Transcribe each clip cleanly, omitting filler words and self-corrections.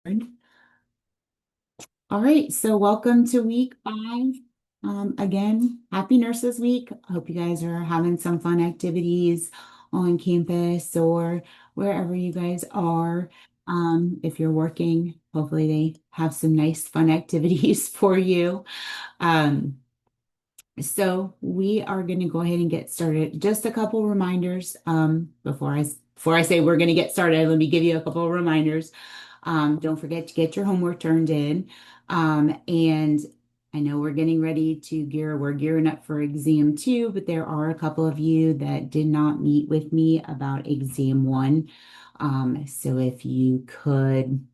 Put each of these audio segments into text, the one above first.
All right, so welcome to week 5. Again, happy Nurses Week. I hope you guys are having some fun activities on campus or wherever you guys are. If you're working, hopefully they have some nice fun activities for you. Um, so we are going to go ahead and get started. Just a couple reminders before I say we're going to get started. Let me give you a couple of reminders. Don't forget to get your homework turned in. And I know we're getting ready to we're gearing up for exam 2, but there are a couple of you that did not meet with me about exam 1. So if you could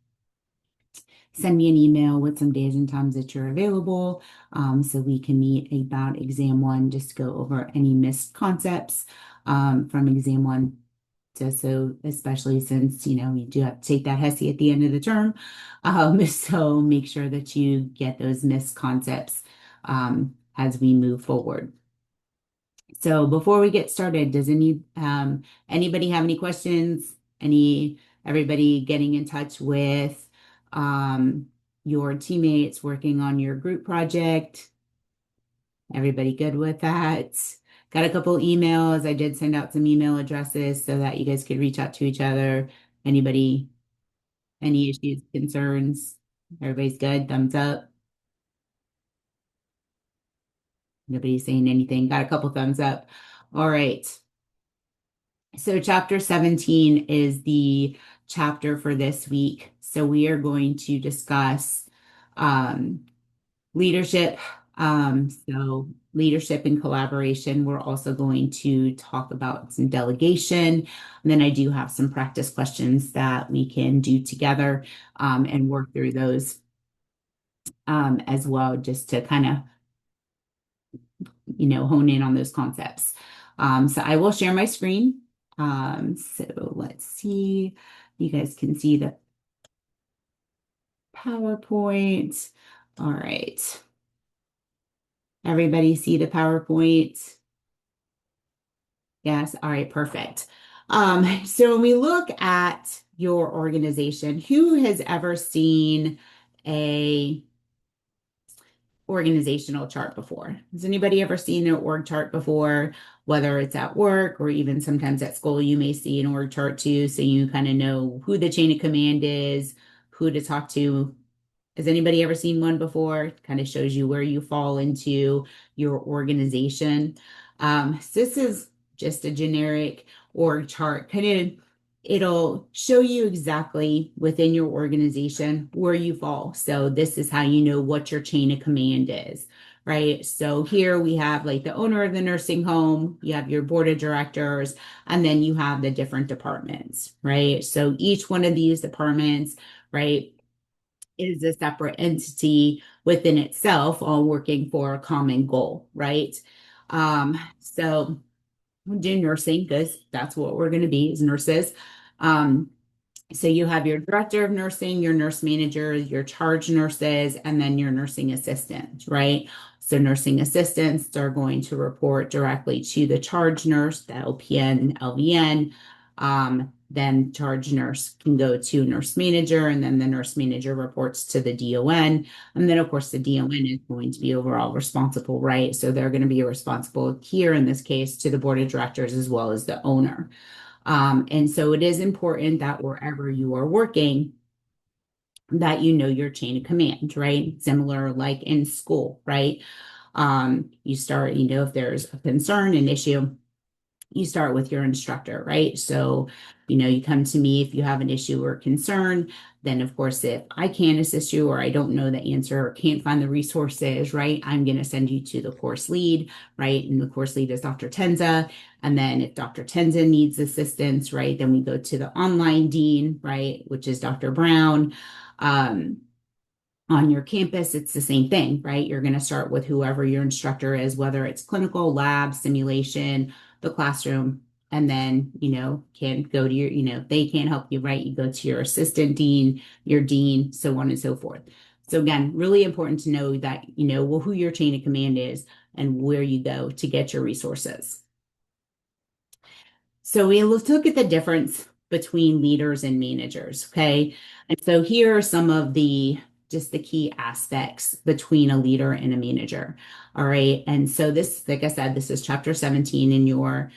send me an email with some days and times that you're available, so we can meet about exam 1, just go over any missed concepts from exam 1. So especially since, you do have to take that HESI at the end of the term. So make sure that you get those missed concepts as we move forward. So before we get started, does anybody have any questions? Everybody getting in touch with your teammates working on your group project? Everybody good with that? Got a couple emails. I did send out some email addresses so that you guys could reach out to each other. Anybody, any issues, concerns? Everybody's good? Thumbs up. Nobody's saying anything. Got a couple thumbs up. All right. So chapter 17 is the chapter for this week. So we are going to discuss um, leadership. So leadership and collaboration. We're also going to talk about some delegation. And then I do have some practice questions that we can do together and work through those as well, just to kind of, hone in on those concepts. So I will share my screen. So let's see. You guys can see the PowerPoint. All right. Everybody see the PowerPoint? Yes. All right. Perfect. So when we look at your organization, who has ever seen a organizational chart before? Has anybody ever seen an org chart before? Whether it's at work or even sometimes at school, you may see an org chart too, so you kind of know who the chain of command is, who to talk to. Has anybody ever seen one before? Kind of shows you where you fall into your organization. So this is just a generic org chart. It'll show you exactly within your organization where you fall. So this is how you know what your chain of command is, right? So here we have like the owner of the nursing home, you have your board of directors, and then you have the different departments, right? So each one of these departments, right, is a separate entity within itself, all working for a common goal, right? So we'll do nursing because that's what we're going to be as nurses. Um, so you have your director of nursing, your nurse manager, your charge nurses, and then your nursing assistant, right? So nursing assistants are going to report directly to the charge nurse, the LPN, LVN. Then charge nurse can go to nurse manager, and then the nurse manager reports to the DON. And then, of course, the DON is going to be overall responsible, right? So they're going to be responsible here in this case to the board of directors as well as the owner. And so it is important that wherever you are working, that you know your chain of command, right? Similar like in school, right? You start, if there's a concern, an issue, you start with your instructor, right? So, you come to me if you have an issue or concern. Then, of course, if I can't assist you or I don't know the answer or can't find the resources, right, I'm going to send you to the course lead, right? And the course lead is Dr. Tenza. And then if Dr. Tenza needs assistance, right, then we go to the online dean, right, which is Dr. Brown. Um, on your campus, it's the same thing, right? You're going to start with whoever your instructor is, whether it's clinical, lab, simulation, the classroom, and then, can go to they can't help you, right? You go to your assistant dean, your dean, so on and so forth. So again, really important to know that, well, who your chain of command is and where you go to get your resources. So we look at the difference between leaders and managers. Okay. And so here are some of the just the key aspects between a leader and a manager. All right. And so this, like I said, this is chapter 17 in your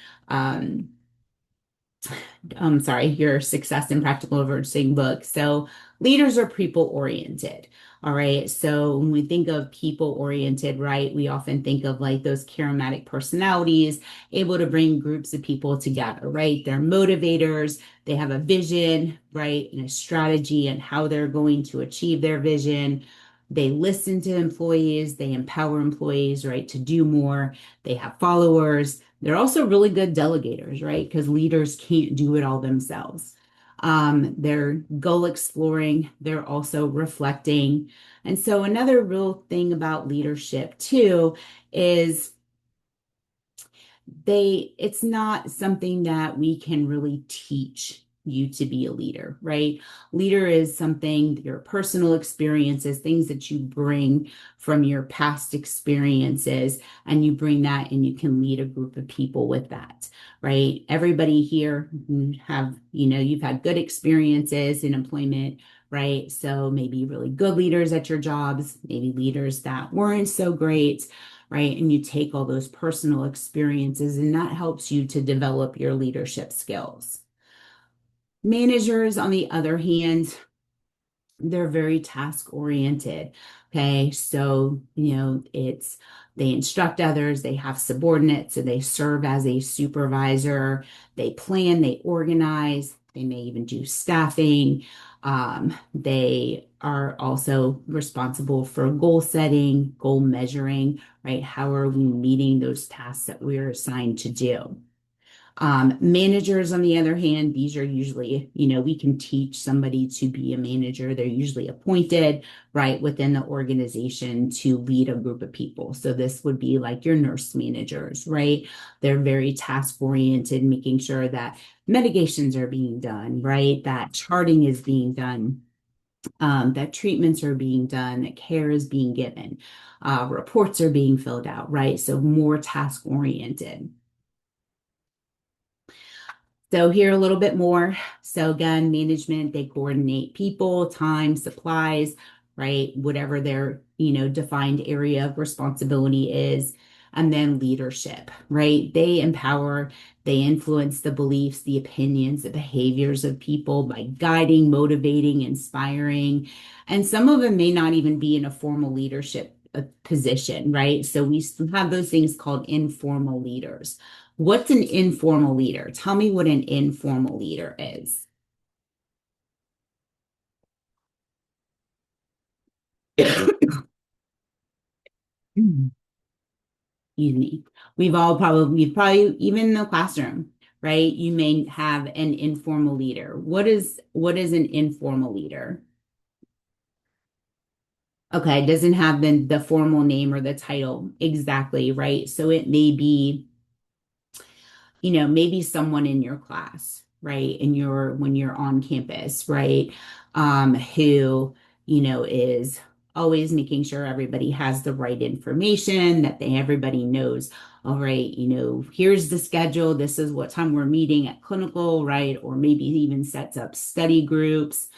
sorry, your Success in Practical Overseeing book. So leaders are people oriented. All right. So when we think of people oriented, right, we often think of like those charismatic personalities able to bring groups of people together, right? They're motivators. They have a vision, right, and a strategy and how they're going to achieve their vision. They listen to employees, they empower employees, right, to do more. They have followers. They're also really good delegators, right? Because leaders can't do it all themselves. They're goal exploring, they're also reflecting. And so, another real thing about leadership, too, is it's not something that we can really teach you to be a leader, right? Leader is something, your personal experiences, things that you bring from your past experiences, and you bring that and you can lead a group of people with that, right? Everybody here have, you've had good experiences in employment, right? So maybe really good leaders at your jobs, maybe leaders that weren't so great, right? And you take all those personal experiences, and that helps you to develop your leadership skills. Managers, on the other hand, they're very task oriented. Okay. So, they instruct others, they have subordinates, so they serve as a supervisor, they plan, they organize, they may even do staffing. They are also responsible for goal setting, goal measuring, right? How are we meeting those tasks that we're assigned to do? Managers, on the other hand, these are usually, we can teach somebody to be a manager. They're usually appointed, right, within the organization to lead a group of people. So this would be like your nurse managers, right? They're very task oriented, making sure that medications are being done, right? That charting is being done. That treatments are being done, that care is being given, reports are being filled out, right? So more task oriented. So here a little bit more. So again, management, they coordinate people, time, supplies, right? Whatever their, defined area of responsibility is. And then leadership, right? They empower, they influence the beliefs, the opinions, the behaviors of people by guiding, motivating, inspiring. And some of them may not even be in a formal leadership position, right? So we have those things called informal leaders. What's an informal leader? Tell me what an informal leader is. Excuse me. We've probably, even in the classroom, right? You may have an informal leader. What is an informal leader? Okay, it doesn't have the formal name or the title exactly, right? So it may be maybe someone in your class, right? And when you're on campus, right? Who, is always making sure everybody has the right information, that everybody knows, all right, here's the schedule. This is what time we're meeting at clinical, right? Or maybe even sets up study groups.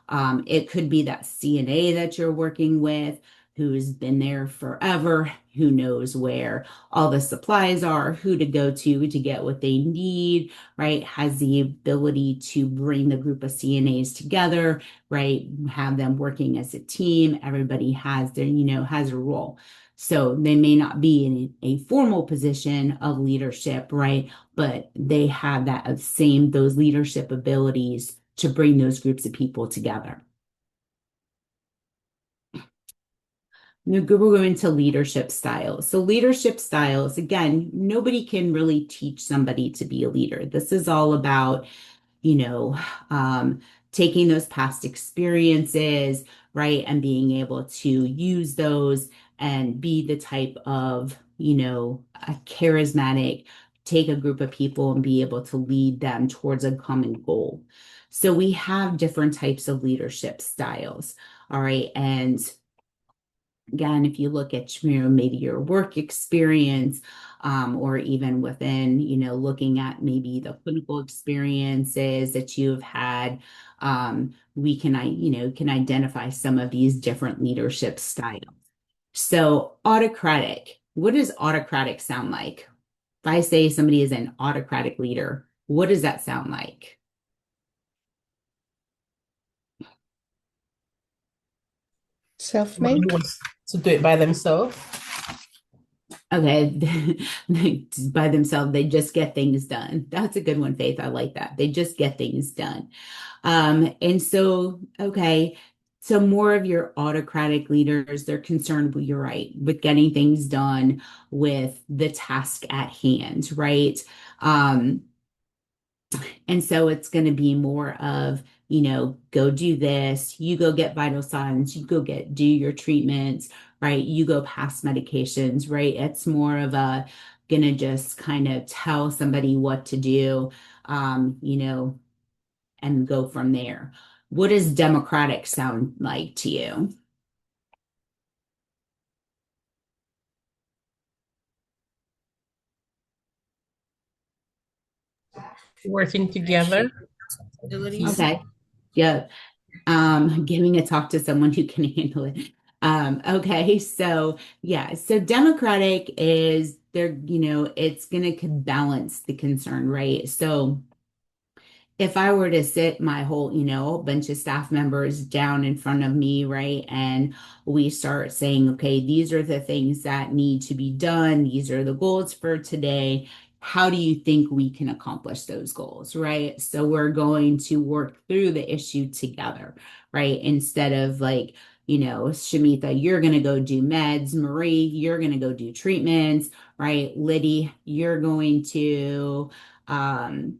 It could be that CNA that you're working with who's been there forever, who knows where all the supplies are, who to go to get what they need, right? Has the ability to bring the group of CNAs together, right? Have them working as a team. Everybody has has a role. So they may not be in a formal position of leadership, right? But they have those leadership abilities to bring those groups of people together. Now, we're going to leadership styles. So, leadership styles, again, nobody can really teach somebody to be a leader. This is all about, you know, um, taking those past experiences, right, and being able to use those and be the type of, a charismatic, take a group of people and be able to lead them towards a common goal. So, we have different types of leadership styles. All right. And Again, if you look at, maybe your work experience, or even within, looking at maybe the clinical experiences that you've had, we can, can identify some of these different leadership styles. So autocratic, what does autocratic sound like? If I say somebody is an autocratic leader, what does that sound like? Self-made. Somebody wants to do it by themselves. Okay, by themselves, they just get things done. That's a good one, Faith. I like that. They just get things done. And so, okay, so more of your autocratic leaders, they're concerned, you're right, with getting things done with the task at hand, right? Um, and so it's going to be more of, go do this, you go get vital signs, you go do your treatments, right? You go pass medications, right? It's more of a gonna just kind of tell somebody what to do, and go from there. What does democratic sound like to you? Working together. Abilities. Okay. Yeah. Giving a talk to someone who can handle it. Okay, so yeah, so Democratic is there, it's gonna balance the concern, right? So if I were to sit my whole, a bunch of staff members down in front of me, right, and we start saying, okay, these are the things that need to be done, these are the goals for today. How do you think we can accomplish those goals, right? So we're going to work through the issue together, right? Instead of like, Shamitha, you're going to go do meds. Marie, you're going to go do treatments, right? Liddy, you're going to, um,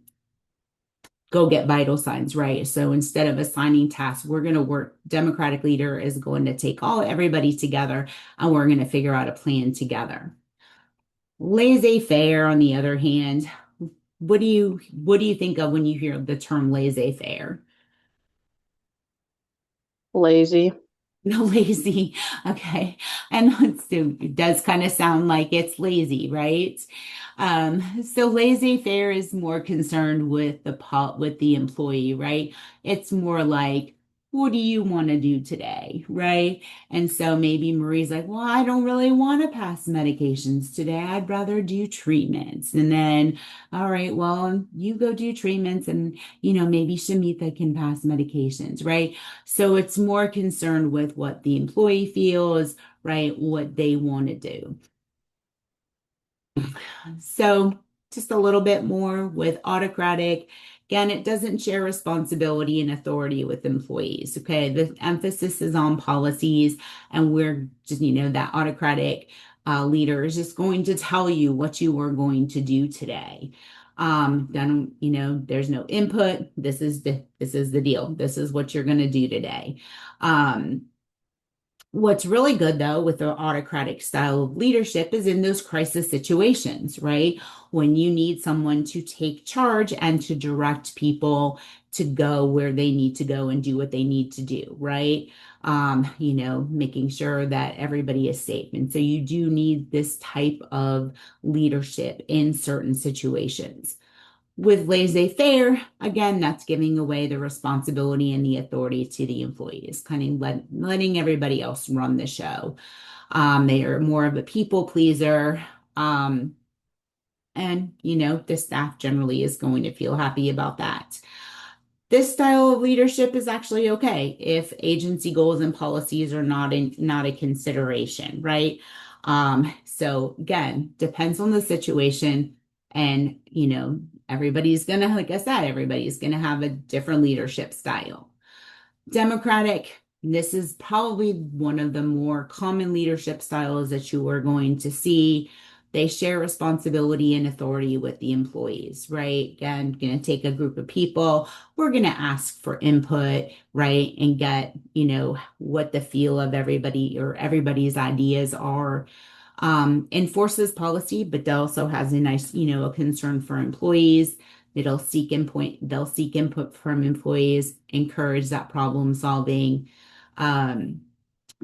go get vital signs, right? So instead of assigning tasks, we're going to work. Democratic leader is going to take everybody together, and we're going to figure out a plan together. Laissez-faire, on the other hand, what do you think of when you hear the term laissez-faire? Lazy. No, lazy. Okay. And so it does kind of sound like it's lazy, right? So laissez-faire is more concerned with with the employee, right? It's more like, what do you want to do today, right? And so maybe Marie's like, well, I don't really want to pass medications today. I'd rather do treatments. And then, all right, well, you go do treatments, and maybe Shamitha can pass medications, right? So it's more concerned with what the employee feels, right? What they want to do. So just a little bit more with autocratic. Again, it doesn't share responsibility and authority with employees. Okay. The emphasis is on policies, and we're just, that autocratic leader is just going to tell you what you are going to do today. Then, there's no input. This is the deal. This is what you're going to do today. Um, What's really good though with the autocratic style of leadership is in those crisis situations, right? When you need someone to take charge and to direct people to go where they need to go and do what they need to do, right? Making sure that everybody is safe. And so you do need this type of leadership in certain situations. With laissez-faire, again, that's giving away the responsibility and the authority to the employees, kind of letting everybody else run the show. They are more of a people pleaser. And, the staff generally is going to feel happy about that. This style of leadership is actually okay if agency goals and policies are not a consideration, right? So again, depends on the situation, and everybody's gonna, like I said, everybody's gonna have a different leadership style. Democratic, this is probably one of the more common leadership styles that you are going to see. They share responsibility and authority with the employees, right? Again, going to take a group of people. We're going to ask for input, right? And get, what the feel of everybody or everybody's ideas are. Enforces policy, but also has a nice, a concern for employees. They'll seek input from employees, encourage that problem solving. Um,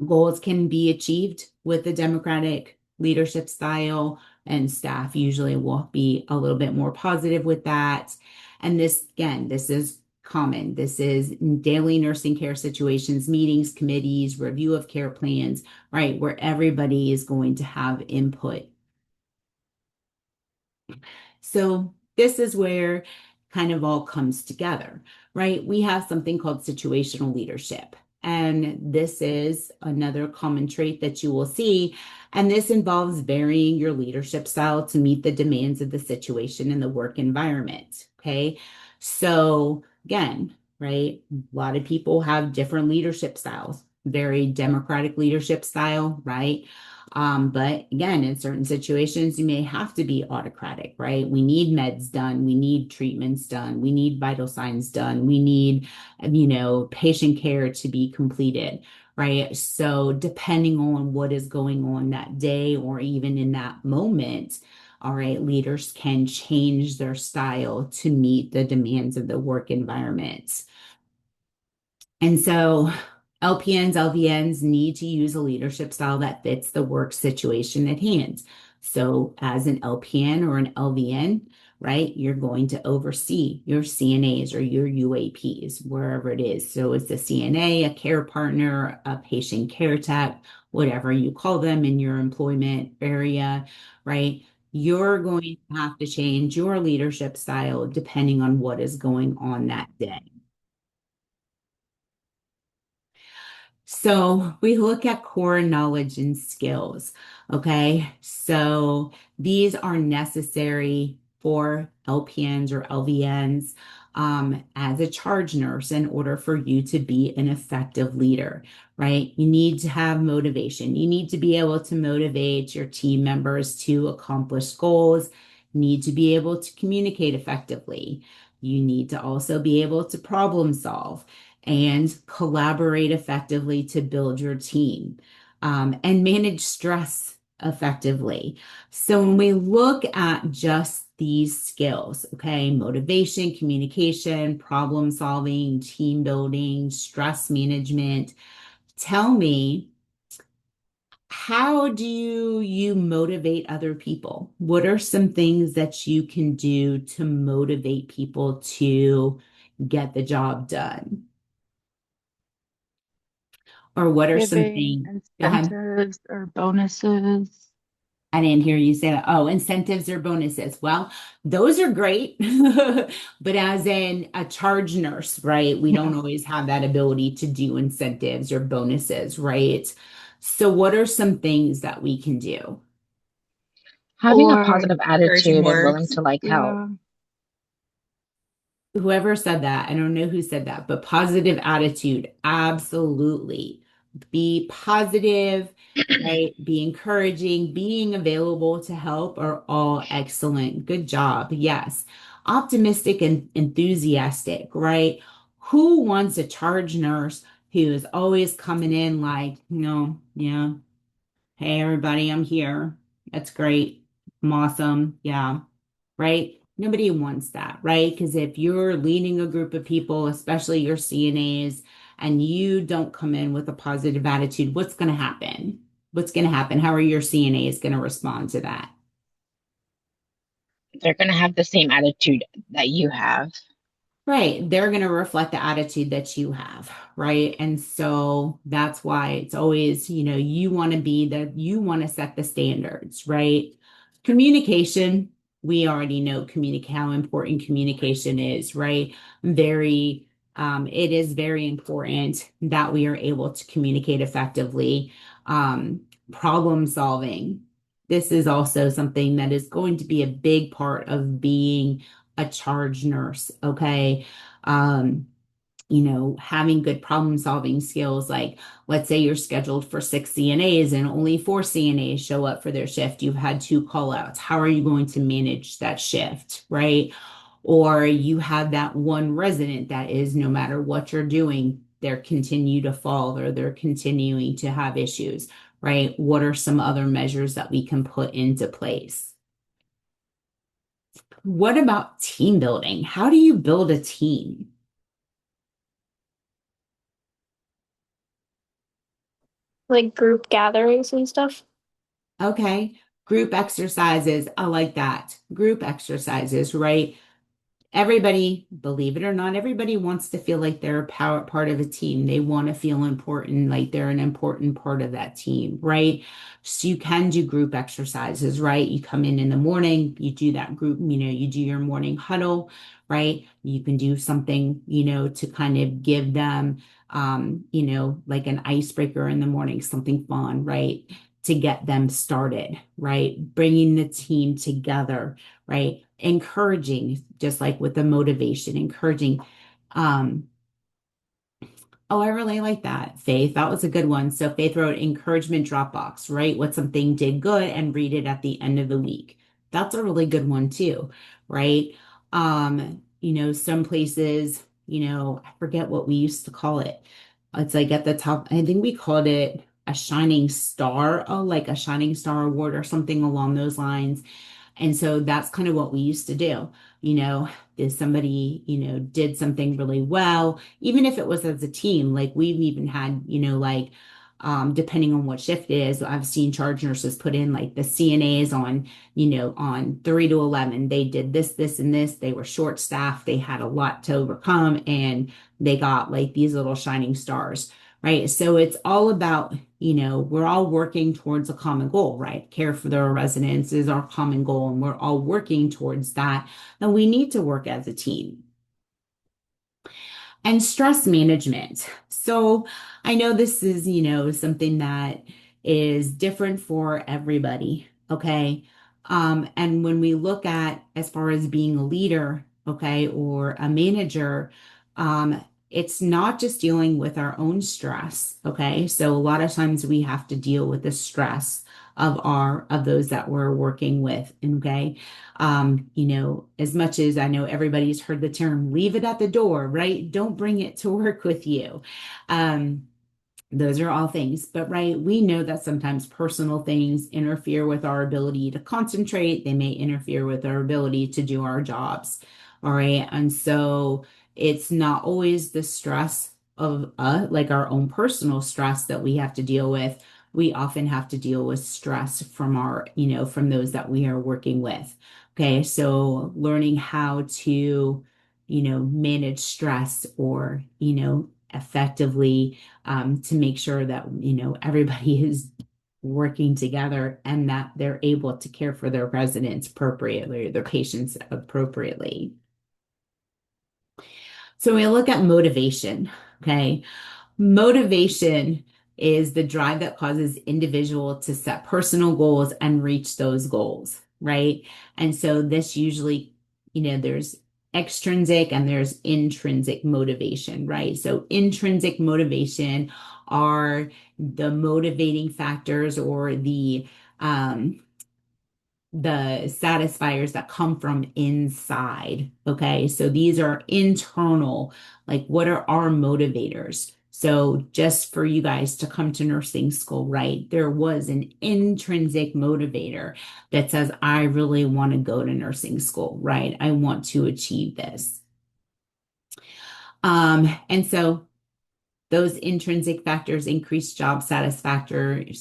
Goals can be achieved with the democratic leadership style, and staff usually will be a little bit more positive with that. And this, again, this is common. This is daily nursing care situations, meetings, committees, review of care plans, right? Where everybody is going to have input. So this is where kind of all comes together, right? We have something called situational leadership. And this is another common trait that you will see. And this involves varying your leadership style to meet the demands of the situation and the work environment. Okay. So again, right? A lot of people have different leadership styles, very democratic leadership style, right? But again, in certain situations, you may have to be autocratic, right? We need meds done. We need treatments done. We need vital signs done. We need, patient care to be completed, right? So depending on what is going on that day or even in that moment, all right, leaders can change their style to meet the demands of the work environment. And so LPNs, LVNs need to use a leadership style that fits the work situation at hand. So as an LPN or an LVN, right, you're going to oversee your CNAs or your UAPs, wherever it is. So it's a CNA, a care partner, a patient care tech, whatever you call them in your employment area, right? You're going to have to change your leadership style depending on what is going on that day. So we look at core knowledge and skills. Okay. So these are necessary for LPNs or LVNs as a charge nurse in order for you to be an effective leader, right? You need to have motivation. You need to be able to motivate your team members to accomplish goals. You need to be able to communicate effectively. You need to also be able to problem solve and collaborate effectively to build your team and manage stress effectively. So when we look at just these skills, okay, motivation, communication, problem solving, team building, stress management, tell me, how do you motivate other people? What are some things that you can do to motivate people to get the job done? Or what are some Giving things? Go ahead. incentives or bonuses. I didn't hear you say that. Oh, incentives or bonuses. Well, those are great. But as in a charge nurse, right? We don't Yeah. always have that ability to do incentives or bonuses, right? So what are some things that we can do? Having a Or, positive Encouraging attitude and more. willing to like help. yeah, Whoever said that, I don't know who said that, but positive attitude, absolutely. Be positive, right? Be encouraging, being available to help are all excellent. Good job. Yes. Optimistic and enthusiastic, right? Who wants a charge nurse who is always coming in like, yeah, hey, everybody, I'm here. That's great. I'm awesome. Yeah, right? Nobody wants that, right? Because if you're leading a group of people, especially your CNAs, and you don't come in with a positive attitude, what's going to happen? What's going to happen? How are your CNAs going to respond to that? They're going to have the same attitude that you have. Right. They're going to reflect the attitude that you have. Right. And so that's why it's always, you want to be you want to set the standards, right? Communication, we already know how important communication is, right? It is very important that we are able to communicate effectively. Um, Problem solving. This is also something that is going to be a big part of being a charge nurse, okay? Um, Having good problem solving skills, like let's say you're scheduled for 6 CNAs and only 4 CNAs show up for their shift. You've had 2 call outs. How are you going to manage that shift, right? Or you have that one resident that is, no matter what you're doing, they're continue to fall or they're continuing to have issues, right? What are some other measures that we can put into place? What about team building? How do you build a team? Like group gatherings and stuff. Okay. Group exercises. I like that. Group exercises, right? Everybody, believe it or not, everybody wants to feel like they're a part of a team. They want to feel important, like they're an important part of that team, right? So you can do group exercises, right? You come in the morning, you do that group, you do your morning huddle, right? You can do something, to kind of give them, like an icebreaker in the morning, something fun, right? To get them started, right? Bringing the team together, right? Encouraging, just like with the motivation, encouraging. Um, oh, I really like that, Faith. That was a good one. So Faith wrote encouragement Dropbox, right? What something did good and read it at the end of the week. That's a really good one too, right? Some places, I forget what we used to call it. It's like at the top, I think we called it a shining star, oh, like a shining star award or something along those lines. And so that's kind of what we used to do. You know, if somebody, did something really well, even if it was as a team, like we've even had, depending on what shift it is, I've seen charge nurses put in like the CNAs on, on 3 to 11. They did this, this, and this. They were short staffed. They had a lot to overcome and they got like these little shining stars, right? So it's all about, we're all working towards a common goal, right? Care for the residents is our common goal, and we're all working towards that. And we need to work as a team. And stress management. So I know this is, something that is different for everybody. Okay. And when we look at as far as being a leader, okay, or a manager, it's not just dealing with our own stress. Okay. So a lot of times we have to deal with the stress of those that we're working with. Okay. As much as I know everybody's heard the term, leave it at the door, right? Don't bring it to work with you. Um, those are all things, but right, we know that sometimes personal things interfere with our ability to concentrate. They may interfere with our ability to do our jobs. All right. And so it's not always the stress of like our own personal stress that we have to deal with. We often have to deal with stress from from those that we are working with. Okay. So learning how to, manage stress or, effectively to make sure that everybody is working together and that they're able to care for their residents appropriately, their patients appropriately. So we look at motivation. Okay. Motivation is the drive that causes individual to set personal goals and reach those goals, right? And so this usually, there's extrinsic and there's intrinsic motivation, right? So intrinsic motivation are the motivating factors or um, the satisfiers that come from inside. Okay. So these are internal, like what are our motivators? So just for you guys to come to nursing school, right? There was an intrinsic motivator that says, I really want to go to nursing school, right? I want to achieve this. And so those intrinsic factors increase job satisfaction.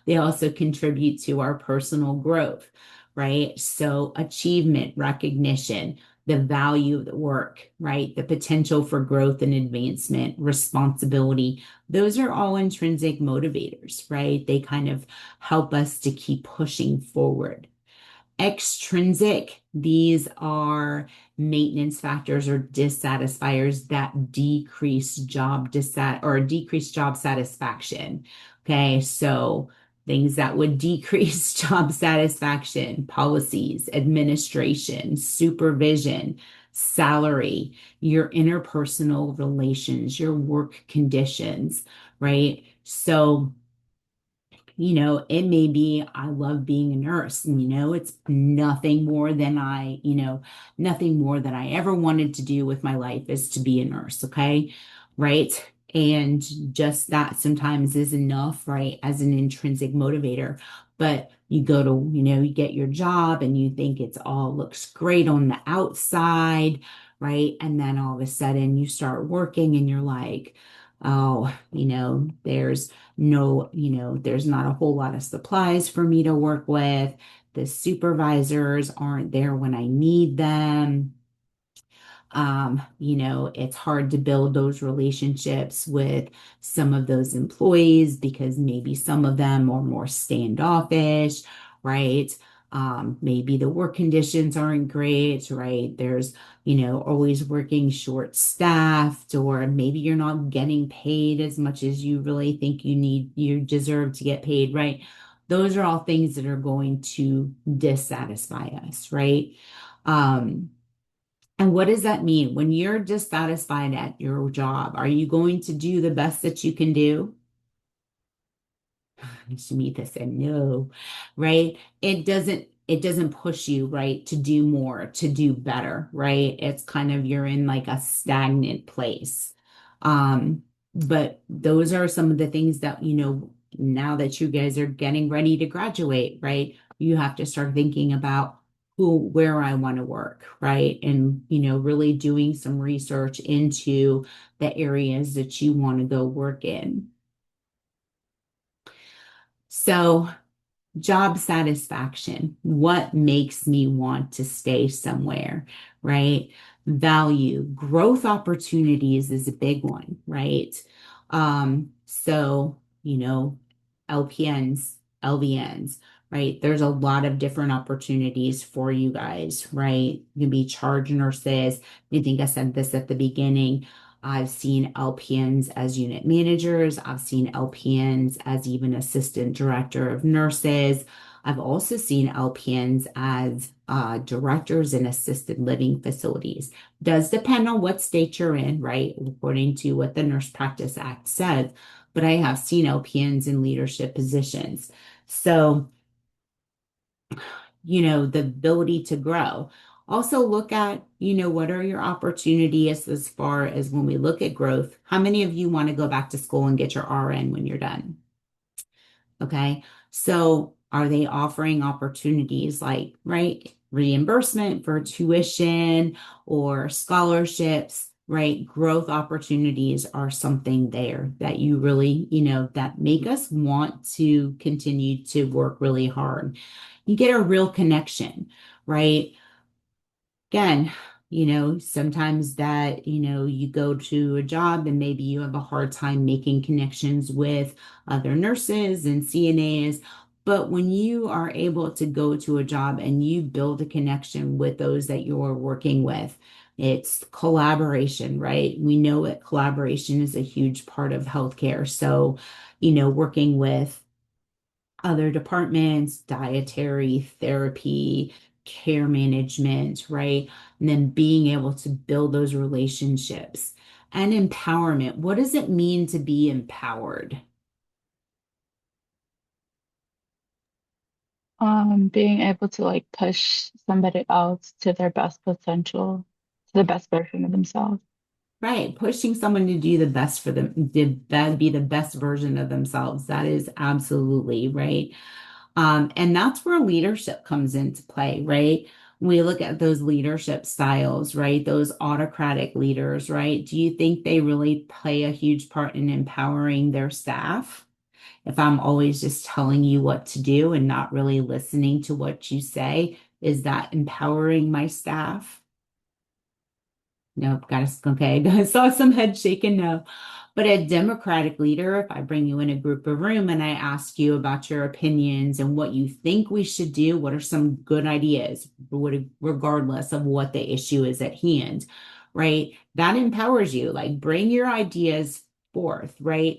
They also contribute to our personal growth, right? So achievement, recognition, the value of the work, right? The potential for growth and advancement, responsibility. Those are all intrinsic motivators, right? They kind of help us to keep pushing forward. Extrinsic, these are maintenance factors or dissatisfiers that decrease job satisfaction. Okay, so things that would decrease job satisfaction, policies, administration, supervision, salary, your interpersonal relations, your work conditions, right? So it may be, I love being a nurse, and, it's nothing more than I ever wanted to do with my life is to be a nurse. Okay. Right. And just that sometimes is enough, right, as an intrinsic motivator. But you go to, you get your job and you think it's all looks great on the outside, right? And then all of a sudden you start working and you're like, oh, there's no, there's not a whole lot of supplies for me to work with. The supervisors aren't there when I need them. It's hard to build those relationships with some of those employees because maybe some of them are more standoffish, right? Maybe the work conditions aren't great, right? There's, always working short staffed, or maybe you're not getting paid as much as you really think you deserve to get paid, right? Those are all things that are going to dissatisfy us, right? Um, and what does that mean? When you're dissatisfied at your job, are you going to do the best that you can do? Shamita said no, right? It doesn't push you, right, to do more, to do better, right? It's kind of you're in like a stagnant place. But those are some of the things that, now that you guys are getting ready to graduate, right? You have to start thinking about where I want to work, right? And, really doing some research into the areas that you want to go work in. So, job satisfaction, what makes me want to stay somewhere, right? Value, growth opportunities is a big one, right? So, LPNs, LVNs, right? There's a lot of different opportunities for you guys, right? You can be charge nurses. I think I said this at the beginning. I've seen LPNs as unit managers. I've seen LPNs as even assistant director of nurses. I've also seen LPNs as directors in assisted living facilities. Does depend on what state you're in, right? According to what the Nurse Practice Act says. But I have seen LPNs in leadership positions. So, the ability to grow. Also look at, what are your opportunities as far as when we look at growth? How many of you want to go back to school and get your RN when you're done? Okay. So are they offering opportunities like, right, reimbursement for tuition or scholarships, right? Growth opportunities are something there that you really, that make us want to continue to work really hard. You get a real connection, right? Again, sometimes that, you go to a job and maybe you have a hard time making connections with other nurses and CNAs. But when you are able to go to a job and you build a connection with those that you're working with, it's collaboration, right? We know that collaboration is a huge part of healthcare. So, working with other departments, dietary, therapy, care management, right? And then being able to build those relationships and empowerment. What does it mean to be empowered? Being able to like push somebody else to their best potential, to the best version of themselves. Right, pushing someone to do the best for them, to be the best version of themselves. That is absolutely right. And that's where leadership comes into play, right? We look at those leadership styles, right? Those autocratic leaders, right? Do you think they really play a huge part in empowering their staff? If I'm always just telling you what to do and not really listening to what you say, is that empowering my staff? Nope, okay. I saw some head shaking, no. But a democratic leader, if I bring you in a group of room and I ask you about your opinions and what you think we should do, what are some good ideas, regardless of what the issue is at hand, right? That empowers you. Like bring your ideas forth, right?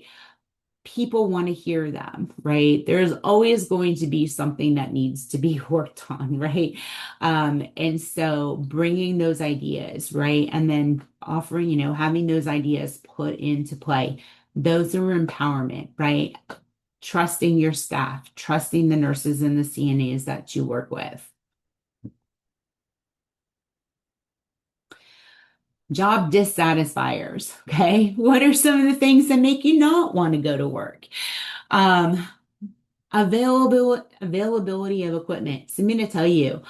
People want to hear them, right? There's always going to be something that needs to be worked on, right? And so bringing those ideas, right? And then offering, having those ideas put into play. Those are empowerment, right? Trusting your staff, trusting the nurses and the CNAs that you work with. Job dissatisfiers, okay? What are some of the things that make you not want to go to work? Um, availability of equipment. So I'm going to tell you,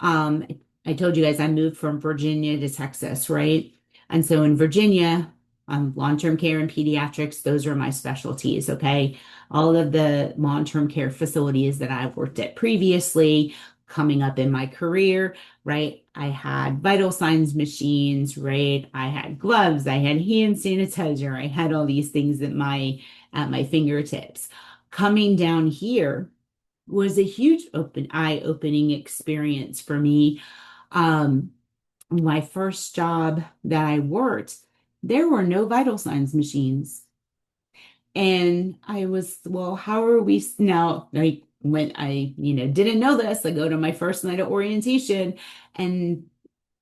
I told you guys I moved from Virginia to Texas, right? And so in Virginia, Long-term care and pediatrics, those are my specialties, okay? All of the long-term care facilities that I've worked at previously, coming up in my career, right? I had vital signs machines, right? I had gloves, I had hand sanitizer, I had all these things at my fingertips. Coming down here was a huge eye-opening experience for me. Um, my first job that I worked, there were no vital signs machines. And I was, well, how are we now? Like when I, didn't know this, I go to my first night of orientation and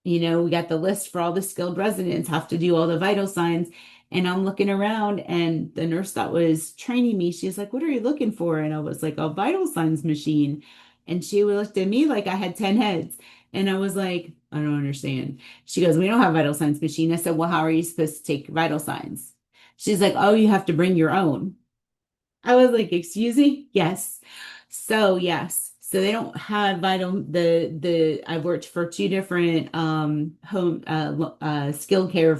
we got the list for all the skilled residents have to do all the vital signs. And I'm looking around and the nurse that was training me, she's like, what are you looking for? And I was like, a vital signs machine. And she looked at me like I had 10 heads. And I was like, I don't understand. She goes, we don't have vital signs machine. I said, well, how are you supposed to take vital signs? She's like, oh, you have to bring your own. I was like, excuse me? Yes. So yes. So they don't have I worked for two different home skilled care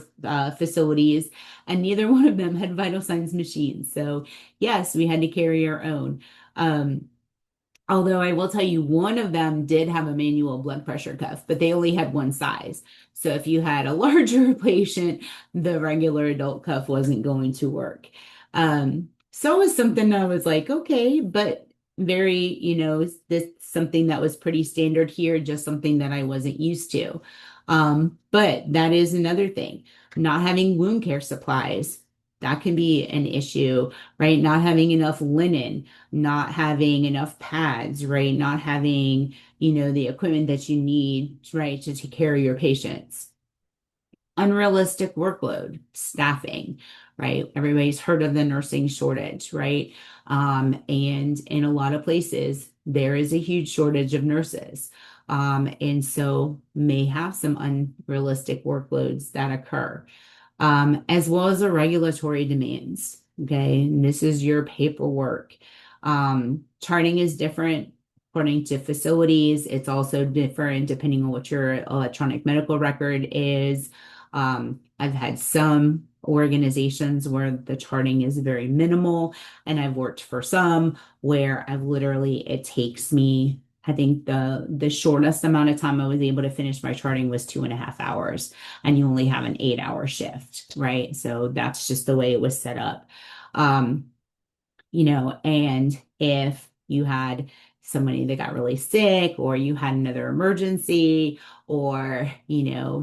facilities and neither one of them had vital signs machines. So yes, we had to carry our own. Um Although I will tell you, one of them did have a manual blood pressure cuff, but they only had one size. So if you had a larger patient, the regular adult cuff wasn't going to work. So it was something I was like, okay, but very, this something that was pretty standard here, just something that I wasn't used to. But that is another thing, not having wound care supplies. That can be an issue, right? Not having enough linen, not having enough pads, right? Not having, the equipment that you need, right, to take care of your patients. Unrealistic workload, staffing, right? Everybody's heard of the nursing shortage, right? And in a lot of places, there is a huge shortage of nurses. And so may have some unrealistic workloads that occur, as well as the regulatory demands. Okay, and this is your paperwork. Charting is different according to facilities. It's also different depending on what your electronic medical record is. I've had some organizations where the charting is very minimal, and I've worked for some where it takes me, I think the shortest amount of time I was able to finish my charting was 2.5 hours, and you only have an 8-hour shift, right? So that's just the way it was set up. Um, and if you had somebody that got really sick or you had another emergency or,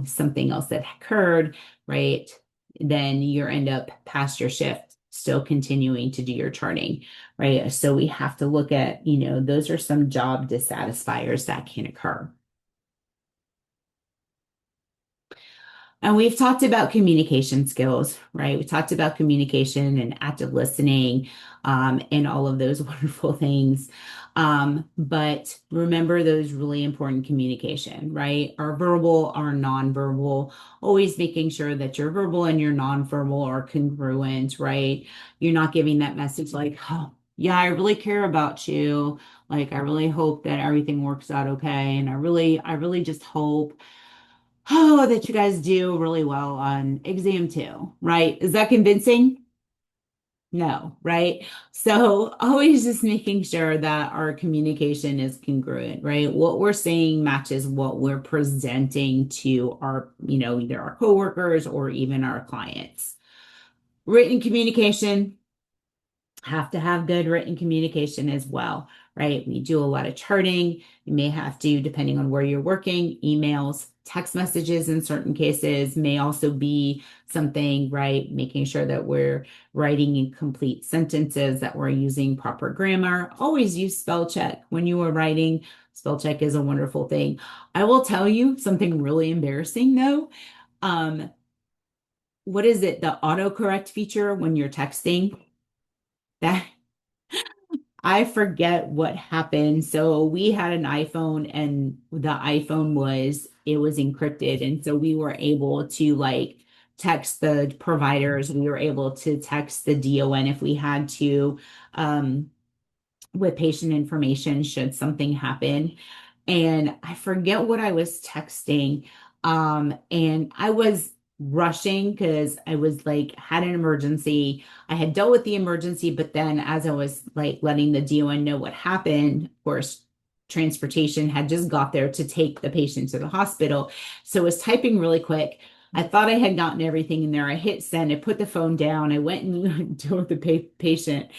something else that occurred, right? Then you end up past your shift, still continuing to do your charting, right? So we have to look at, those are some job dissatisfiers that can occur. And we've talked about communication skills, right? We talked about communication and active listening, and all of those wonderful things. But remember those really important communication, right? Our verbal, our nonverbal, always making sure that your verbal and your nonverbal are congruent, right? You're not giving that message like, oh, yeah, I really care about you. Like, I really hope that everything works out okay. And I really just hope that you guys do really well on exam 2, right? Is that convincing? No, right? So always just making sure that our communication is congruent, right? What we're saying matches what we're presenting to our, either our coworkers or even our clients. Written communication, have to have good written communication as well, right? We do a lot of charting. You may have to, depending on where you're working, emails, text messages in certain cases may also be something, right? Making sure that we're writing in complete sentences, that we're using proper grammar. Always use spell check when you are writing. Spell check is a wonderful thing. I will tell you something really embarrassing though. What is it? The autocorrect feature when you're texting? That I forget what happened. So we had an iPhone and the iPhone it was encrypted. And so we were able to like text the providers. We were able to text the DON if we had to, with patient information should something happen. And I forget what I was texting. And I was rushing because I was like had an emergency. I had dealt with the emergency, but then as I was like letting the DON know what happened, of course, transportation had just got there to take the patient to the hospital. So I was typing really quick. I thought I had gotten everything in there. I hit send, I put the phone down, I went and dealt with the patient.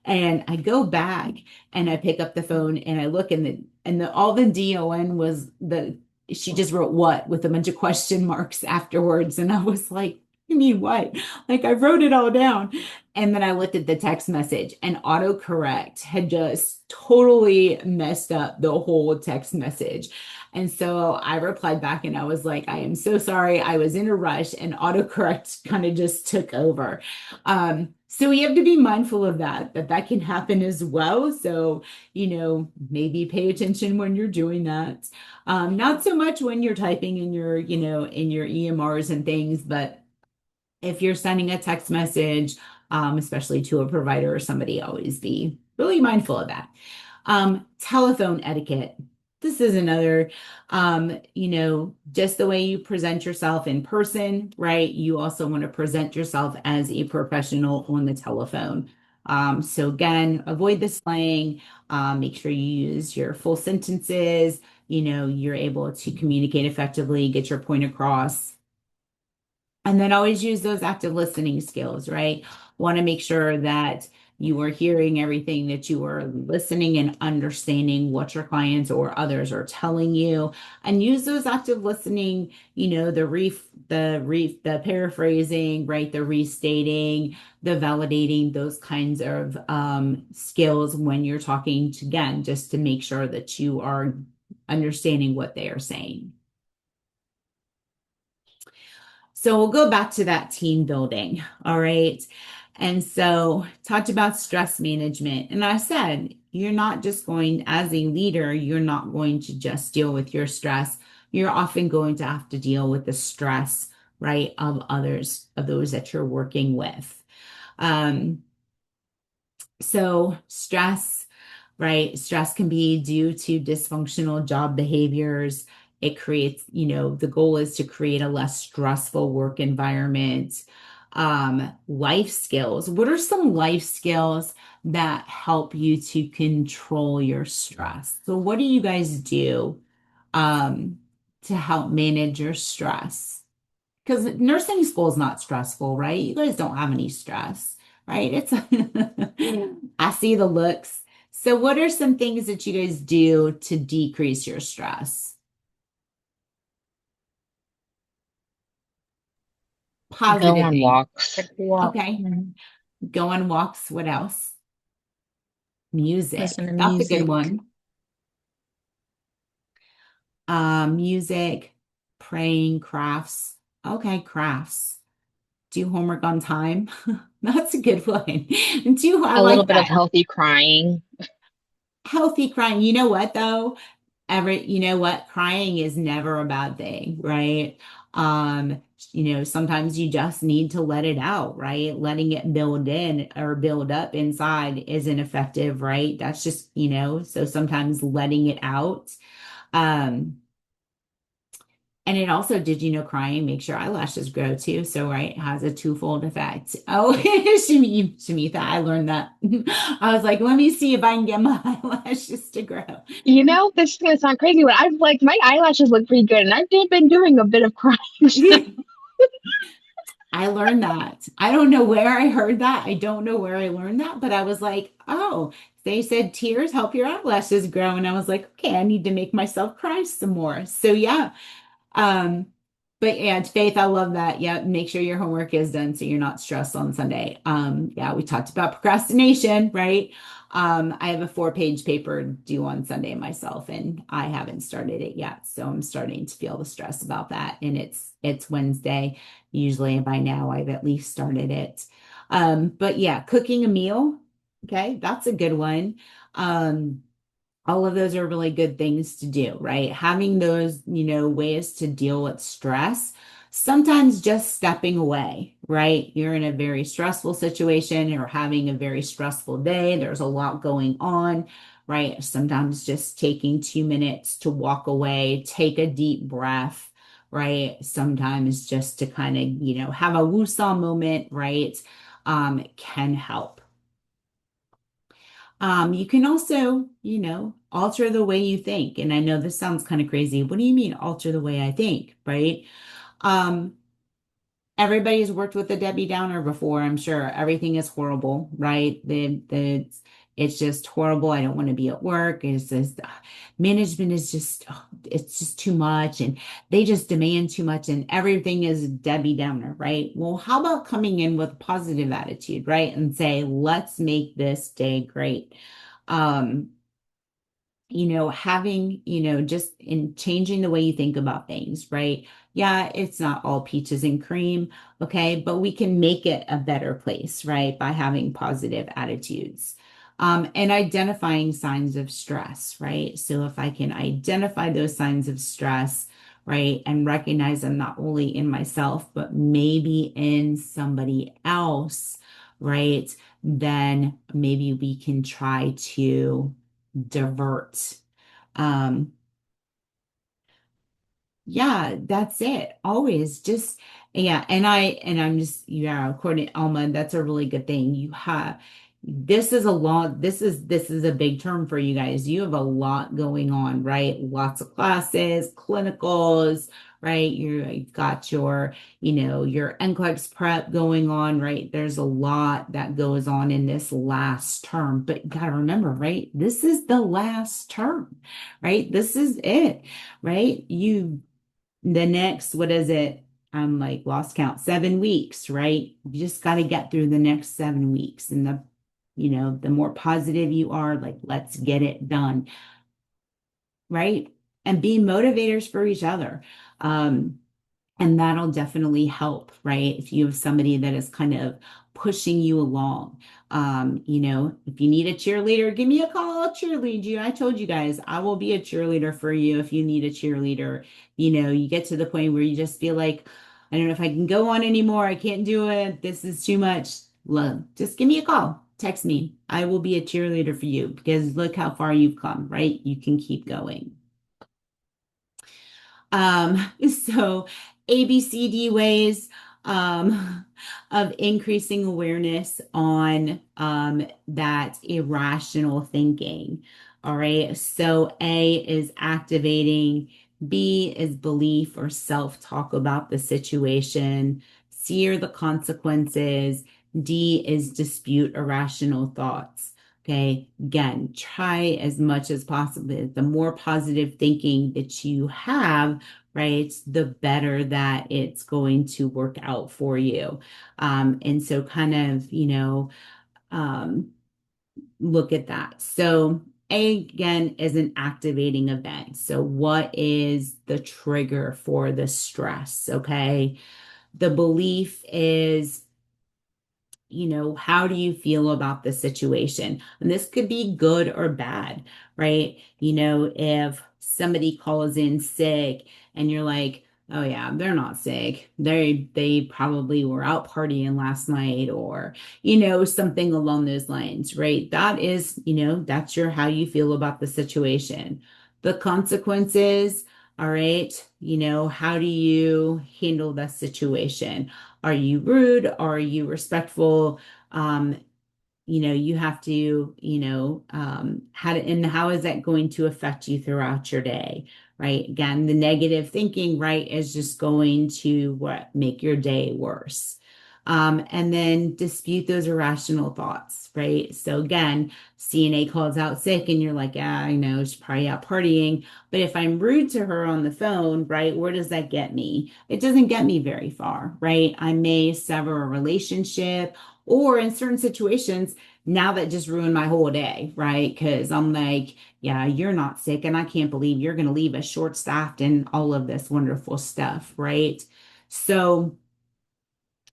And I go back and I pick up the phone and I look and the all the DON was the she just wrote what with a bunch of question marks afterwards. And I was like, you mean what? Like I wrote it all down. And then I looked at the text message and autocorrect had just totally messed up the whole text message. And so I replied back and I was like, I am so sorry. I was in a rush and autocorrect kind of just took over. So we have to be mindful of that can happen as well. So, maybe pay attention when you're doing that. Not so much when you're typing in your EMRs and things, but if you're sending a text message, especially to a provider or somebody, always be really mindful of that. Telephone etiquette. This is another, just the way you present yourself in person, right? You also want to present yourself as a professional on the telephone. So again, avoid the slang, make sure you use your full sentences, you're able to communicate effectively, get your point across. And then always use those active listening skills, right? Want to make sure that you are hearing everything, that you are listening and understanding what your clients or others are telling you, and use those active listening, the paraphrasing, right? The restating, the validating, those kinds of skills when you're talking to, again, just to make sure that you are understanding what they are saying. So we'll go back to that team building. All right. And so talked about stress management. And I said, you're not just going, as a leader, you're not going to just deal with your stress. You're often going to have to deal with the stress, right, of others, of those that you're working with. So stress, right? Stress can be due to dysfunctional job behaviors. It creates, the goal is to create a less stressful work environment. Life skills. What are some life skills that help you to control your stress? So what do you guys do to help manage your stress? Because nursing school is not stressful, right? You guys don't have any stress, right? I see the looks. So what are some things that you guys do to decrease your stress? Go Positive on things. walks. Walk. Okay. Go on walks. What else? Music. Listen to That's a good music. one. Music, praying, crafts. Okay, crafts. Do homework on time. That's a good one. I A little like bit of that. healthy crying. Healthy crying. You know what though? You know what? Crying is never a bad thing, right? Sometimes you just need to let it out, right? Letting it build in or build up inside isn't effective, right? That's just, so sometimes letting it out. Um, and it also, did you know crying makes your eyelashes grow too? So, right, has a twofold effect. Oh, Shamitha, I learned that. I was like, let me see if I can get my eyelashes to grow. This is gonna sound crazy, but I've like my eyelashes look pretty good, and I've been doing a bit of crying. I learned that. I don't know where I heard that. I don't know where I learned that, but I was like, oh, they said tears help your eyelashes grow. And I was like, okay, I need to make myself cry some more. So yeah, um, but yeah, Faith, I love that. Yeah, make sure your homework is done so you're not stressed on Sunday. Yeah, we talked about procrastination, right? I have a 4-page paper due on Sunday myself, and I haven't started it yet. So I'm starting to feel the stress about that. And it's Wednesday. Usually by now I've at least started it. But yeah, cooking a meal. Okay, that's a good one. All of those are really good things to do, right? Having those, ways to deal with stress. Sometimes just stepping away, right? You're in a very stressful situation, you're having a very stressful day, there's a lot going on, right? Sometimes just taking 2 minutes to walk away, take a deep breath, right? Sometimes just to kind of, have a woosah moment, right? Can help. You can also, alter the way you think. And I know this sounds kind of crazy. What do you mean alter the way I think, right? Um, Everybody's worked with a Debbie Downer before, I'm sure. Everything is horrible, right? It's just horrible. I don't want to be at work. It's just management is just it's just too much and they just demand too much and everything is Debbie Downer, right? Well, how about coming in with a positive attitude, right? And say, let's make this day great. Um, having, just in changing the way you think about things, right? Yeah, it's not all peaches and cream, okay, but we can make it a better place, right? By having positive attitudes. And identifying signs of stress, right? So if I can identify those signs of stress, right, and recognize them not only in myself, but maybe in somebody else, right, then maybe we can try to divert. Um, yeah, that's it. Always just, yeah. I'm just, yeah, according to Alma, that's a really good thing. This is a big term for you guys. You have a lot going on, right? Lots of classes, clinicals, right? You've got your NCLEX prep going on, right? There's a lot that goes on in this last term, but you gotta remember, right? This is the last term, right? This is it, right? The next, what is it? I'm like lost count, 7 weeks, right? You just got to get through the next 7 weeks. And the more positive you are, like, let's get it done, right? And be motivators for each other. Um, and that'll definitely help, right? If you have somebody that is kind of pushing you along. If you need a cheerleader, give me a call. I'll cheerlead you. I told you guys, I will be a cheerleader for you if you need a cheerleader. You get to the point where you just feel like, I don't know if I can go on anymore. I can't do it. This is too much. Look, just give me a call. Text me. I will be a cheerleader for you because look how far you've come, right? You can keep going. So ABCD ways of increasing awareness on that irrational thinking. All right. So A is activating, B is belief or self-talk about the situation, C are the consequences, D is dispute irrational thoughts. Okay, again, try as much as possible. The more positive thinking that you have, right, the better that it's going to work out for you. And so kind of, um, look at that. So A again is an activating event. So what is the trigger for the stress? Okay. The belief is how do you feel about the situation? And this could be good or bad, right? If somebody calls in sick and you're like, oh yeah, they're not sick. They probably were out partying last night or, something along those lines, right? That is, that's how you feel about the situation. The consequences, all right, how do you handle that situation? Are you rude? Are you respectful? You have to, how is that going to affect you throughout your day, right? Again, the negative thinking, right, is just going to make your day worse. And then dispute those irrational thoughts, right? So again, CNA calls out sick and you're like, yeah, I know she's probably out partying. But if I'm rude to her on the phone, right, where does that get me? It doesn't get me very far, right? I may sever a relationship or in certain situations, now that just ruined my whole day, right? Because I'm like, yeah, you're not sick, and I can't believe you're going to leave us short staffed and all of this wonderful stuff, right? So,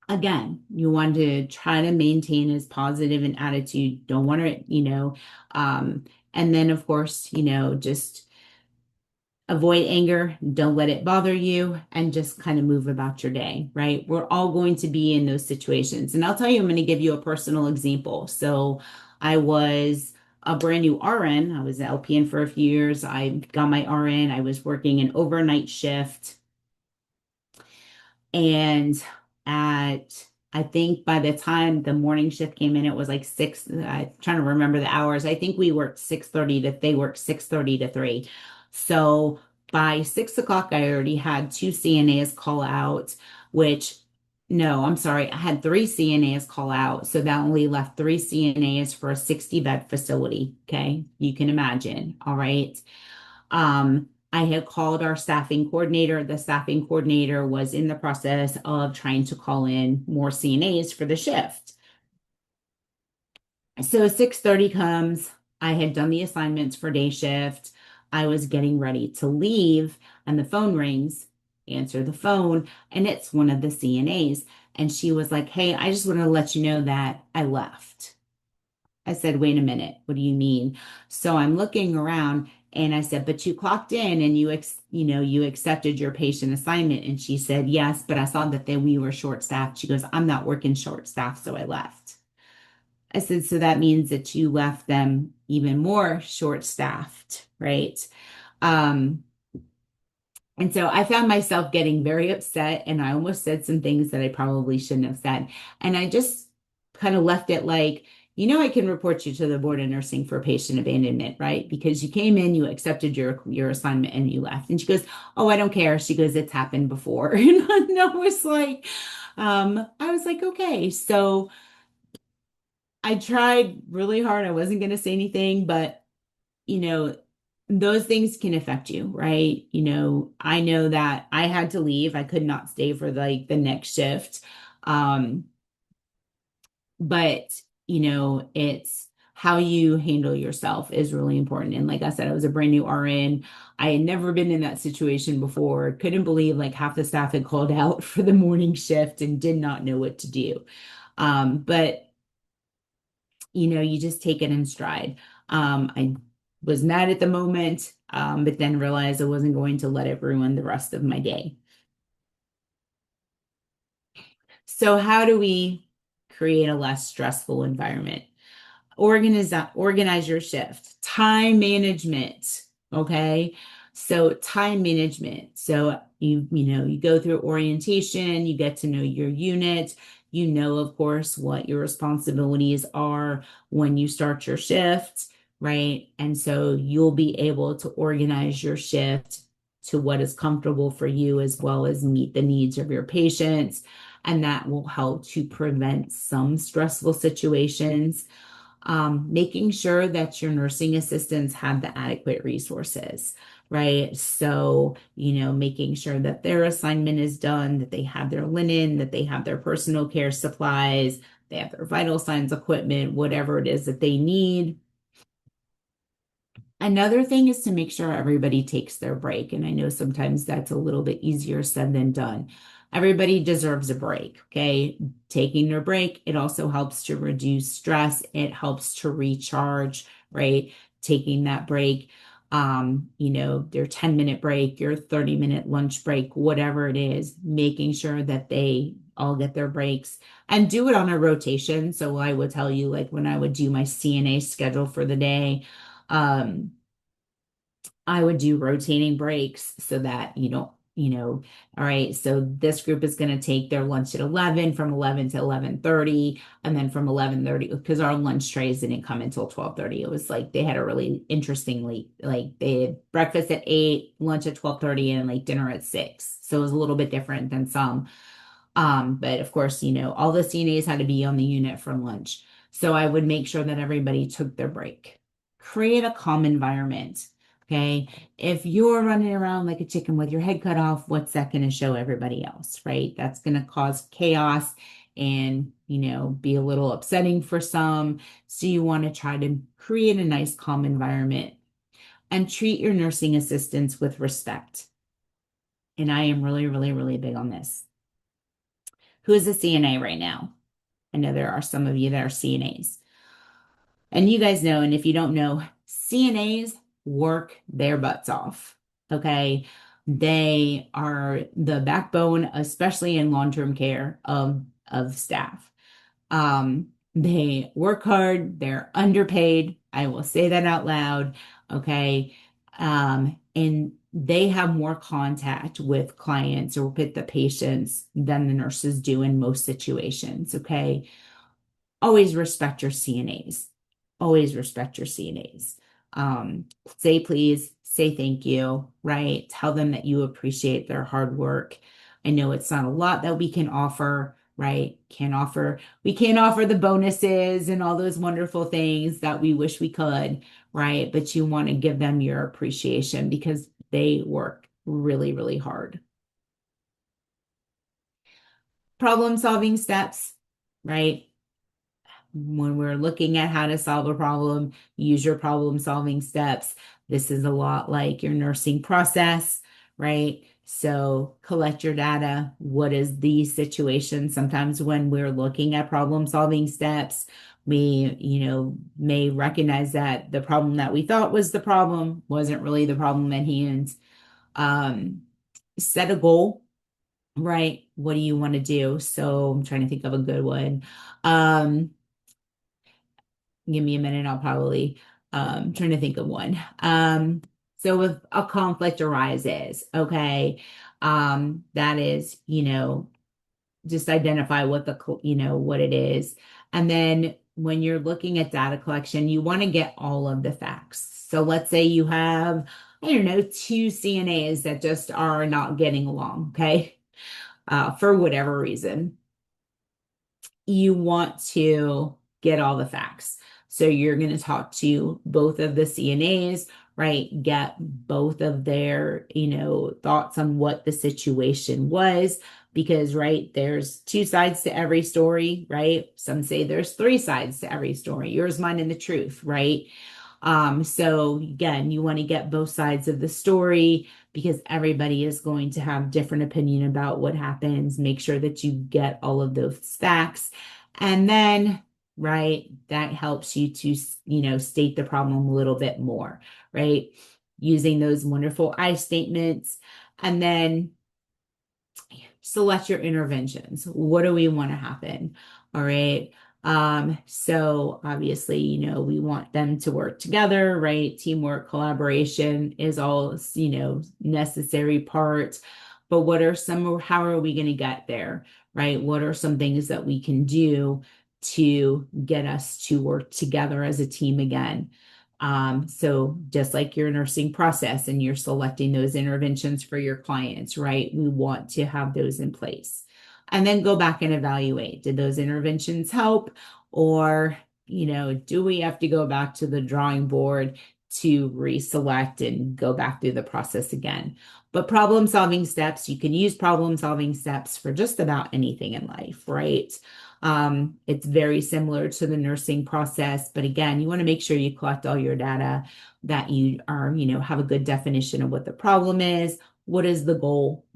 again, you want to try to maintain as positive an attitude. Don't want to, and then of course, just avoid anger, don't let it bother you, and just kind of move about your day, right? We're all going to be in those situations. And I'll tell you, I'm going to give you a personal example. So I was a brand new RN. I was an LPN for a few years. I got my RN. I was working an overnight shift. And at, I think by the time the morning shift came in, it was like six. I'm trying to remember the hours. I think we worked 6:30 to, they worked 6:30 to 3. So by 6 o'clock, I already had two CNAs call out, which, no, I'm sorry, I had three CNAs call out. So that only left three CNAs for a 60-bed facility. Okay. You can imagine. All right. I had called our staffing coordinator. The staffing coordinator was in the process of trying to call in more CNAs for the shift. So 6:30 comes. I had done the assignments for day shift. I was getting ready to leave, and the phone rings. Answer the phone, and it's one of the CNAs. And she was like, "Hey, I just want to let you know that I left." I said, "Wait a minute. What do you mean?" So I'm looking around and I said, "But you clocked in and you accepted your patient assignment." And she said, "Yes, but I saw that we were short staffed." She goes, "I'm not working short staffed, so I left." I said, "So that means that you left them even more short staffed, right?" Um, and so I found myself getting very upset, and I almost said some things that I probably shouldn't have said. And I just kind of left it like, I can report you to the Board of Nursing for patient abandonment, right? Because you came in, you accepted your assignment, and you left. And she goes, "Oh, I don't care." She goes, "It's happened before." And I was like, okay. So I tried really hard. I wasn't going to say anything, but you know, those things can affect you, right? I know that I had to leave. I could not stay for like the next shift. Um, but it's how you handle yourself is really important. And like I said, I was a brand new RN. I had never been in that situation before. Couldn't believe like half the staff had called out for the morning shift and did not know what to do. But you just take it in stride. I was mad at the moment, but then realized I wasn't going to let it ruin the rest of my day. So, how do we create a less stressful environment? Organize your shift. Time management. Okay. So time management. So you go through orientation, you get to know your unit, of course, what your responsibilities are when you start your shift, right? And so you'll be able to organize your shift to what is comfortable for you as well as meet the needs of your patients. And that will help to prevent some stressful situations. Making sure that your nursing assistants have the adequate resources, right? So, making sure that their assignment is done, that they have their linen, that they have their personal care supplies, they have their vital signs equipment, whatever it is that they need. Another thing is to make sure everybody takes their break. And I know sometimes that's a little bit easier said than done. Everybody deserves a break, okay? Taking their break, it also helps to reduce stress. It helps to recharge, right? Taking that break, their 10-minute break, your 30-minute lunch break, whatever it is, making sure that they all get their breaks and do it on a rotation. So I would tell you, like when I would do my CNA schedule for the day, um, I would do rotating breaks so that you don't, all right, so this group is going to take their lunch at 11 from 11 to 11:30, and then from 11:30, because our lunch trays didn't come until 12:30. It was like they had a really interestingly, like they had breakfast at 8, lunch at 12:30, and like dinner at 6. So it was a little bit different than some. But of course, all the CNAs had to be on the unit for lunch. So I would make sure that everybody took their break. Create a calm environment. Okay. If you're running around like a chicken with your head cut off, what's that going to show everybody else, right? That's going to cause chaos and, be a little upsetting for some. So you want to try to create a nice, calm environment and treat your nursing assistants with respect. And I am really, really, really big on this. Who is a CNA right now? I know there are some of you that are CNAs. And you guys know, and if you don't know, CNAs work their butts off. Okay. They are the backbone, especially in long-term care of staff. They work hard, they're underpaid. I will say that out loud. Okay. And they have more contact with clients or with the patients than the nurses do in most situations. Okay. Always respect your CNAs. Always respect your CNAs. Say please, say thank you, right? Tell them that you appreciate their hard work. I know it's not a lot that we can offer, right? We can't offer the bonuses and all those wonderful things that we wish we could, right? But you want to give them your appreciation because they work really, really hard. Problem solving steps, right? When we're looking at how to solve a problem, use your problem solving steps. This is a lot like your nursing process, right? So collect your data. What is the situation? Sometimes when we're looking at problem solving steps, we, may recognize that the problem that we thought was the problem wasn't really the problem at hand. Um, Set a goal, right? What do you want to do? So I'm trying to think of a good one. Give me a minute, I'll probably trying to think of one. So if a conflict arises, okay, that is, just identify what what it is. And then when you're looking at data collection, you want to get all of the facts. So let's say you have, I don't know, two CNAs that just are not getting along, okay, for whatever reason. You want to get all the facts. So you're going to talk to both of the CNAs, right? Get both of their, thoughts on what the situation was. Because, right, there's two sides to every story, right? Some say there's three sides to every story, yours, mine, and the truth, right? So again, you want to get both sides of the story because everybody is going to have different opinion about what happens. Make sure that you get all of those facts. And then, right, that helps you to, state the problem a little bit more, right? Using those wonderful I statements. And then select your interventions. What do we want to happen? All right. So obviously, we want them to work together, right? Teamwork, collaboration is all, necessary parts. But how are we going to get there, right? What are some things that we can do to get us to work together as a team again? So just like your nursing process and you're selecting those interventions for your clients, right? We want to have those in place. And then go back and evaluate. Did those interventions help? Or, do we have to go back to the drawing board to reselect and go back through the process again? But problem solving steps, you can use problem solving steps for just about anything in life, right? It's very similar to the nursing process, but again, you want to make sure you collect all your data, that you are, have a good definition of what the problem is, what is the goal,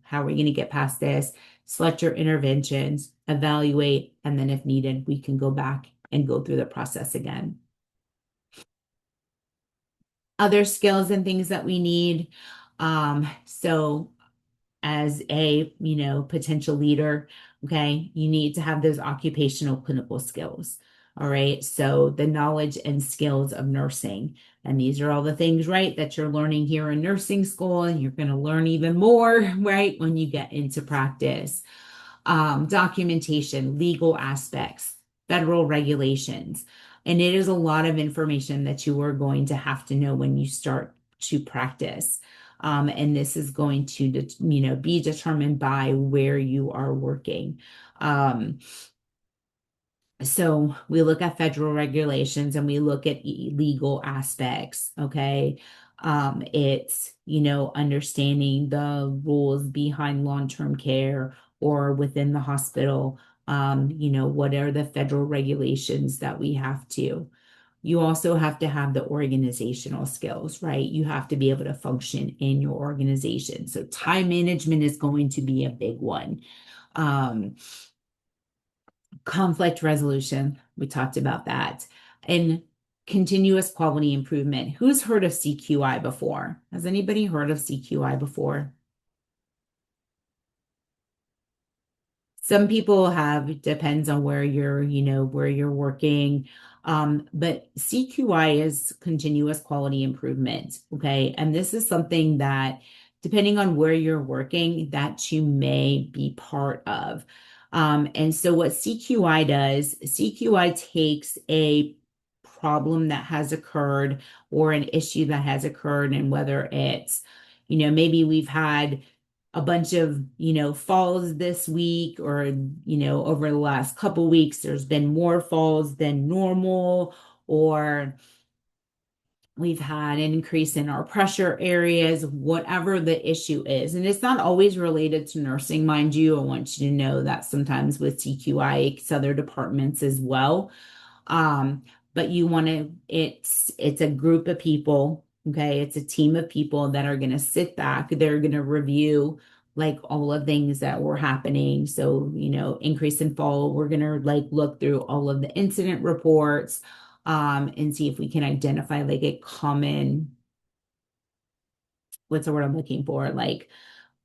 how are we going to get past this, select your interventions, evaluate, and then if needed, we can go back and go through the process again. Other skills and things that we need. So as a, potential leader, okay, you need to have those occupational clinical skills. All right. So the knowledge and skills of nursing. And these are all the things, right, that you're learning here in nursing school, and you're going to learn even more, right, when you get into practice. Documentation, legal aspects, federal regulations. And it is a lot of information that you are going to have to know when you start to practice. And this is going to, be determined by where you are working. So we look at federal regulations and we look at legal aspects. Okay. It's, understanding the rules behind long-term care or within the hospital. What are the federal regulations that we have to? You also have to have the organizational skills, right? You have to be able to function in your organization. So time management is going to be a big one. Conflict resolution, we talked about that. And continuous quality improvement. Who's heard of CQI before? Has anybody heard of CQI before? Some people have, it depends on where you're, where you're working. But CQI is continuous quality improvement. Okay. And this is something that, depending on where you're working, that you may be part of. And so what CQI does, CQI takes a problem that has occurred or an issue that has occurred, and whether it's, maybe we've had a bunch of, falls this week, or, over the last couple weeks, there's been more falls than normal, or we've had an increase in our pressure areas, whatever the issue is. And it's not always related to nursing, mind you. I want you to know that sometimes with CQI, it's other departments as well. Um, but you want to, it's a group of people, okay? It's a team of people that are going to sit back, they're going to review like all the things that were happening. So, increase in fall, we're going to like look through all of the incident reports, and see if we can identify like a common, what's the word I'm looking for? Like,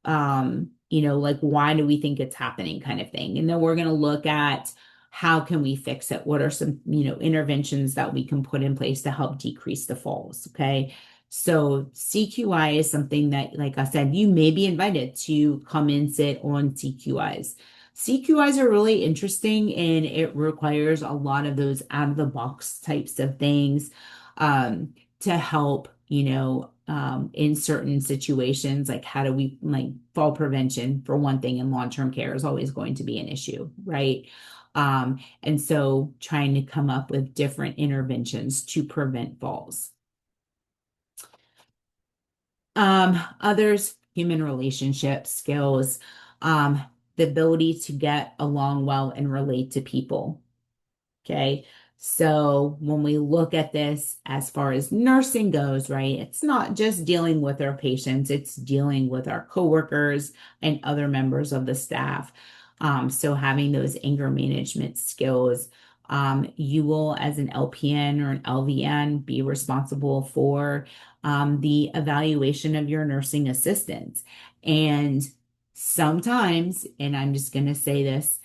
like why do we think it's happening kind of thing. And then we're going to look at how can we fix it? What are some, interventions that we can put in place to help decrease the falls? Okay. So CQI is something that, like I said, you may be invited to come and sit on CQIs. CQIs are really interesting, and it requires a lot of those out of the box types of things, to help, in certain situations, like how do we, like, fall prevention for one thing in long-term care is always going to be an issue, right? And so trying to come up with different interventions to prevent falls. Others, human relationship skills, the ability to get along well and relate to people. Okay. So when we look at this as far as nursing goes, right, it's not just dealing with our patients, it's dealing with our coworkers and other members of the staff. So having those anger management skills, you will, as an LPN or an LVN, be responsible for the evaluation of your nursing assistants. And sometimes, and I'm just going to say this,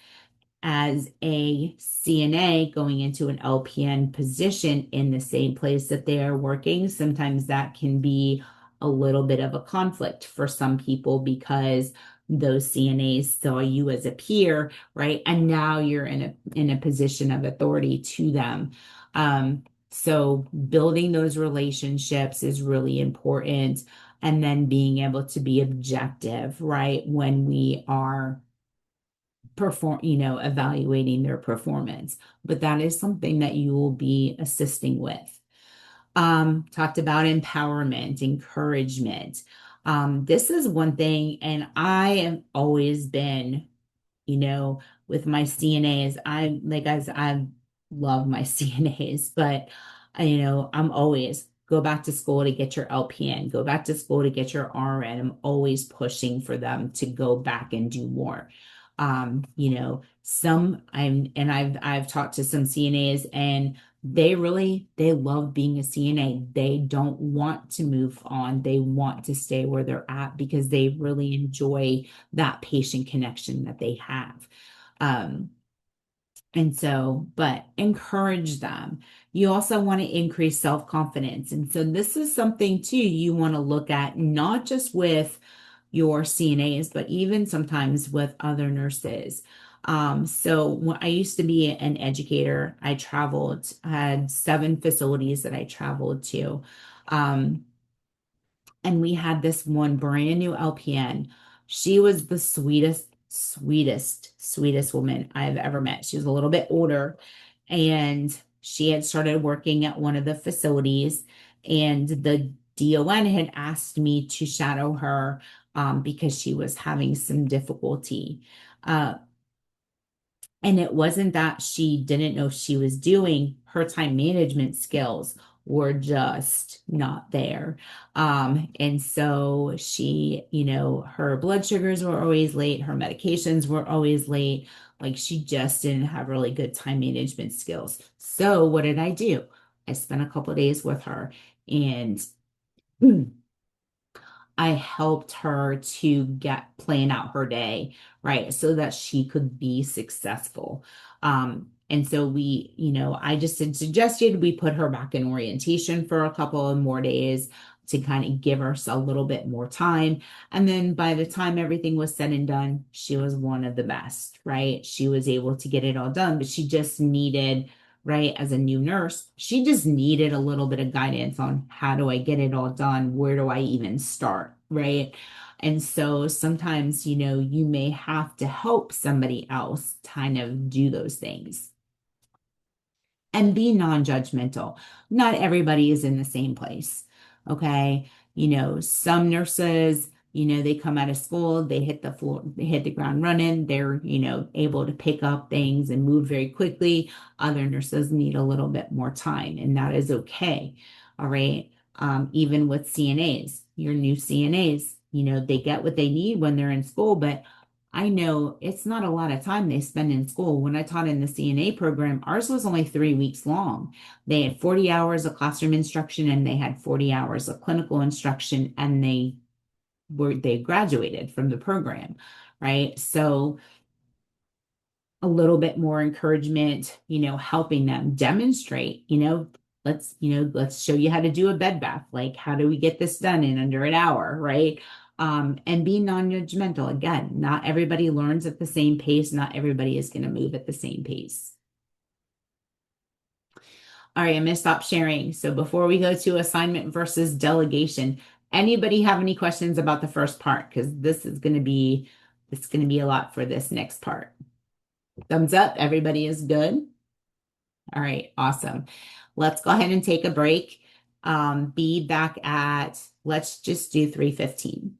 as a CNA going into an LPN position in the same place that they are working, sometimes that can be a little bit of a conflict for some people, because those CNAs saw you as a peer, right? And now you're in a position of authority to them. So building those relationships is really important. And then being able to be objective, right? When we are evaluating their performance. But that is something that you will be assisting with. Talked about empowerment, encouragement. This is one thing, and I have always been, with my CNAs, I love my CNAs, but I'm always go back to school to get your LPN, go back to school to get your RN. I'm always pushing for them to go back and do more. I've talked to some CNAs, and they love being a CNA. They don't want to move on. They want to stay where they're at because they really enjoy that patient connection that they have. But encourage them. You also want to increase self-confidence. And so this is something too you want to look at, not just with your CNAs, but even sometimes with other nurses. So when I used to be an educator, I had 7 facilities that I traveled to. And we had this one brand new LPN. She was the sweetest woman I've ever met. She was a little bit older, and she had started working at one of the facilities, and the DON had asked me to shadow her, because she was having some difficulty. And it wasn't that she didn't know she was doing, her time management skills were just not there. And so she, her blood sugars were always late, her medications were always late. Like, she just didn't have really good time management skills. So what did I do? I spent a couple of days with her, and I helped her to plan out her day, right? So that she could be successful. And so I just had suggested we put her back in orientation for a couple of more days to kind of give her a little bit more time. And then by the time everything was said and done, she was one of the best, right? She was able to get it all done, but she just needed, right, as a new nurse, she just needed a little bit of guidance on how do I get it all done? Where do I even start, right? And so sometimes, you may have to help somebody else kind of do those things and be non-judgmental. Not everybody is in the same place. Okay. Some nurses, they come out of school, they hit the floor, they hit the ground running, they're, able to pick up things and move very quickly. Other nurses need a little bit more time, and that is okay. All right. Even with CNAs, your new CNAs, they get what they need when they're in school, but I know it's not a lot of time they spend in school. When I taught in the CNA program, ours was only 3 weeks long. They had 40 hours of classroom instruction and they had 40 hours of clinical instruction, and they graduated from the program, right? So a little bit more encouragement, helping them demonstrate, let's show you how to do a bed bath. Like, how do we get this done in under an hour, right? And be non-judgmental. Again, not everybody learns at the same pace. Not everybody is going to move at the same pace. All right, I'm going to stop sharing. So before we go to assignment versus delegation, anybody have any questions about the first part? Because this is going to be, it's going to be a lot for this next part. Thumbs up. Everybody is good. All right, awesome. Let's go ahead and take a break. Be back at, let's just do 3:15.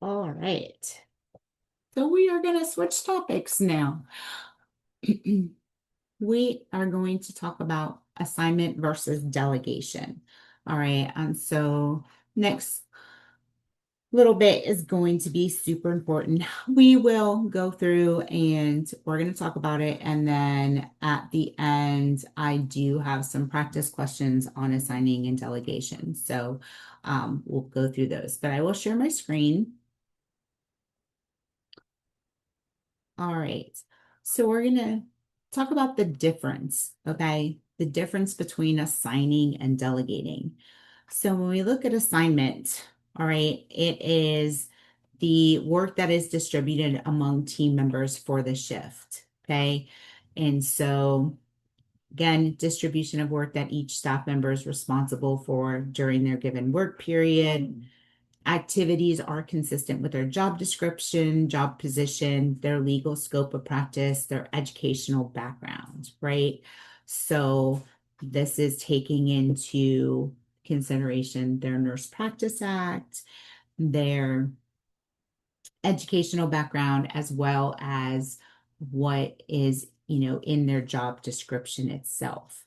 All right. So we are going to switch topics now. We are going to talk about assignment versus delegation. All right. And so next little bit is going to be super important. We will go through and we're going to talk about it. And then at the end, I do have some practice questions on assigning and delegation. So we'll go through those, but I will share my screen. All right. So we're going to talk about the difference, okay? The difference between assigning and delegating. So when we look at assignment, all right, it is the work that is distributed among team members for the shift, okay? And so again, distribution of work that each staff member is responsible for during their given work period. Activities are consistent with their job description, job position, their legal scope of practice, their educational background, right? So this is taking into consideration their Nurse Practice Act, their educational background, as well as what is, in their job description itself.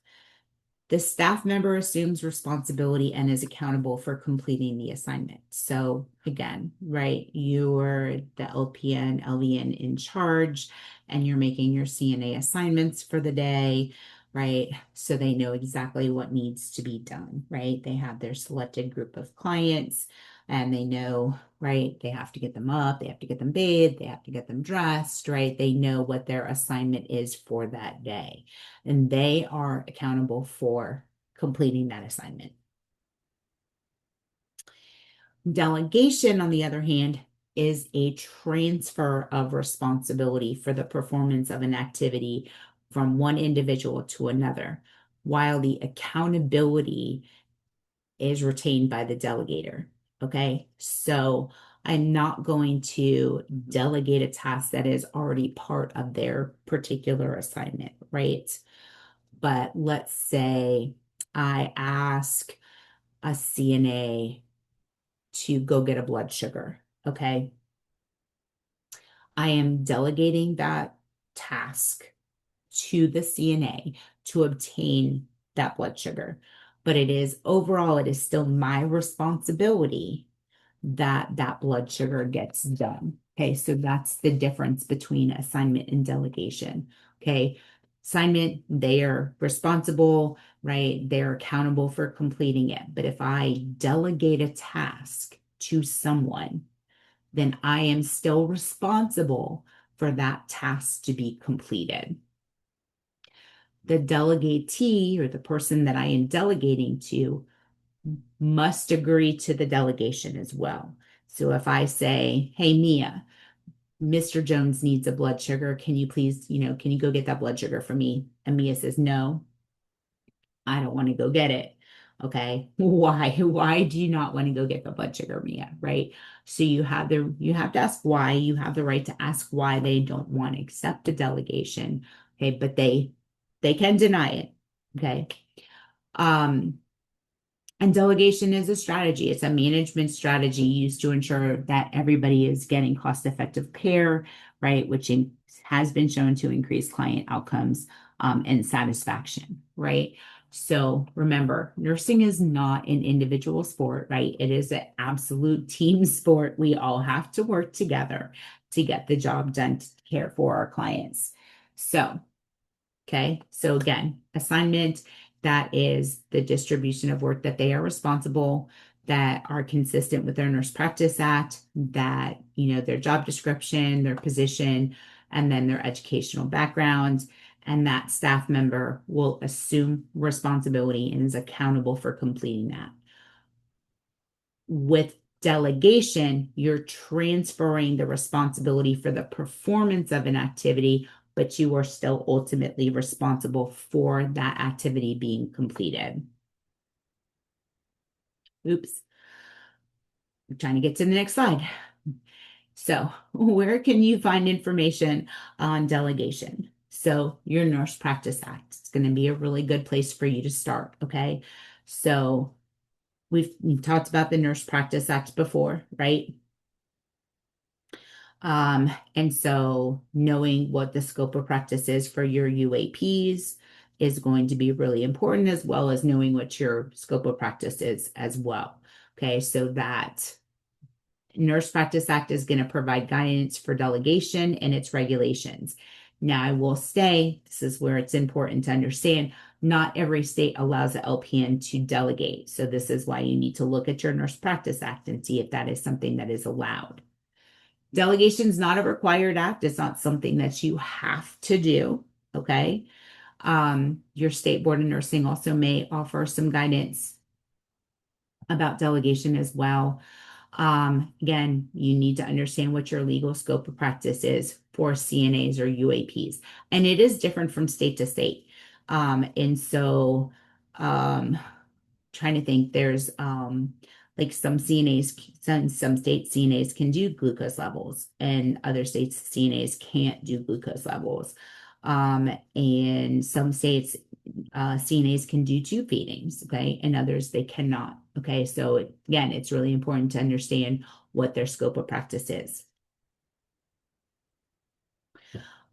The staff member assumes responsibility and is accountable for completing the assignment. So again, right, you're the LPN, LVN in charge, and you're making your CNA assignments for the day, right? So they know exactly what needs to be done, right? They have their selected group of clients and they know, right, they have to get them up, they have to get them bathed, they have to get them dressed, right? They know what their assignment is for that day, and they are accountable for completing that assignment. Delegation, on the other hand, is a transfer of responsibility for the performance of an activity from one individual to another, while the accountability is retained by the delegator. Okay, so I'm not going to delegate a task that is already part of their particular assignment, right? But let's say I ask a CNA to go get a blood sugar. Okay, I am delegating that task to the CNA to obtain that blood sugar. But it is overall, it is still my responsibility that that blood sugar gets done. Okay, so that's the difference between assignment and delegation. Okay, assignment, they are responsible, right? They're accountable for completing it. But if I delegate a task to someone, then I am still responsible for that task to be completed. The delegatee, or the person that I am delegating to, must agree to the delegation as well. So if I say, hey, Mia, Mr. Jones needs a blood sugar. Can you please, can you go get that blood sugar for me? And Mia says, no, I don't want to go get it. Okay. Why? Why do you not want to go get the blood sugar, Mia? Right. So you have to ask why. You have the right to ask why they don't want to accept a delegation. Okay. But they can deny it. Okay. And delegation is a strategy. It's a management strategy used to ensure that everybody is getting cost-effective care, right? Which has been shown to increase client outcomes and satisfaction, right? So remember, nursing is not an individual sport, right? It is an absolute team sport. We all have to work together to get the job done to care for our clients. So, okay, so again, assignment, that is the distribution of work that they are responsible, that are consistent with their Nurse Practice Act, that, their job description, their position, and then their educational background. And that staff member will assume responsibility and is accountable for completing that. With delegation, you're transferring the responsibility for the performance of an activity, but you are still ultimately responsible for that activity being completed. Oops. I'm trying to get to the next slide. So, where can you find information on delegation? So, your Nurse Practice Act. It's going to be a really good place for you to start, okay? So, we've talked about the Nurse Practice Act before, right? And so knowing what the scope of practice is for your UAPs is going to be really important, as well as knowing what your scope of practice is as well. Okay, so that Nurse Practice Act is going to provide guidance for delegation and its regulations. Now, I will say, this is where it's important to understand, not every state allows the LPN to delegate. So this is why you need to look at your Nurse Practice Act and see if that is something that is allowed. Delegation is not a required act. It's not something that you have to do. Okay. Your state board of nursing also may offer some guidance about delegation as well. Again, you need to understand what your legal scope of practice is for CNAs or UAPs, and it is different from state to state. And so, trying to think, there's like some CNAs, some state CNAs can do glucose levels, and other states CNAs can't do glucose levels. And some states CNAs can do tube feedings, okay, and others they cannot. Okay, so again, it's really important to understand what their scope of practice is.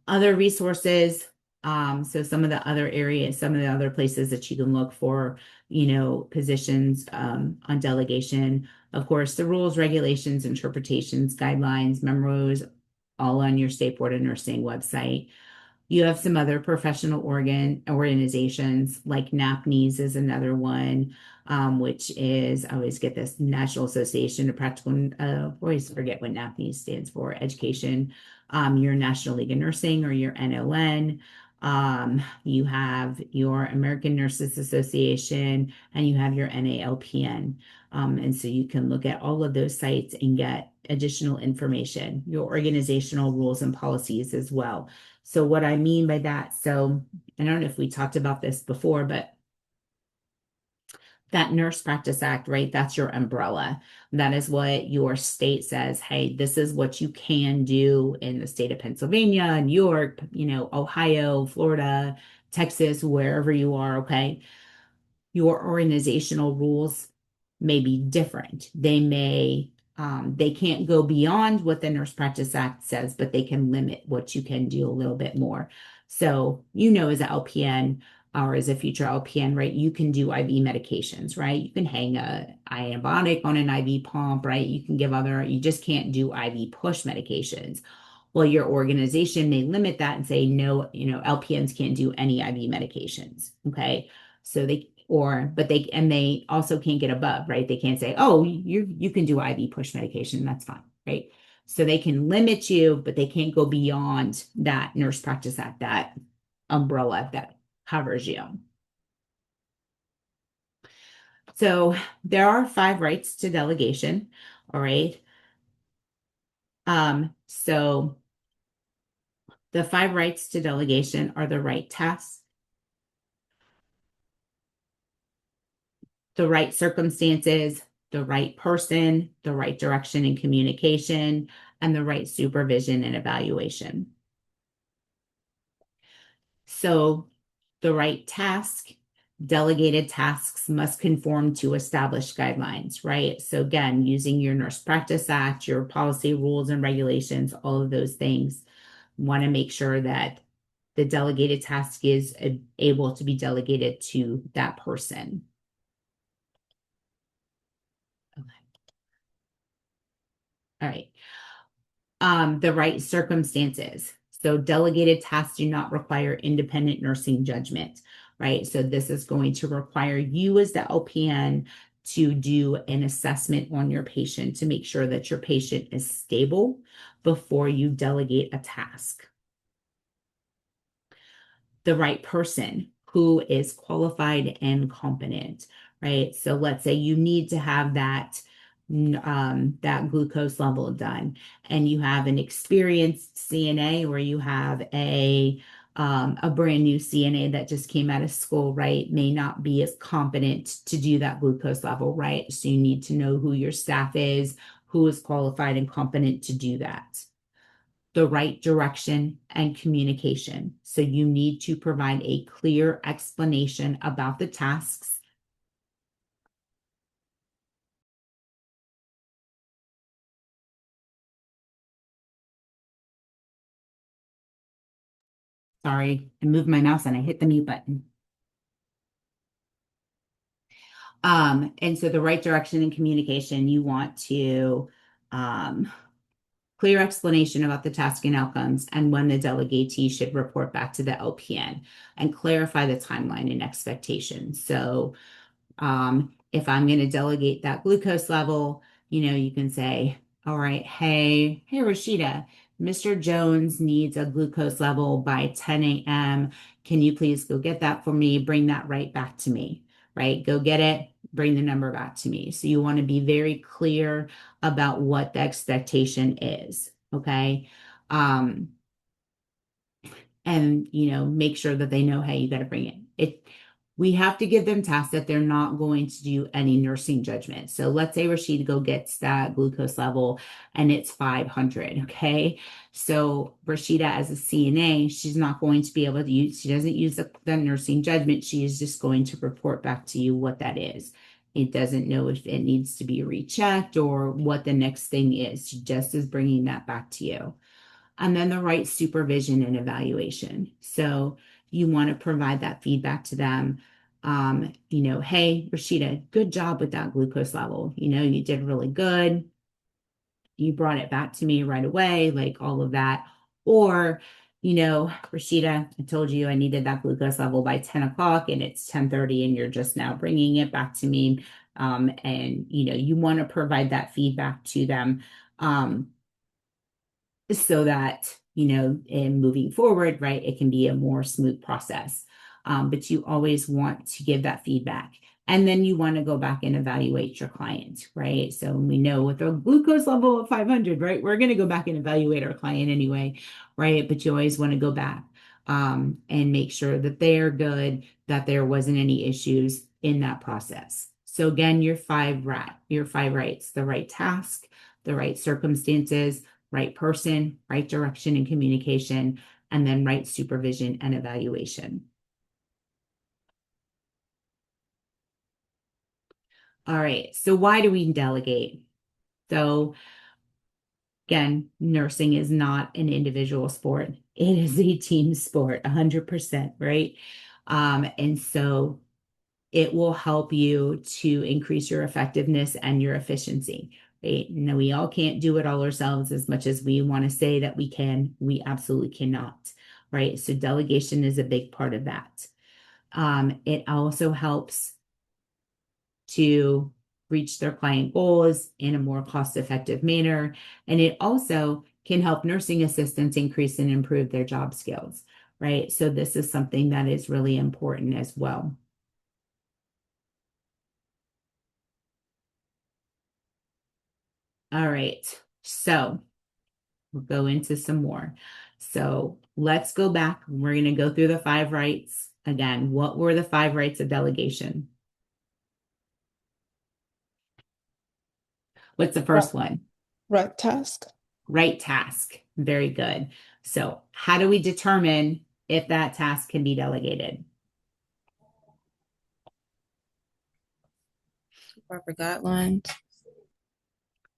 Other resources, so some of the other areas, some of the other places that you can look for, positions on delegation. Of course, the rules, regulations, interpretations, guidelines, memos, all on your State Board of Nursing website. You have some other professional organizations like NAPNES is another one, which is, I always get this, National Association of Practical, always forget what NAPNES stands for, Education, your National League of Nursing or your NLN. You have your American Nurses Association and you have your NALPN. And so you can look at all of those sites and get additional information, your organizational rules and policies as well. So what I mean by that, so I don't know if we talked about this before, but that Nurse Practice Act, right? That's your umbrella. That is what your state says. Hey, this is what you can do in the state of Pennsylvania, New York, Ohio, Florida, Texas, wherever you are. Okay. Your organizational rules may be different. They can't go beyond what the Nurse Practice Act says, but they can limit what you can do a little bit more. So, as an LPN or as a future LPN, right, you can do IV medications, right? You can hang a antibiotic on an IV pump, right? You can give you just can't do IV push medications. Well, your organization may limit that and say, no, LPNs can't do any IV medications. Okay. So they also can't get above, right? They can't say, oh, you can do IV push medication. That's fine. Right. So they can limit you, but they can't go beyond that Nurse Practice Act, that umbrella that covers you. So there are 5 rights to delegation. All right. So the 5 rights to delegation are the right task, the right circumstances, the right person, the right direction and communication, and the right supervision and evaluation. So the right task, delegated tasks must conform to established guidelines, right? So again, using your Nurse Practice Act, your policy, rules, and regulations, all of those things, want to make sure that the delegated task is able to be delegated to that person. Okay. All right. The right circumstances. So delegated tasks do not require independent nursing judgment, right? So this is going to require you as the LPN to do an assessment on your patient to make sure that your patient is stable before you delegate a task. The right person who is qualified and competent, right? So let's say you need to have that glucose level done, and you have an experienced CNA or you have a brand new CNA that just came out of school, right? May not be as competent to do that glucose level, right? So you need to know who your staff is, who is qualified and competent to do that. The right direction and communication. So you need to provide a clear explanation about the tasks Sorry, I moved my mouse and I hit the mute button. And so the right direction and communication, you want to clear explanation about the task and outcomes and when the delegatee should report back to the LPN and clarify the timeline and expectations. So if I'm going to delegate that glucose level, you can say, all right, hey, Rashida, Mr. Jones needs a glucose level by 10 a.m. Can you please go get that for me? Bring that right back to me, right? Go get it, bring the number back to me. So you want to be very clear about what the expectation is, okay? Um, and make sure that they know, hey, you got to bring it. We have to give them tasks that they're not going to do any nursing judgment. So let's say Rashida go gets that glucose level and it's 500. Okay. So Rashida, as a CNA, she's not going to be able to use, she doesn't use the nursing judgment. She is just going to report back to you what that is. It doesn't know if it needs to be rechecked or what the next thing is. She just is bringing that back to you. And then the right supervision and evaluation. So you want to provide that feedback to them. Hey, Rashida, good job with that glucose level. You did really good. You brought it back to me right away, like all of that. Or, Rashida, I told you I needed that glucose level by 10 o'clock and it's 10:30 and you're just now bringing it back to me. And, you want to provide that feedback to them. So that, in moving forward, right, it can be a more smooth process. But you always want to give that feedback. And then you want to go back and evaluate your client, right? So we know with a glucose level of 500, right, we're going to go back and evaluate our client anyway, right? But you always want to go back and make sure that they're good, that there wasn't any issues in that process. So again, your five rights, the right task, the right circumstances, right person, right direction and communication, and then right supervision and evaluation. All right, so why do we delegate? So again, nursing is not an individual sport. It is a team sport, 100%, right? And so it will help you to increase your effectiveness and your efficiency. Right? We all can't do it all ourselves as much as we want to say that we can. We absolutely cannot, right? So delegation is a big part of that. It also helps to reach their client goals in a more cost-effective manner. And it also can help nursing assistants increase and improve their job skills, right? So this is something that is really important as well. All right, so we'll go into some more. So let's go back. We're going to go through the 5 rights. Again, what were the 5 rights of delegation? What's the first one? Right task. Right task. Very good. So how do we determine if that task can be delegated? Proper guidelines.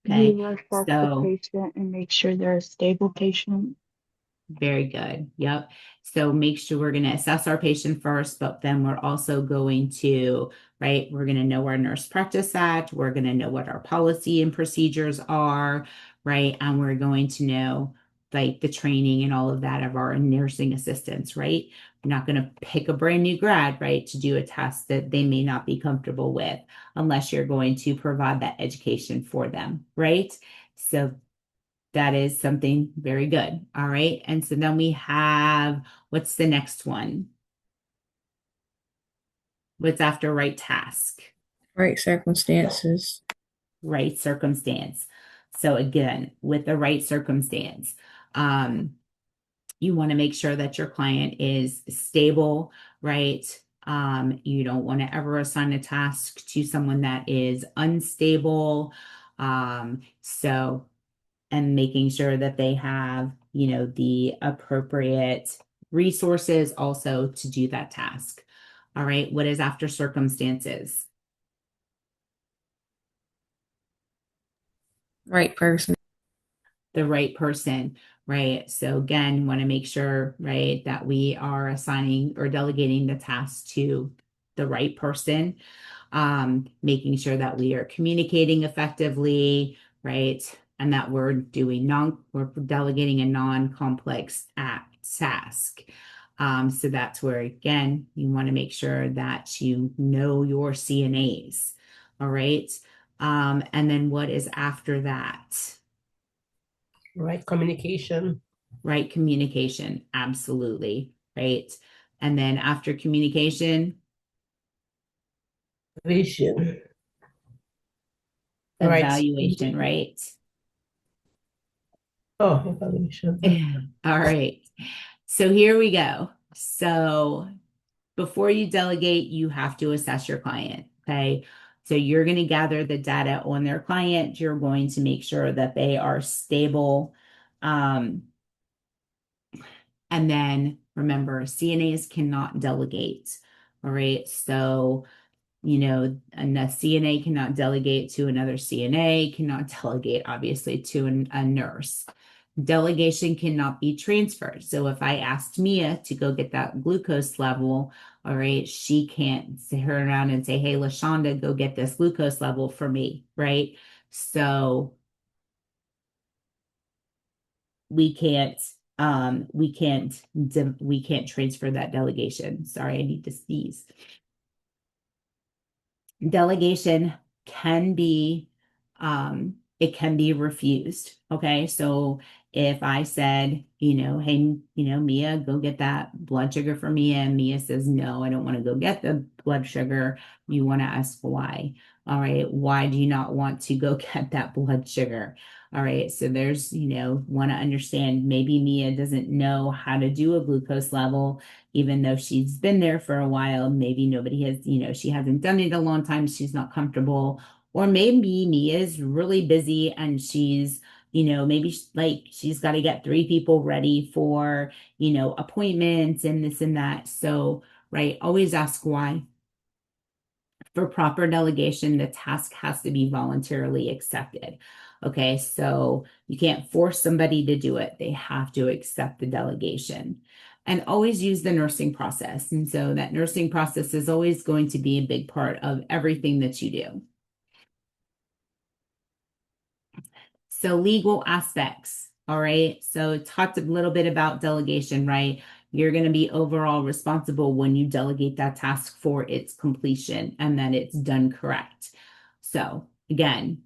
Okay, You assess the so patient and make sure they're a stable patient. very good. Yep. So make sure we're going to assess our patient first, but then we're also going to, right, we're going to know our Nurse Practice Act. We're going to know what our policy and procedures are, right? And we're going to know like the training and all of that of our nursing assistants, right? We're not going to pick a brand new grad, right, to do a test that they may not be comfortable with unless you're going to provide that education for them, right? So that is something very good. All right. And so then we have, what's the next one? What's after right task? Right circumstances. Right circumstance. So again, with the right circumstance, you want to make sure that your client is stable, right? You don't want to ever assign a task to someone that is unstable. And making sure that they have, the appropriate resources also to do that task. All right, what is after circumstances? Right person. The right person, right? So again, want to make sure, right, that we are assigning or delegating the task to the right person, making sure that we are communicating effectively, right? And that we're delegating a non-complex task. So that's where, again, you want to make sure that you know your CNAs. All right. And then what is after that? Right communication. Right communication. Absolutely. Right. And then after communication, Vision. Right. evaluation, right? Oh, evaluation. All right. So here we go. So before you delegate, you have to assess your client. Okay. So you're going to gather the data on their client. You're going to make sure that they are stable. And then remember, CNAs cannot delegate. All right. So, a CNA cannot delegate to another CNA, cannot delegate, obviously, to a nurse. Delegation cannot be transferred. So if I asked Mia to go get that glucose level, all right, she can't turn around and say, hey, LaShonda, go get this glucose level for me, right? So we can't we can't transfer that delegation. Sorry, I need to sneeze. Delegation can be it can be refused. Okay. So if I said, hey, Mia, go get that blood sugar for me, and Mia says, no, I don't want to go get the blood sugar, you want to ask why. All right. Why do you not want to go get that blood sugar? All right. So there's, want to understand, maybe Mia doesn't know how to do a glucose level, even though she's been there for a while. Maybe nobody has, she hasn't done it a long time. She's not comfortable. Or maybe Mia is really busy and she's, maybe she's got to get 3 people ready for, appointments and this and that. So, right, always ask why. For proper delegation, the task has to be voluntarily accepted. Okay, so you can't force somebody to do it. They have to accept the delegation. And always use the nursing process. And so that nursing process is always going to be a big part of everything that you do. So legal aspects, all right? So talked a little bit about delegation, right? You're going to be overall responsible when you delegate that task for its completion and that it's done correct. So again,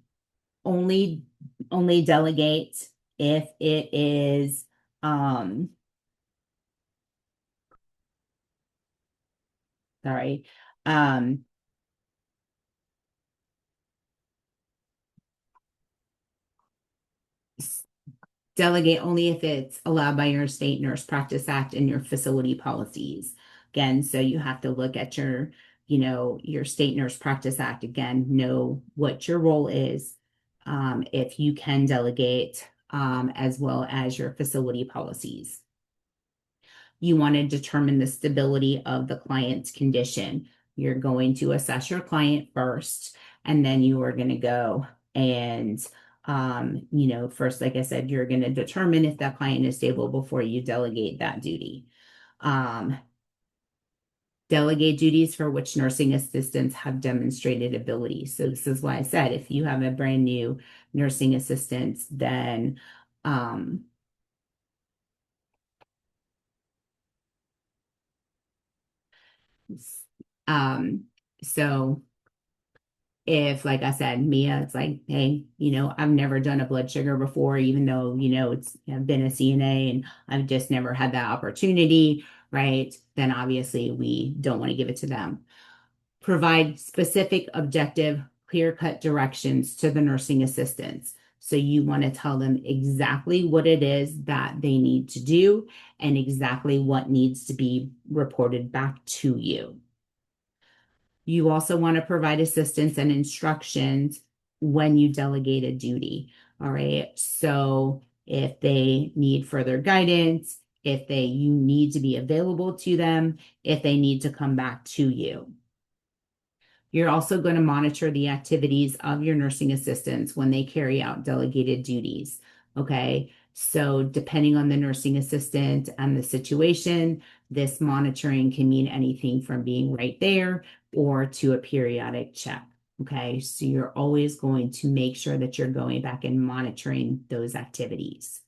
only delegate if it is sorry. Delegate only if it's allowed by your state nurse practice act and your facility policies. Again, so you have to look at your, your state nurse practice act. Again, know what your role is, if you can delegate, as well as your facility policies. You want to determine the stability of the client's condition. You're going to assess your client first, and then you are going to go and first, like I said, you're going to determine if that client is stable before you delegate that duty. Delegate duties for which nursing assistants have demonstrated ability. So this is why I said, if you have a brand new nursing assistant, then so if, like I said, Mia, it's like, hey, I've never done a blood sugar before, even though, I've been a CNA and I've just never had that opportunity, right? Then obviously we don't want to give it to them. Provide specific, objective, clear-cut directions to the nursing assistants. So you want to tell them exactly what it is that they need to do and exactly what needs to be reported back to you. You also want to provide assistance and instructions when you delegate a duty. All right. So if they need further guidance, if you need to be available to them, if they need to come back to you. You're also going to monitor the activities of your nursing assistants when they carry out delegated duties. Okay. So depending on the nursing assistant and the situation, this monitoring can mean anything from being right there or to a periodic check. Okay, so you're always going to make sure that you're going back and monitoring those activities.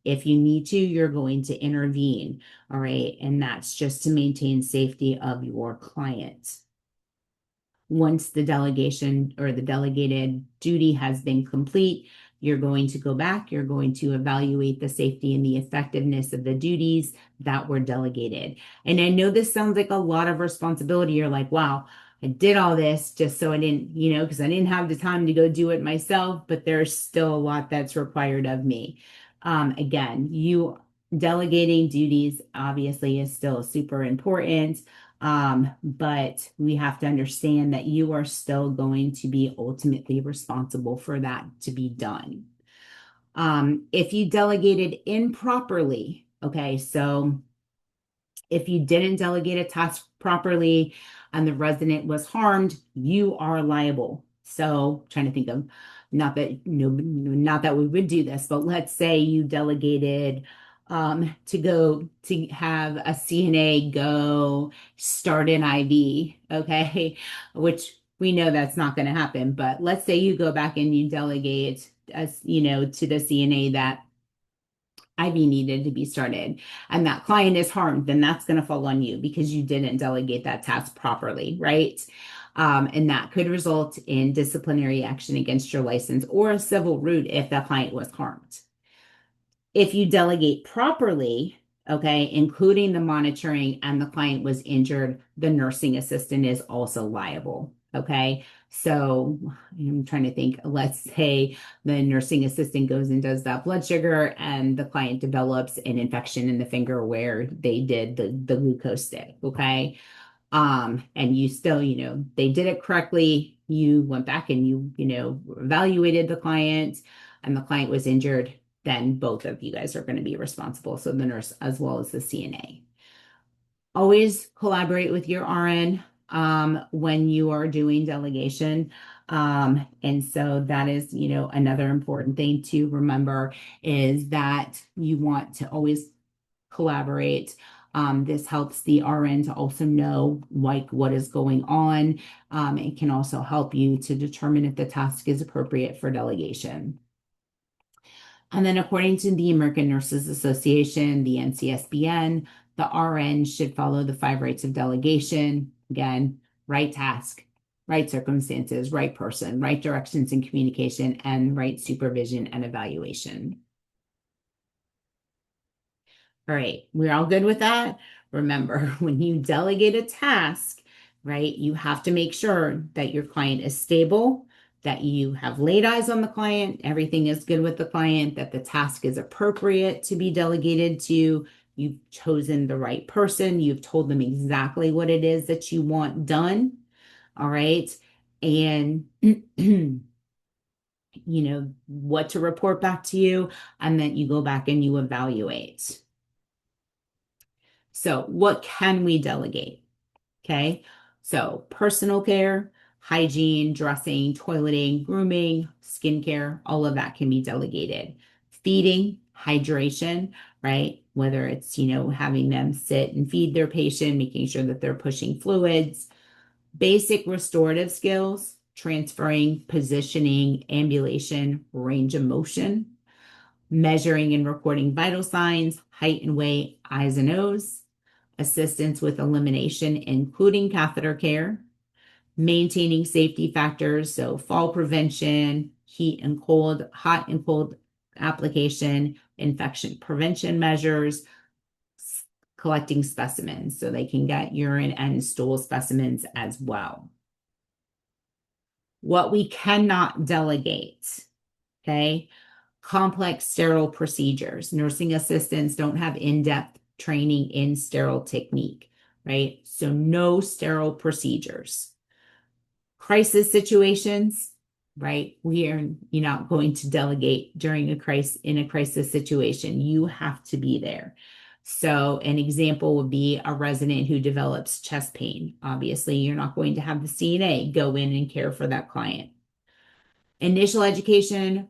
If you need to, you're going to intervene. All right, and that's just to maintain safety of your client. Once the delegation or the delegated duty has been complete, you're going to go back, you're going to evaluate the safety and the effectiveness of the duties that were delegated. And I know this sounds like a lot of responsibility. You're like, wow, I did all this just so I didn't, because I didn't have the time to go do it myself, but there's still a lot that's required of me. Again, you delegating duties obviously is still super important. But we have to understand that you are still going to be ultimately responsible for that to be done. If you delegated improperly, okay, so if you didn't delegate a task properly and the resident was harmed, you are liable. So trying to think of not that we would do this, but let's say you delegated to go to have a CNA go start an IV, okay, which we know that's not going to happen. But let's say you go back and you delegate as to the CNA that IV needed to be started and that client is harmed, then that's going to fall on you because you didn't delegate that task properly, right? And that could result in disciplinary action against your license or a civil route if the client was harmed. If you delegate properly, okay, including the monitoring and the client was injured, the nursing assistant is also liable, okay? So I'm trying to think, let's say the nursing assistant goes and does that blood sugar and the client develops an infection in the finger where they did the glucose stick, okay? And you still, they did it correctly. You went back and you evaluated the client and the client was injured, then both of you guys are going to be responsible. So the nurse as well as the CNA. Always collaborate with your RN when you are doing delegation. And so that is, another important thing to remember is that you want to always collaborate. This helps the RN to also know what is going on. It can also help you to determine if the task is appropriate for delegation. And then according to the American Nurses Association, the NCSBN, the RN should follow the 5 rights of delegation. Again, right task, right circumstances, right person, right directions and communication, and right supervision and evaluation. All right, we're all good with that? Remember, when you delegate a task, right, you have to make sure that your client is stable, that you have laid eyes on the client, everything is good with the client, that the task is appropriate to be delegated to, you've chosen the right person, you've told them exactly what it is that you want done, all right? And, what to report back to you, and then you go back and you evaluate. So what can we delegate? Okay, so personal care, hygiene, dressing, toileting, grooming, skincare, all of that can be delegated. Feeding, hydration, right? Whether it's, having them sit and feed their patient, making sure that they're pushing fluids, basic restorative skills, transferring, positioning, ambulation, range of motion, measuring and recording vital signs, height and weight, eyes and nose, assistance with elimination, including catheter care, maintaining safety factors, so fall prevention, hot and cold application, infection prevention measures, collecting specimens, so they can get urine and stool specimens as well. What we cannot delegate, okay? Complex sterile procedures. Nursing assistants don't have in-depth training in sterile technique, right? So no sterile procedures. Crisis situations, right? You're not going to delegate during in a crisis situation. You have to be there. So an example would be a resident who develops chest pain. Obviously, you're not going to have the CNA go in and care for that client. Initial education,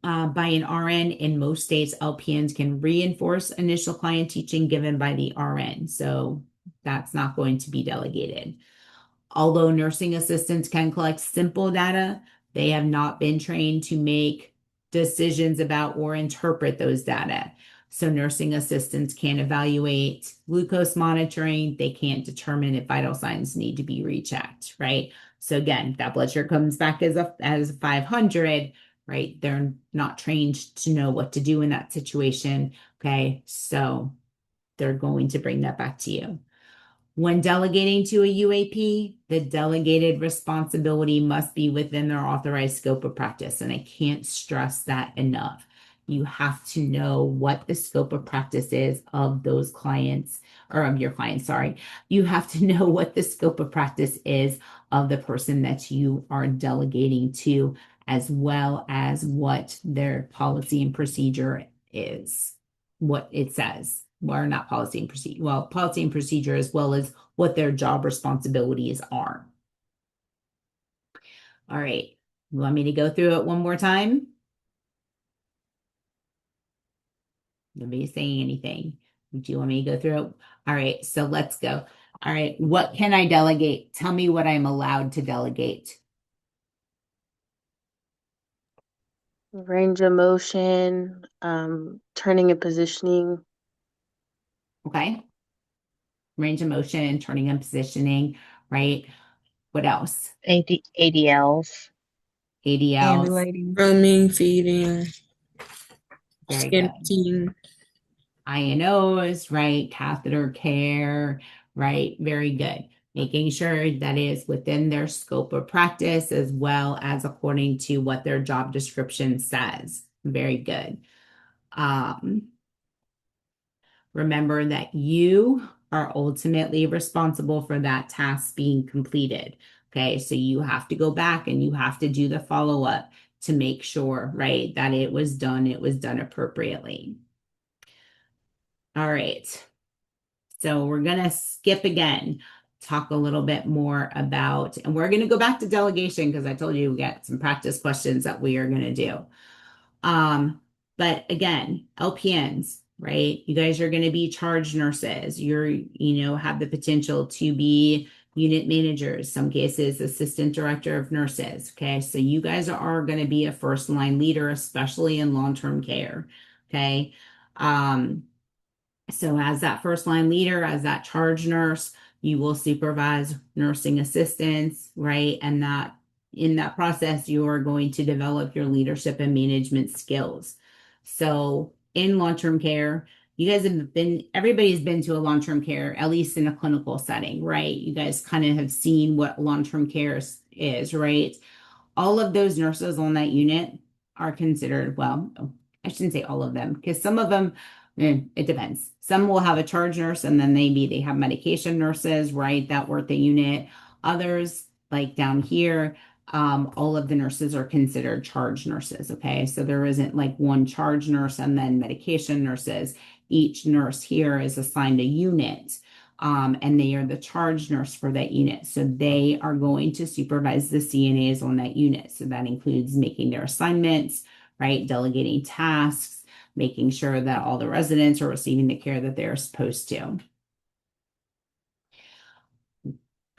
by an RN. In most states, LPNs can reinforce initial client teaching given by the RN. So that's not going to be delegated. Although nursing assistants can collect simple data, they have not been trained to make decisions about or interpret those data. So nursing assistants can't evaluate glucose monitoring. They can't determine if vital signs need to be rechecked, right? So again, that blood sugar comes back as 500, right? They're not trained to know what to do in that situation. Okay. So they're going to bring that back to you. When delegating to a UAP, the delegated responsibility must be within their authorized scope of practice. And I can't stress that enough. You have to know what the scope of practice is of those clients, or of your clients, sorry. You have to know what the scope of practice is of the person that you are delegating to, as well as what their policy and procedure is, what it says. Or not policy and procedure, well, policy and procedure, as well as what their job responsibilities are. All right. You want me to go through it one more time? Nobody's saying anything. Do you want me to go through it? All right. So let's go. All right. What can I delegate? Tell me what I'm allowed to delegate. Range of motion, turning and positioning, Okay. Range of motion and turning and positioning, right? What else? ADLs. ADLs. Ambulating. Roaming, feeding, Very good. skin. INOs, right? Catheter care, right? Very good. Making sure that is within their scope of practice as well as according to what their job description says. Very good. Remember that you are ultimately responsible for that task being completed. Okay, so you have to go back and you have to do the follow-up to make sure, right, that it was done appropriately. All right. So we're going to skip again, talk a little bit more about, and we're going to go back to delegation because I told you we got some practice questions that we are going to do. But again, LPNs, right? You guys are going to be charge nurses. Have the potential to be unit managers, some cases, assistant director of nurses. Okay. So you guys are going to be a first line leader, especially in long-term care. Okay. So as that first line leader, as that charge nurse, you will supervise nursing assistants, right? And that in that process, you are going to develop your leadership and management skills. So in long-term care, everybody's been to a long-term care, at least in a clinical setting, right? You guys kind of have seen what long-term care is, right? All of those nurses on that unit are considered, well, I shouldn't say all of them, because some of them, it depends. Some will have a charge nurse and then maybe they have medication nurses, right, that work the unit. Others, like down here, all of the nurses are considered charge nurses, okay? So there isn't like one charge nurse and then medication nurses. Each nurse here is assigned a unit. And they are the charge nurse for that unit. So they are going to supervise the CNAs on that unit. So that includes making their assignments, right? Delegating tasks, making sure that all the residents are receiving the care that they're supposed to.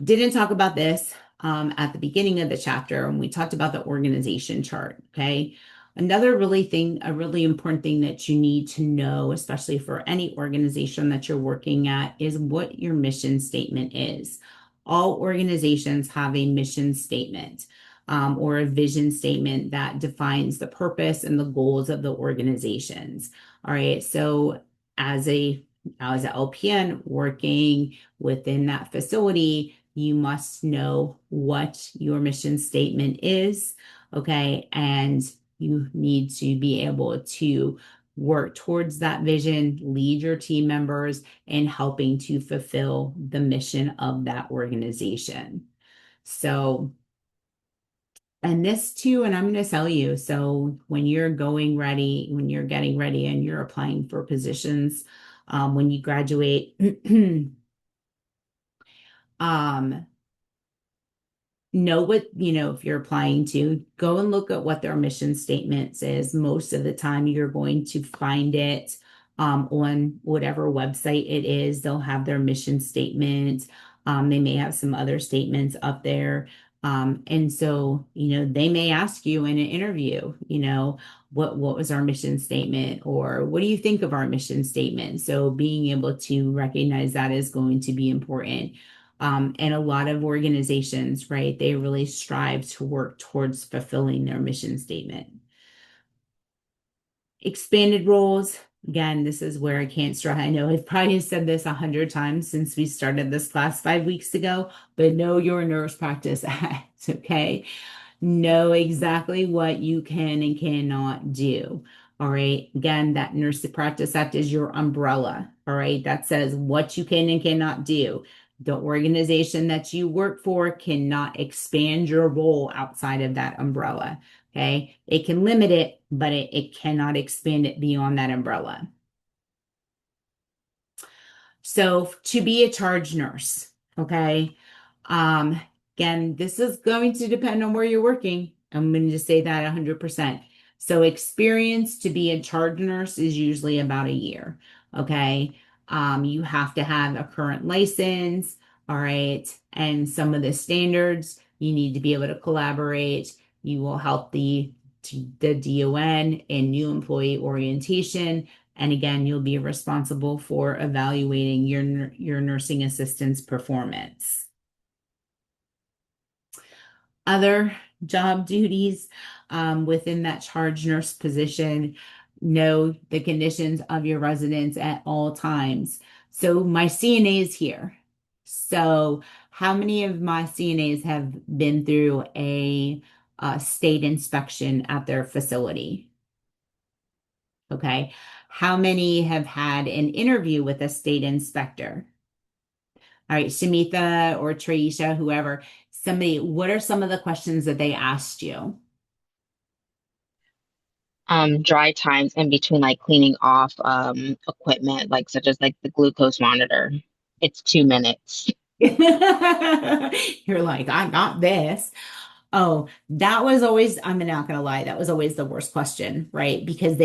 Didn't talk about this at the beginning of the chapter when we talked about the organization chart, okay? Another a really important thing that you need to know, especially for any organization that you're working at, is what your mission statement is. All organizations have a mission statement or a vision statement that defines the purpose and the goals of the organizations. All right, so as an LPN working within that facility, you must know what your mission statement is, okay? And you need to be able to work towards that vision, lead your team members in helping to fulfill the mission of that organization. So, and this too, and I'm going to tell you, so when you're getting ready and you're applying for positions, when you graduate, know what, if you're applying to, go and look at what their mission statements is. Most of the time you're going to find it on whatever website it is. They'll have their mission statement. They may have some other statements up there. And so, they may ask you in an interview, what was our mission statement, or what do you think of our mission statement? So being able to recognize that is going to be important. And a lot of organizations, right, they really strive to work towards fulfilling their mission statement. Expanded roles. Again, this is where I can't stress. I know I've probably said this 100 times since we started this class 5 weeks ago, but know your nurse practice act, okay? Know exactly what you can and cannot do. All right. Again, that Nurse Practice Act is your umbrella. All right. That says what you can and cannot do. The organization that you work for cannot expand your role outside of that umbrella. Okay. It can limit it, but it cannot expand it beyond that umbrella. So to be a charge nurse, okay. Again, this is going to depend on where you're working. I'm going to just say that 100%. So experience to be a charge nurse is usually about a year. Okay. You have to have a current license. All right. And some of the standards, you need to be able to collaborate. You will help the DON in new employee orientation. And again, you'll be responsible for evaluating your nursing assistant's performance. Other job duties within that charge nurse position, know the conditions of your residents at all times. So my CNA is here. So how many of my CNAs have been through a state inspection at their facility? Okay. How many have had an interview with a state inspector? All right, Shamitha or Traisha, whoever, what are some of the questions that they asked you? Dry times in between like cleaning off equipment, like such as like the glucose monitor. It's 2 minutes. You're like, I got this. Oh, that was always, I'm not gonna lie, that was always the worst question, right? Because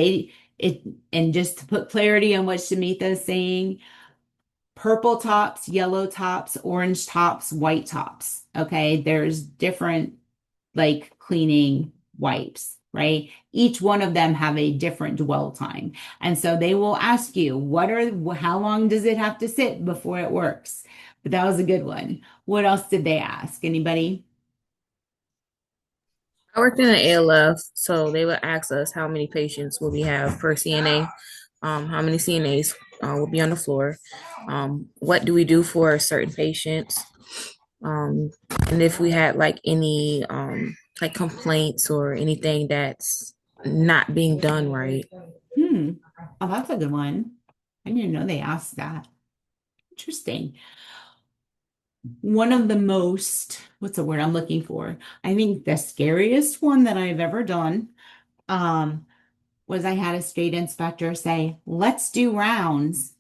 and just to put clarity on what Shamitha is saying, purple tops, yellow tops, orange tops, white tops. Okay. There's different like cleaning wipes, right? Each one of them have a different dwell time. And so they will ask you, how long does it have to sit before it works? But that was a good one. What else did they ask? Anybody? I worked in an ALF, so they would ask us how many patients will we have per CNA, how many CNAs will be on the floor, what do we do for certain patients, and if we had like any like complaints or anything that's not being done right. Oh, that's a good one. I didn't know they asked that. Interesting. One of the most, what's the word I'm looking for? I think the scariest one that I've ever done was I had a state inspector say, let's do rounds.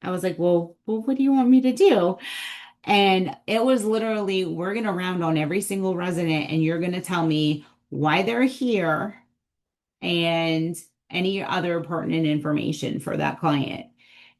I was like, well, what do you want me to do? And it was literally, we're going to round on every single resident and you're going to tell me why they're here and any other pertinent information for that client.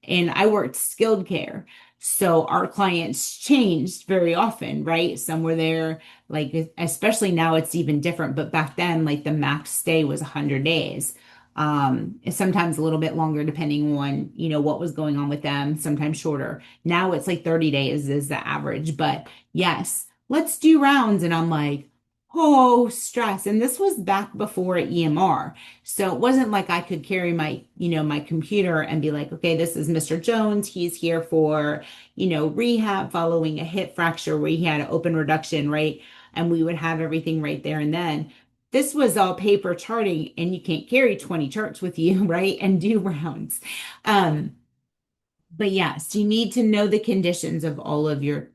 And I worked skilled care. So our clients changed very often, right? Some were there, like, especially now it's even different. But back then, like the max stay was 100 days. Sometimes a little bit longer depending on, what was going on with them, sometimes shorter. Now it's like 30 days is the average. But yes, let's do rounds. And I'm like, oh, stress. And this was back before EMR. So it wasn't like I could carry my computer and be like, okay, this is Mr. Jones. He's here for, rehab following a hip fracture where he had an open reduction, right? And we would have everything right there and then. This was all paper charting, and you can't carry 20 charts with you, right? And do rounds. But yes, you need to know the conditions of all of your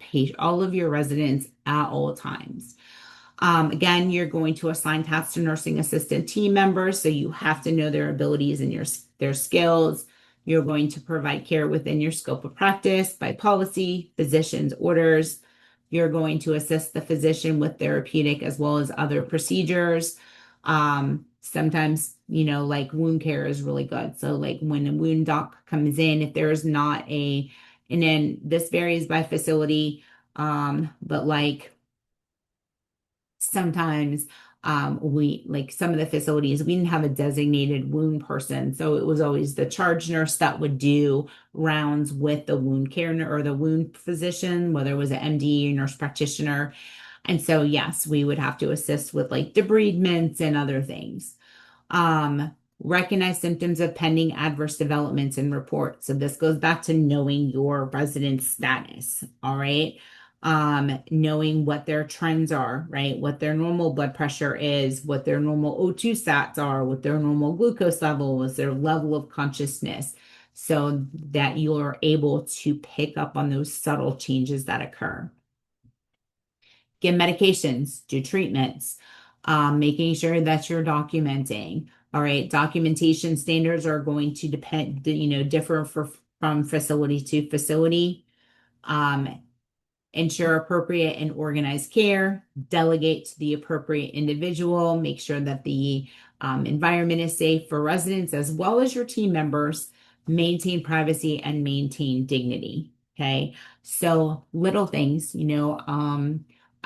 residents at all times. Again, you're going to assign tasks to nursing assistant team members, so you have to know their abilities and their skills. You're going to provide care within your scope of practice by policy, physician's orders. You're going to assist the physician with therapeutic as well as other procedures. Sometimes, like wound care is really good. So like when a wound doc comes in, if there's not and then this varies by facility, but like sometimes we like some of the facilities we didn't have a designated wound person, so it was always the charge nurse that would do rounds with the wound care or the wound physician, whether it was an MD or nurse practitioner. And so yes, we would have to assist with like debridements and other things. Recognize symptoms of pending adverse developments and report. So this goes back to knowing your resident's status. All right. Knowing what their trends are, right? What their normal blood pressure is, what their normal O2 stats are, what their normal glucose level is, their level of consciousness, so that you're able to pick up on those subtle changes that occur. Give medications, do treatments, making sure that you're documenting. All right, documentation standards are going to differ from facility to facility. Ensure appropriate and organized care, delegate to the appropriate individual, make sure that the environment is safe for residents as well as your team members, maintain privacy and maintain dignity. Okay, so little things,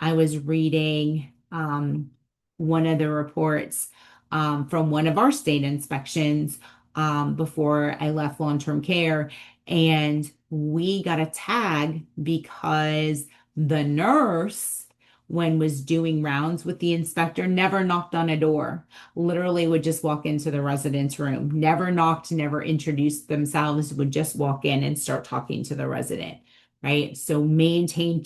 I was reading one of the reports from one of our state inspections before I left long-term care, and we got a tag because the nurse, when was doing rounds with the inspector, never knocked on a door. Literally would just walk into the resident's room. Never knocked, never introduced themselves, would just walk in and start talking to the resident, right? So maintaining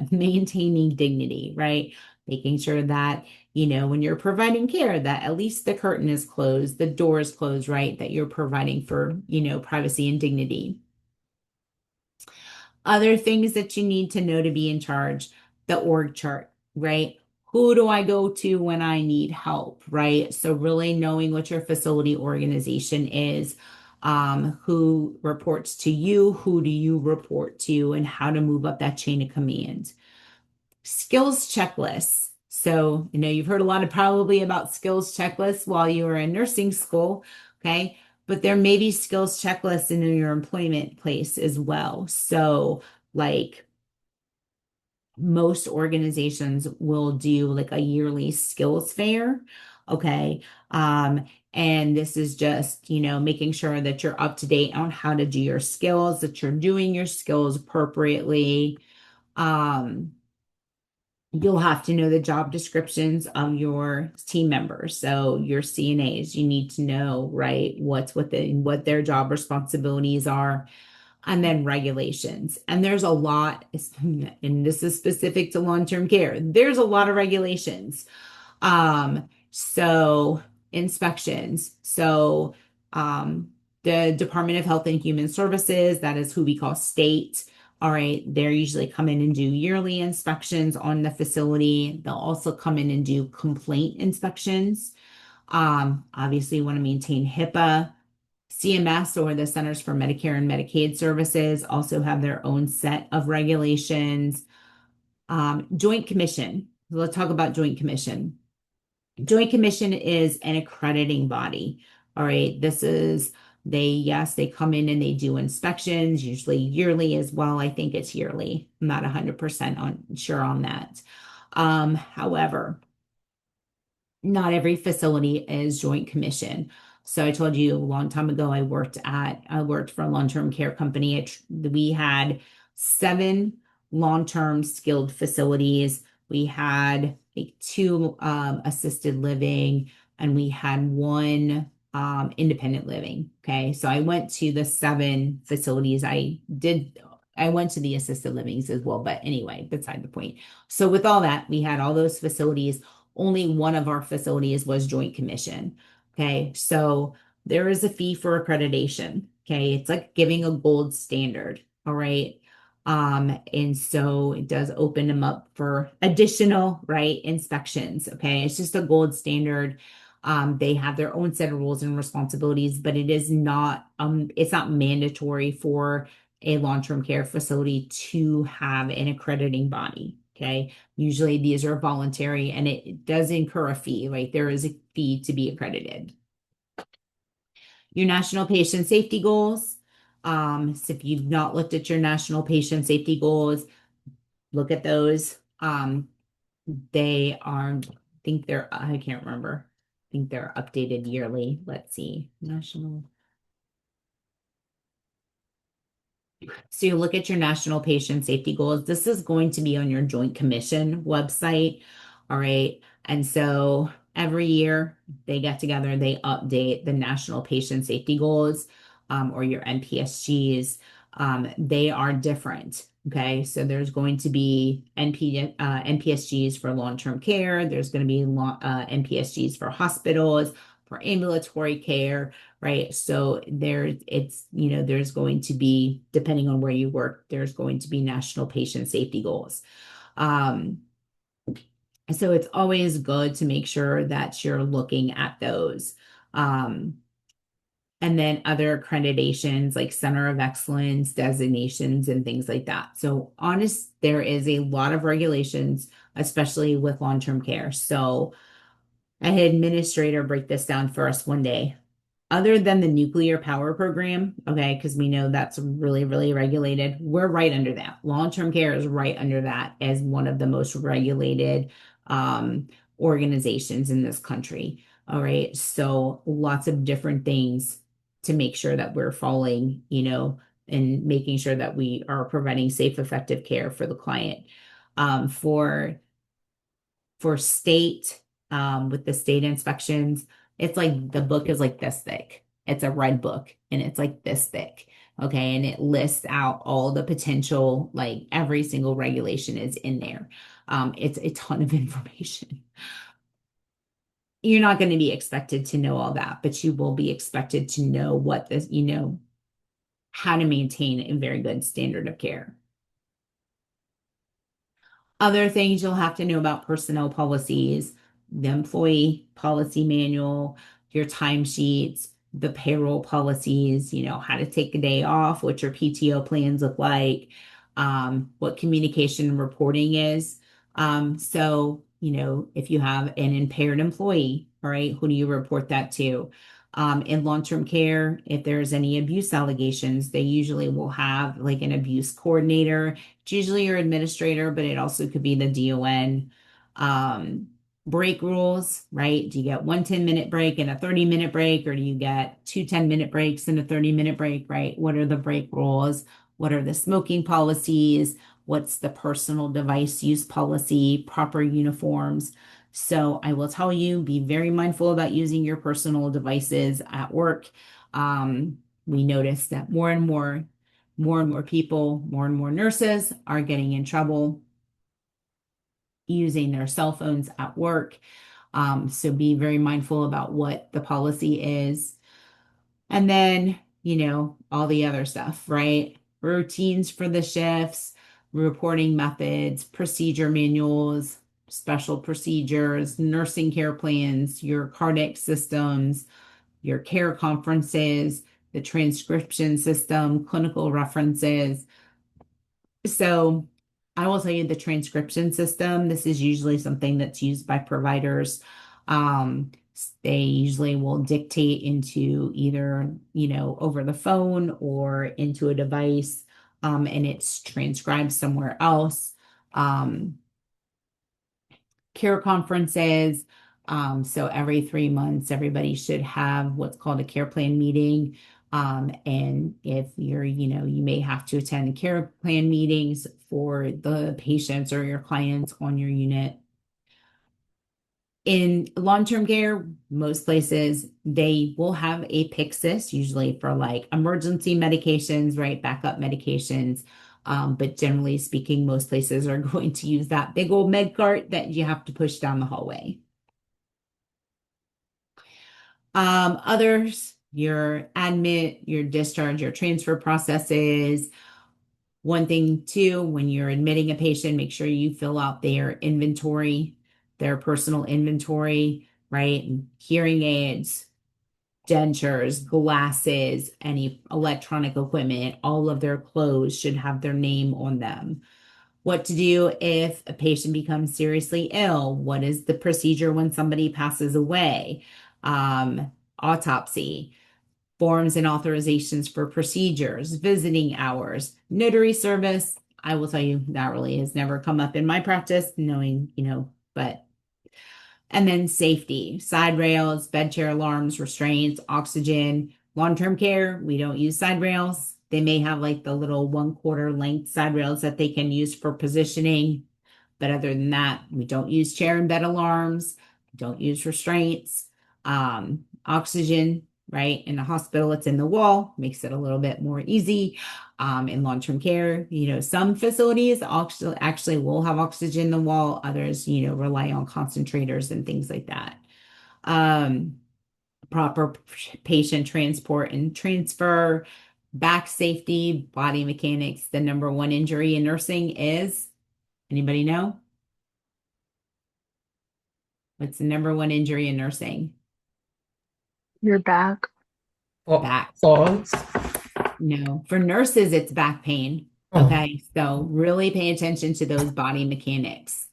dignity, right? Making sure that, when you're providing care, that at least the curtain is closed, the door is closed, right? That you're providing for, privacy and dignity. Other things that you need to know to be in charge, the org chart, right? Who do I go to when I need help, right? So really knowing what your facility organization is, who reports to you, who do you report to, and how to move up that chain of command. Skills checklists. So, you've heard a lot probably about skills checklists while you were in nursing school, okay? But there may be skills checklists in your employment place as well. So, like most organizations will do like a yearly skills fair, okay? And this is just, making sure that you're up to date on how to do your skills, that you're doing your skills appropriately. You'll have to know the job descriptions of your team members. So your CNAs, you need to know, right, what their job responsibilities are, and then regulations. And there's a lot, and this is specific to long-term care. There's a lot of regulations. So inspections. So the Department of Health and Human Services, that is who we call state. All right, they're usually come in and do yearly inspections on the facility. They'll also come in and do complaint inspections. Obviously, you want to maintain HIPAA. CMS, or the Centers for Medicare and Medicaid Services, also have their own set of regulations. Joint Commission. Let's talk about Joint Commission. Joint Commission is an accrediting body. All right, they come in and they do inspections, usually yearly as well. I think it's yearly. I'm not 100% sure on that. However, not every facility is Joint Commission. So I told you a long time ago, I worked for a long-term care company. We had 7 long-term skilled facilities. We had like 2 assisted living, and we had 1 independent living. Okay. So I went to the 7 facilities. I went to the assisted livings as well, but anyway, beside the point. So with all that, we had all those facilities. Only one of our facilities was Joint Commission. Okay. So there is a fee for accreditation. Okay. It's like giving a gold standard. All right. And so it does open them up for additional, right, inspections. Okay. It's just a gold standard. They have their own set of rules and responsibilities, but it's not mandatory for a long-term care facility to have an accrediting body. Okay. Usually these are voluntary and it does incur a fee, right? There is a fee to be accredited. Your national patient safety goals. So if you've not looked at your national patient safety goals, look at those. They are, I think they're, I can't remember. I think they're updated yearly. Let's see. National. So you look at your national patient safety goals. This is going to be on your Joint Commission website. All right. And so every year they get together, they update the national patient safety goals, or your NPSGs. They are different. Okay. So there's going to be NPSGs for long-term care. There's going to be NPSGs for hospitals, for ambulatory care, right? So there's going to be, depending on where you work, there's going to be national patient safety goals. So it's always good to make sure that you're looking at those. And then other accreditations like Center of Excellence, designations, and things like that. So there is a lot of regulations, especially with long-term care. So I had an administrator break this down for us one day. Other than the nuclear power program, okay, because we know that's really, really regulated, we're right under that. Long-term care is right under that as one of the most regulated organizations in this country. All right. So lots of different things to make sure that we're following, and making sure that we are providing safe, effective care for the client. For state, with the state inspections, it's like the book is like this thick. It's a red book and it's like this thick. Okay. And it lists out all the potential, like every single regulation is in there. It's a ton of information. You're not going to be expected to know all that, but you will be expected to know how to maintain a very good standard of care. Other things you'll have to know about personnel policies, the employee policy manual, your timesheets, the payroll policies, how to take a day off, what your PTO plans look like, what communication and reporting is. So, if you have an impaired employee, all right, who do you report that to? In long-term care, if there's any abuse allegations, they usually will have like an abuse coordinator. It's usually your administrator, but it also could be the DON. Break rules, right? Do you get one 10-minute break and a 30-minute break, or do you get two 10-minute breaks and a 30-minute break, right? What are the break rules? What are the smoking policies? What's the personal device use policy? Proper uniforms. So I will tell you, be very mindful about using your personal devices at work. We notice that more and more people, more and more nurses are getting in trouble using their cell phones at work. So be very mindful about what the policy is. And then, all the other stuff, right? Routines for the shifts, reporting methods, procedure manuals, special procedures, nursing care plans, your cardiac systems, your care conferences, the transcription system, clinical references. So I will tell you the transcription system, this is usually something that's used by providers. They usually will dictate into either, over the phone or into a device, and it's transcribed somewhere else. Care conferences. So every 3 months, everybody should have what's called a care plan meeting. And if you may have to attend care plan meetings for the patients or your clients on your unit. In long-term care, most places, they will have a Pyxis, usually for like emergency medications, right? Backup medications. But generally speaking, most places are going to use that big old med cart that you have to push down the hallway. Others, your admit, your discharge, your transfer processes. One thing too, when you're admitting a patient, make sure you fill out their inventory, their personal inventory, right? Hearing aids, dentures, glasses, any electronic equipment, all of their clothes should have their name on them. What to do if a patient becomes seriously ill? What is the procedure when somebody passes away? Autopsy, forms and authorizations for procedures, visiting hours, notary service. I will tell you that really has never come up in my practice, knowing, but and then safety, side rails, bed chair alarms, restraints, oxygen, long-term care. We don't use side rails. They may have like the little 1/4 length side rails that they can use for positioning. But other than that, we don't use chair and bed alarms, don't use restraints. Oxygen, right? In the hospital, it's in the wall, makes it a little bit more easy. In long-term care, some facilities actually will have oxygen in the wall, others, rely on concentrators and things like that. Proper patient transport and transfer, back safety, body mechanics. The number one injury in nursing is, anybody know? What's the number one injury in nursing? Your back. Back. Falls. No, for nurses, it's back pain. Oh. Okay, so really pay attention to those body mechanics.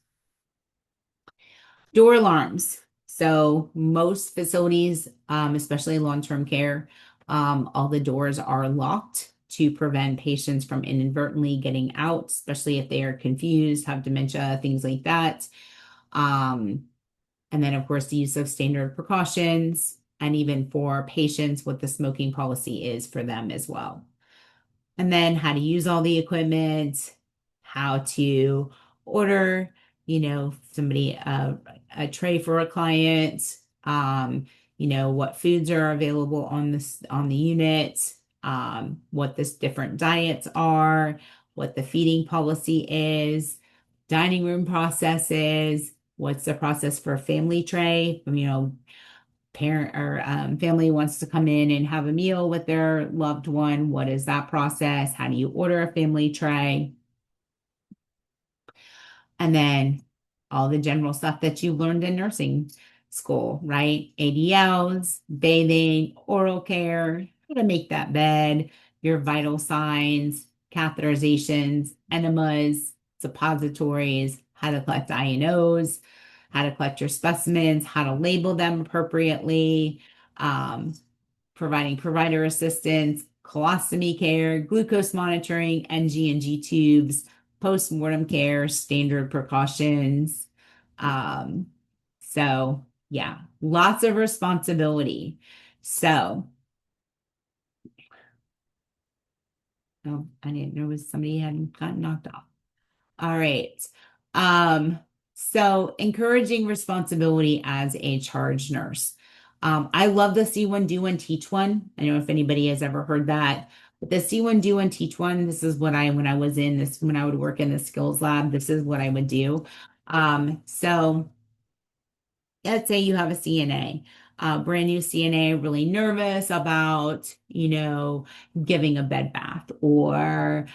Door alarms. So most facilities, especially long-term care, all the doors are locked to prevent patients from inadvertently getting out, especially if they are confused, have dementia, things like that. And then, of course, the use of standard precautions, and even for patients, what the smoking policy is for them as well. And then how to use all the equipment, how to order, somebody a tray for a client, what foods are available on the unit, what the different diets are, what the feeding policy is, dining room processes, what's the process for a family tray, parent or family wants to come in and have a meal with their loved one. What is that process? How do you order a family tray? And then all the general stuff that you learned in nursing school, right? ADLs, bathing, oral care, how to make that bed, your vital signs, catheterizations, enemas, suppositories, how to collect I&Os, how to collect your specimens, how to label them appropriately, um, providing provider assistance, colostomy care, glucose monitoring, NG and G tubes, post-mortem care, standard precautions. Um, so yeah, lots of responsibility. So, oh, I didn't know somebody had gotten knocked off. All right. Um, so encouraging responsibility as a charge nurse. I love the see one, do one, teach one. I don't know if anybody has ever heard that, but the see one, do one, teach one. This is what when I would work in the skills lab, this is what I would do. So let's say you have a CNA, brand new CNA, really nervous about, giving a bed bath, or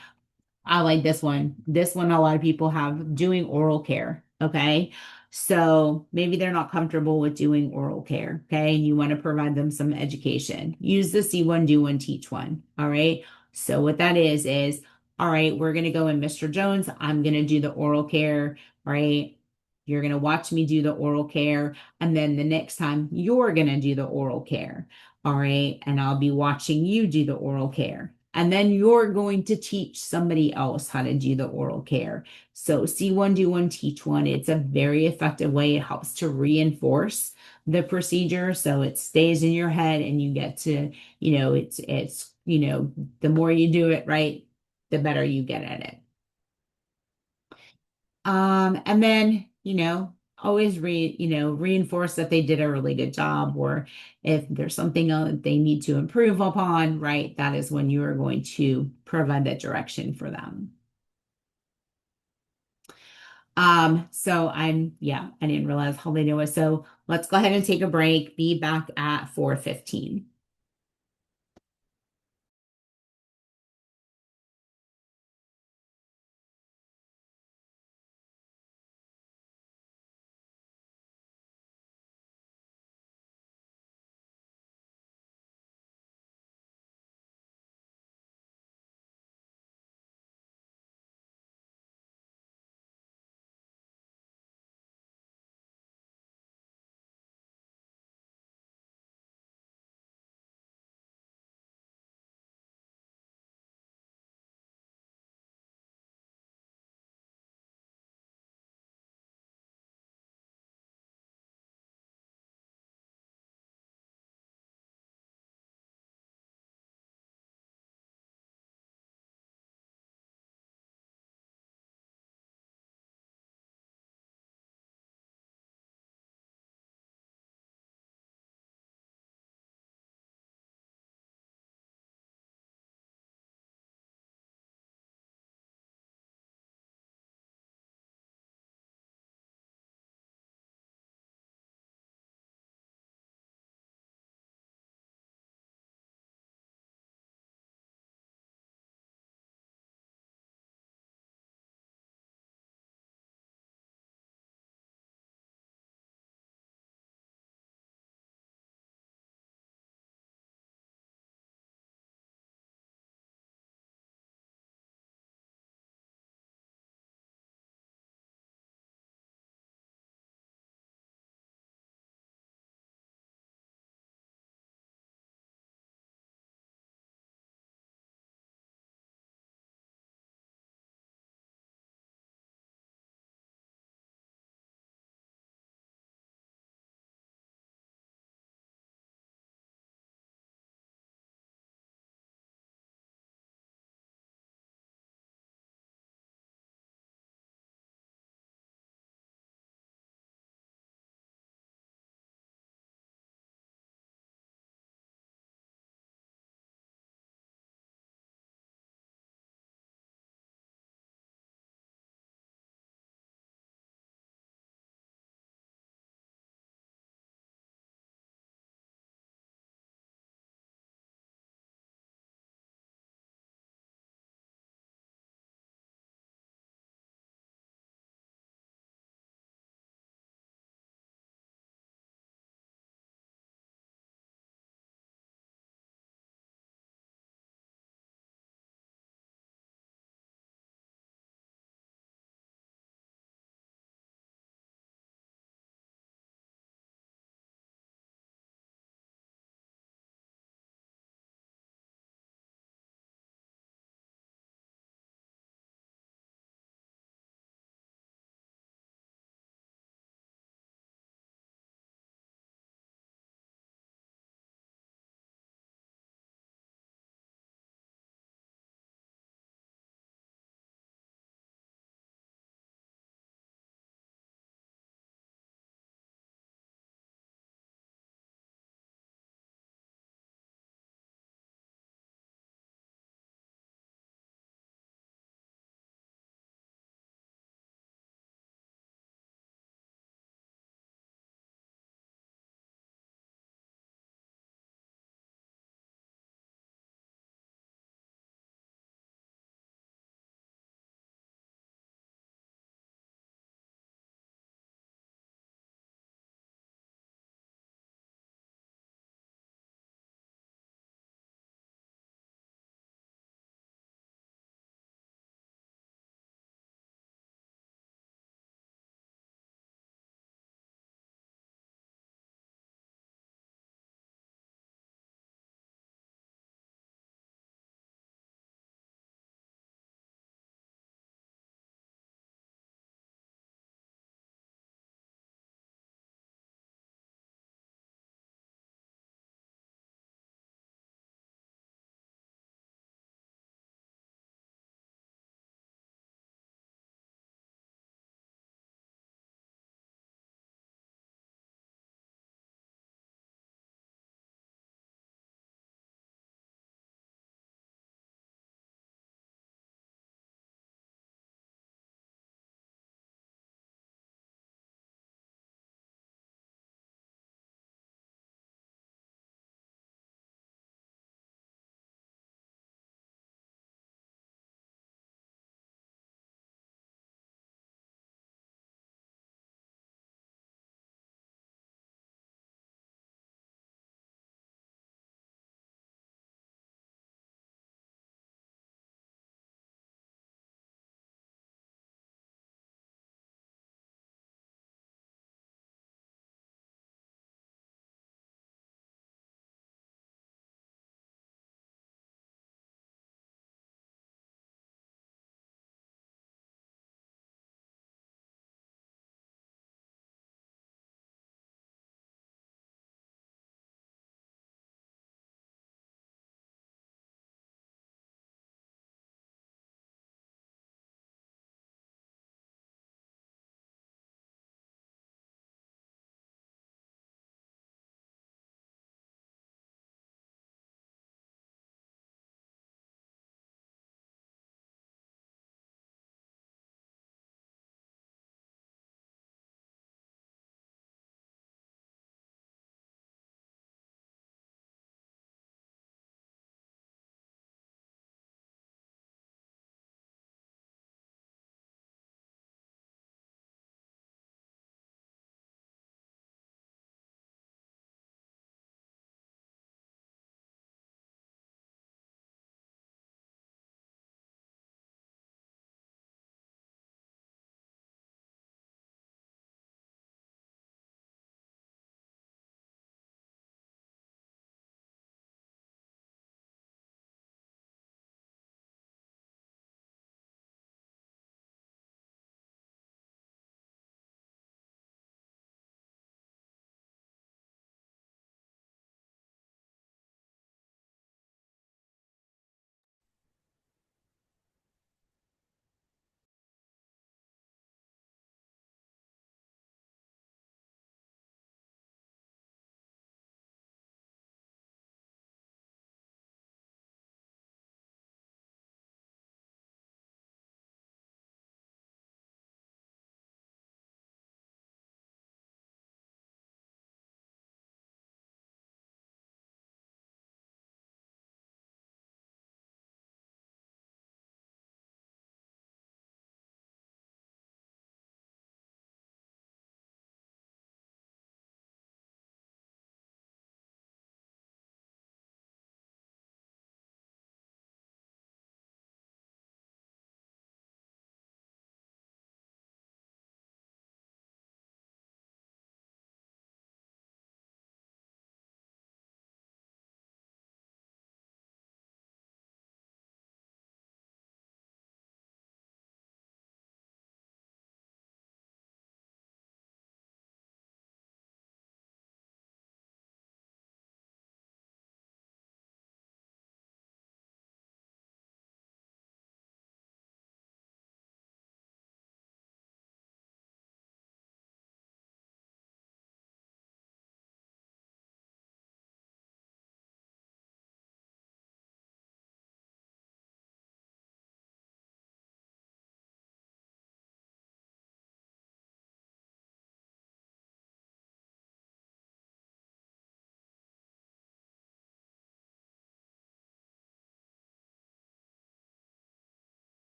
I like this one. This one, a lot of people have doing oral care. Okay. So maybe they're not comfortable with doing oral care. Okay. And you want to provide them some education. Use the see one, do one, teach one. All right. So what that is, all right, we're going to go in Mr. Jones. I'm going to do the oral care. All right. You're going to watch me do the oral care. And then the next time you're going to do the oral care. All right. And I'll be watching you do the oral care. And then you're going to teach somebody else how to do the oral care. So see one, do one, teach one. It's a very effective way. It helps to reinforce the procedure so it stays in your head and you get to, the more you do it right, the better you get at it. And then, always reinforce that they did a really good job, or if there's something else they need to improve upon, right? That is when you are going to provide that direction for them. So I didn't realize how late it was. So let's go ahead and take a break. Be back at 4:15.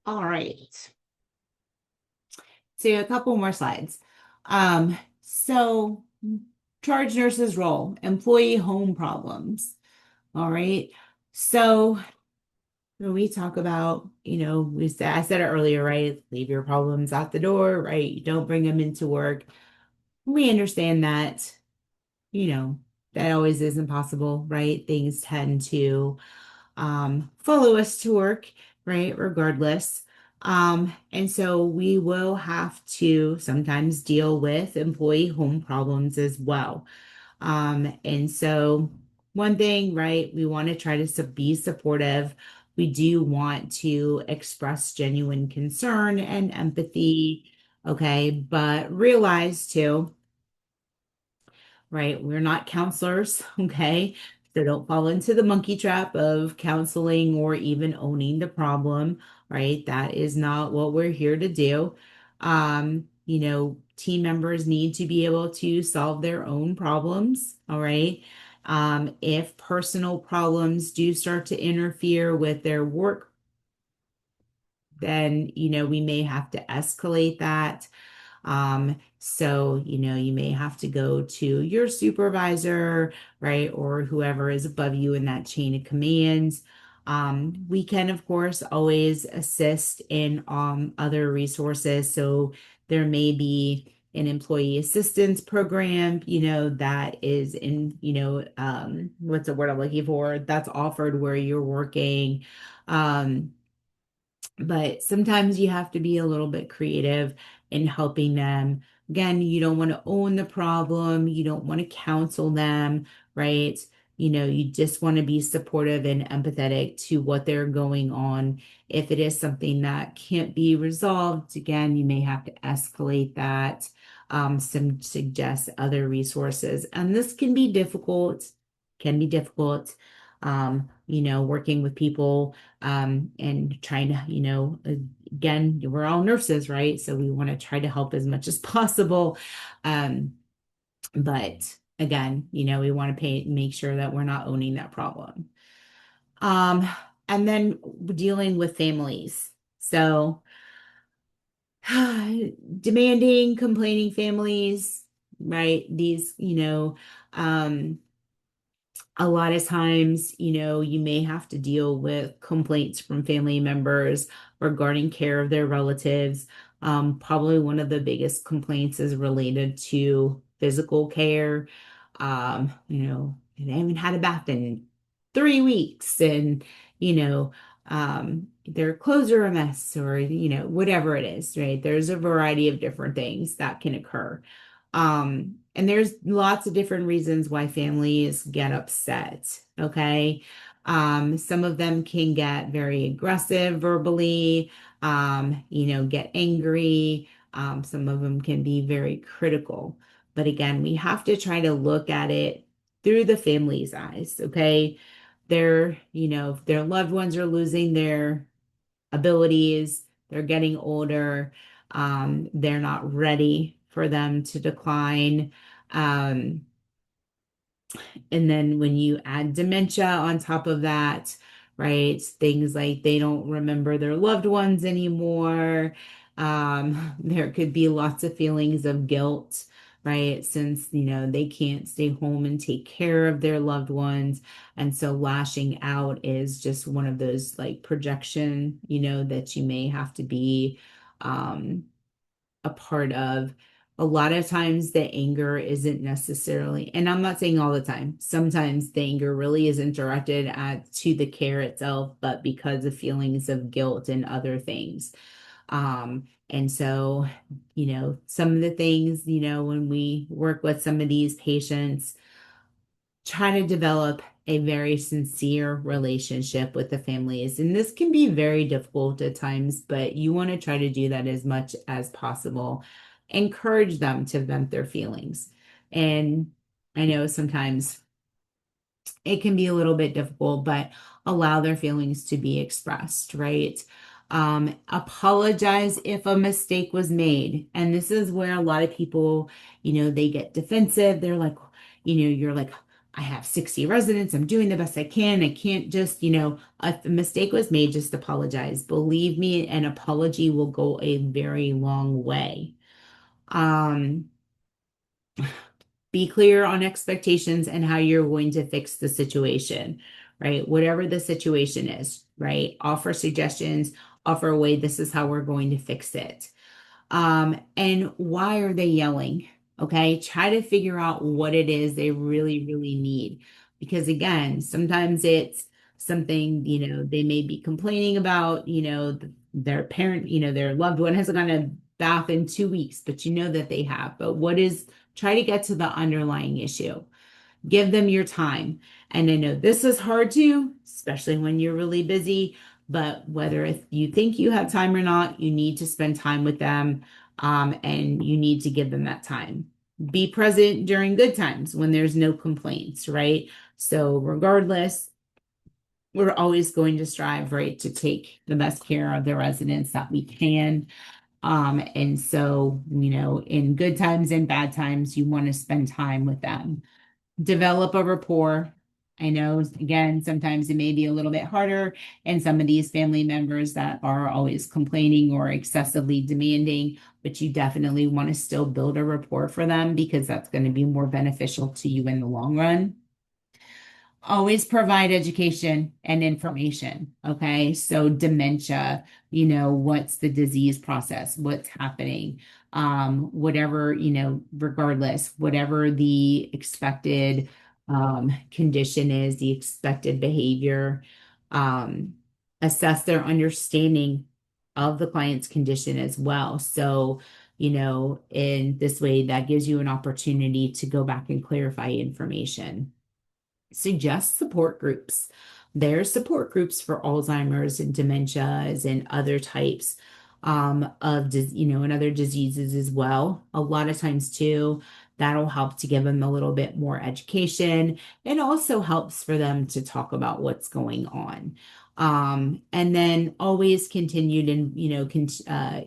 All right. So a couple more slides. So charge nurse's role, employee home problems. All right. So when we talk about, I said it earlier, right? Leave your problems at the door, right? You don't bring them into work. We understand that, you know, that always isn't possible, right? Things tend to follow us to work, right? Regardless. And so we will have to sometimes deal with employee home problems as well. And so one thing, right, we want to try to be supportive. We do want to express genuine concern and empathy, okay, but realize too, right? We're not counselors, okay? So don't fall into the monkey trap of counseling or even owning the problem, right? That is not what we're here to do. Team members need to be able to solve their own problems, all right? If personal problems do start to interfere with their work, then, we may have to escalate that. So, you may have to go to your supervisor, right, or whoever is above you in that chain of commands. We can, of course, always assist in other resources. So there may be an employee assistance program, that is in, what's the word I'm looking for? That's offered where you're working. But sometimes you have to be a little bit creative in helping them. Again, you don't want to own the problem, you don't want to counsel them, right? You just want to be supportive and empathetic to what they're going on. If it is something that can't be resolved, again, you may have to escalate that. Some suggest other resources, and this can be difficult, can be difficult. Working with people and trying to, again, we're all nurses, right? So we want to try to help as much as possible. But again, we want to make sure that we're not owning that problem. And then dealing with families. So demanding, complaining families, right? These, a lot of times, you may have to deal with complaints from family members regarding care of their relatives. Probably one of the biggest complaints is related to physical care. They haven't had a bath in 3 weeks, and their clothes are a mess, or whatever it is, right? There's a variety of different things that can occur. And there's lots of different reasons why families get upset. Okay. Some of them can get very aggressive verbally, get angry. Some of them can be very critical. But again, we have to try to look at it through the family's eyes. Okay. If their loved ones are losing their abilities, they're getting older, they're not ready for them to decline. Um, and then when you add dementia on top of that, right, things like they don't remember their loved ones anymore. There could be lots of feelings of guilt, right, since, they can't stay home and take care of their loved ones. And so lashing out is just one of those like projection, that you may have to be a part of. A lot of times the anger isn't necessarily, and I'm not saying all the time, sometimes the anger really isn't directed at to the care itself, but because of feelings of guilt and other things. And so, some of the things, when we work with some of these patients, try to develop a very sincere relationship with the families. And this can be very difficult at times, but you want to try to do that as much as possible. Encourage them to vent their feelings. And I know sometimes it can be a little bit difficult, but allow their feelings to be expressed, right? Apologize if a mistake was made. And this is where a lot of people, they get defensive. They're like, you're like, I have 60 residents. I'm doing the best I can. I can't just, if a mistake was made, just apologize. Believe me, an apology will go a very long way. Um, be clear on expectations and how you're going to fix the situation, right? Whatever the situation is, right? Offer suggestions, offer a way, this is how we're going to fix it. And why are they yelling? Okay, try to figure out what it is they really, really need. Because again, sometimes it's something, they may be complaining about, their parent, their loved one hasn't gone to bath in 2 weeks, but you know that they have. But try to get to the underlying issue. Give them your time. And I know this is hard too, especially when you're really busy, but whether if you think you have time or not, you need to spend time with them, and you need to give them that time. Be present during good times when there's no complaints, right? So regardless, we're always going to strive, right, to take the best care of the residents that we can. And so, in good times and bad times, you want to spend time with them. Develop a rapport. I know, again, sometimes it may be a little bit harder, and some of these family members that are always complaining or excessively demanding, but you definitely want to still build a rapport for them because that's going to be more beneficial to you in the long run. Always provide education and information. Okay. So dementia, what's the disease process? What's happening? Whatever, regardless, whatever the expected condition is, the expected behavior, um, assess their understanding of the client's condition as well. So, in this way, that gives you an opportunity to go back and clarify information. Suggest support groups. There's support groups for Alzheimer's and dementias and other types and other diseases as well. A lot of times too, that'll help to give them a little bit more education. It also helps for them to talk about what's going on. And then always continued and,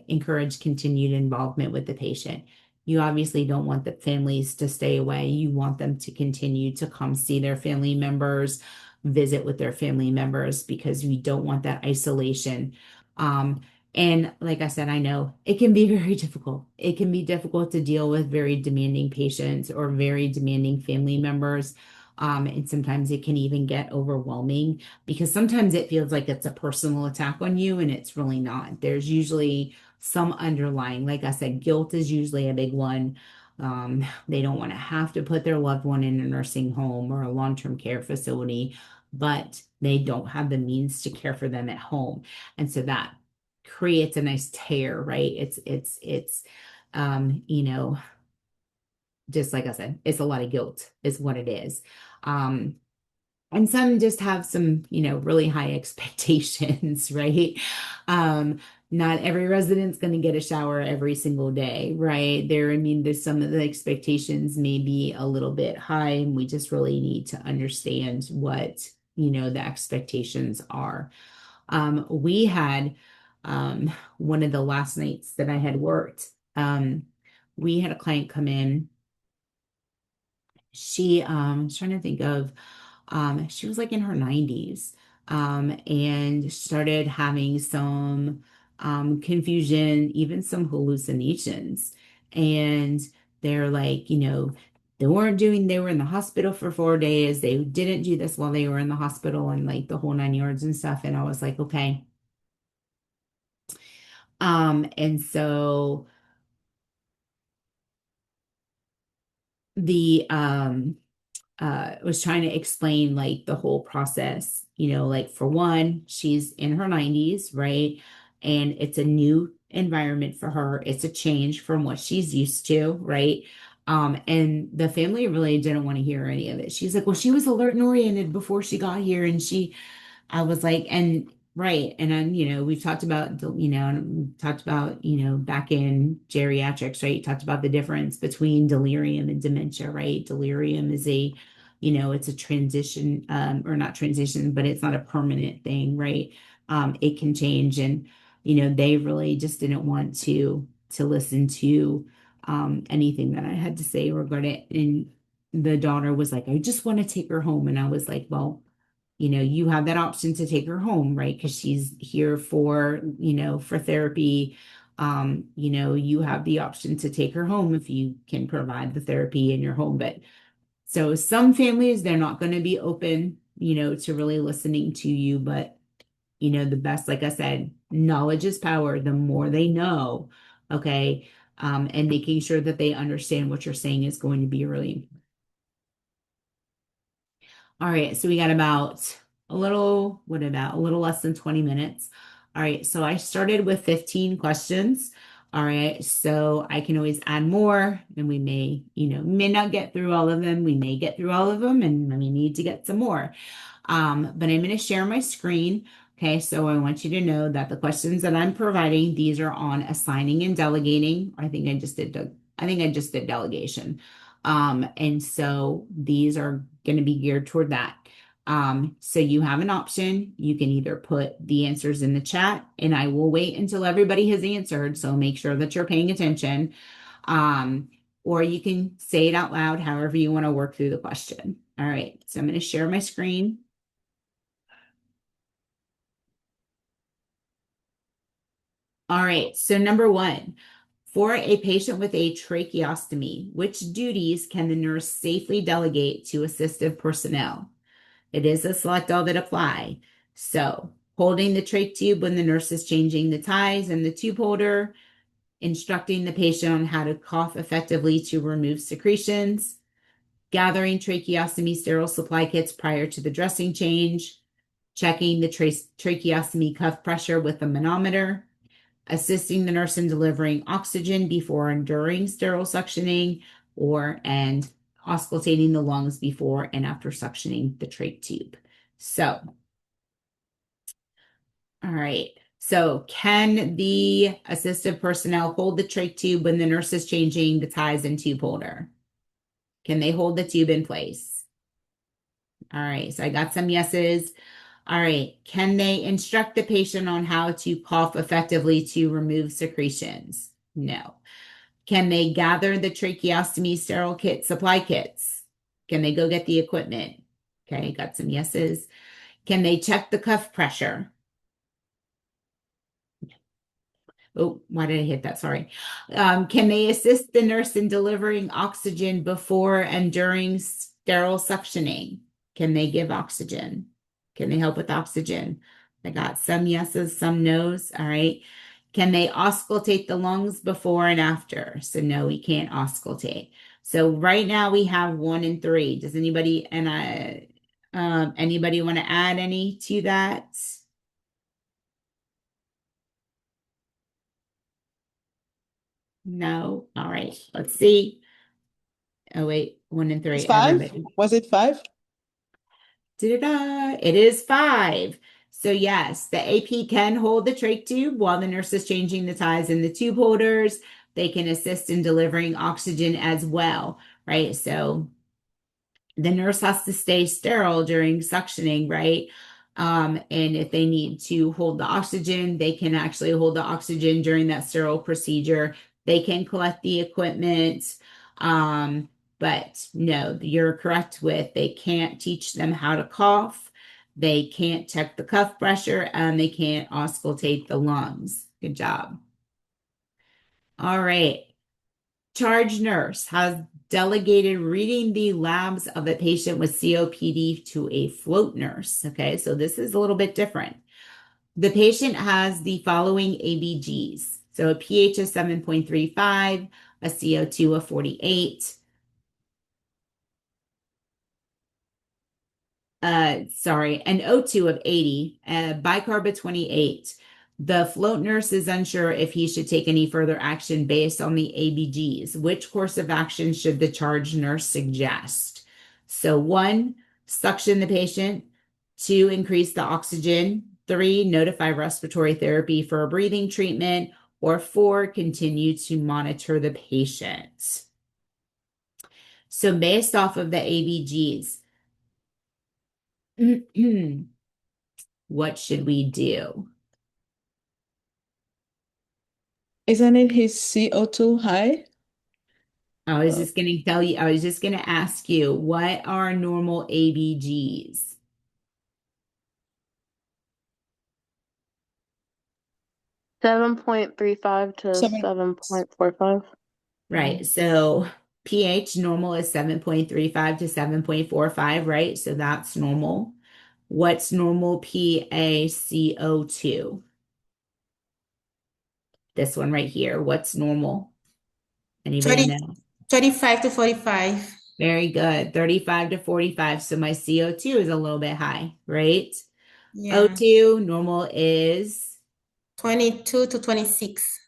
encourage continued involvement with the patient. You obviously don't want the families to stay away. You want them to continue to come see their family members, visit with their family members, because we don't want that isolation. And like I said, I know it can be very difficult. It can be difficult to deal with very demanding patients or very demanding family members. And sometimes it can even get overwhelming because sometimes it feels like it's a personal attack on you, and it's really not. There's usually some underlying, like I said, guilt is usually a big one. They don't want to have to put their loved one in a nursing home or a long-term care facility, but they don't have the means to care for them at home. And so that creates a nice tear, right? Um, you know, just like I said, it's a lot of guilt is what it is. And some just have some, really high expectations, right? Um, Not every resident's going to get a shower every single day, right? There's some of the expectations may be a little bit high, and we just really need to understand what, the expectations are. We had, one of the last nights that I had worked, we had a client come in. She, was trying to think of, she was like in her 90s, and started having some confusion, even some hallucinations. And they're like, they were in the hospital for 4 days. They didn't do this while they were in the hospital and like the whole 9 yards and stuff. And I was like, okay. And so the was trying to explain like the whole process, like for one, she's in her 90s, right? And it's a new environment for her. It's a change from what she's used to, right? And the family really didn't want to hear any of it. She's like, well, she was alert and oriented before she got here, and I was like, and right. And then, we've talked about, back in geriatrics, right? Talked about the difference between delirium and dementia, right? Delirium is it's a transition, or not transition, but it's not a permanent thing, right? It can change. And, they really just didn't want to listen to, anything that I had to say regarding it. And the daughter was like, I just want to take her home. And I was like, well, you have that option to take her home, right? Because she's here for therapy. You have the option to take her home if you can provide the therapy in your home. But so some families, they're not going to be open, to really listening to you. But, the best, like I said, knowledge is power. The more they know, okay, and making sure that they understand what you're saying is going to be really important. All right, so we got about a little less than 20 minutes. All right, so I started with 15 questions. All right, so I can always add more, and we may not get through all of them. We may get through all of them, and we need to get some more. But I'm going to share my screen. Okay, so I want you to know that the questions that I'm providing, these are on assigning and delegating. I think I just did delegation. And so these are going to be geared toward that. So you have an option. You can either put the answers in the chat, and I will wait until everybody has answered. So make sure that you're paying attention. Or you can say it out loud, however you want to work through the question. All right, so I'm going to share my screen. All right, so number one, for a patient with a tracheostomy, which duties can the nurse safely delegate to assistive personnel? It is a select all that apply. So holding the trach tube when the nurse is changing the ties and the tube holder, instructing the patient on how to cough effectively to remove secretions, gathering tracheostomy sterile supply kits prior to the dressing change, checking the tracheostomy cuff pressure with a manometer, assisting the nurse in delivering oxygen before and during sterile suctioning, and auscultating the lungs before and after suctioning the trach tube. So, all right. So can the assistive personnel hold the trach tube when the nurse is changing the ties and tube holder? Can they hold the tube in place? All right. So I got some yeses. All right. Can they instruct the patient on how to cough effectively to remove secretions? No. Can they gather the tracheostomy sterile kit supply kits? Can they go get the equipment? Okay, got some yeses. Can they check the cuff pressure? Oh, why did I hit that? Sorry. Can they assist the nurse in delivering oxygen before and during sterile suctioning? Can they give oxygen? Can they help with oxygen? I got some yeses, some nos. All right. Can they auscultate the lungs before and after? So no, we can't auscultate. So right now we have 1 and 3. Does anybody anybody want to add any to that? No. All right. Let's see. Oh wait, 1 and 3. It's 5? Everybody. Was it 5? Da-da-da. It is 5. So yes, the AP can hold the trach tube while the nurse is changing the ties in the tube holders. They can assist in delivering oxygen as well, right? So the nurse has to stay sterile during suctioning, right? And if they need to hold the oxygen, they can actually hold the oxygen during that sterile procedure. They can collect the equipment. But no, you're correct with they can't teach them how to cough. They can't check the cuff pressure, and they can't auscultate the lungs. Good job. All right. Charge nurse has delegated reading the labs of a patient with COPD to a float nurse. Okay, so this is a little bit different. The patient has the following ABGs. So a pH of 7.35, a CO2 of 48, an O2 of 80, bicarb of 28. The float nurse is unsure if he should take any further action based on the ABGs. Which course of action should the charge nurse suggest? So 1, suction the patient. 2, increase the oxygen. 3, notify respiratory therapy for a breathing treatment. Or 4, continue to monitor the patient. So based off of the ABGs, what should we do? Isn't it his CO2 high? I was just going to tell you, I was just going to ask you, what are normal ABGs? 7.35 to 7.45. Right. So pH normal is 7.35 to 7.45, right? So that's normal. What's normal PaCO2? This one right here. What's normal? Anybody 20, know? 25 to 45. Very good. 35 to 45. So my CO2 is a little bit high, right? Yeah. O2 normal is 22 to 26.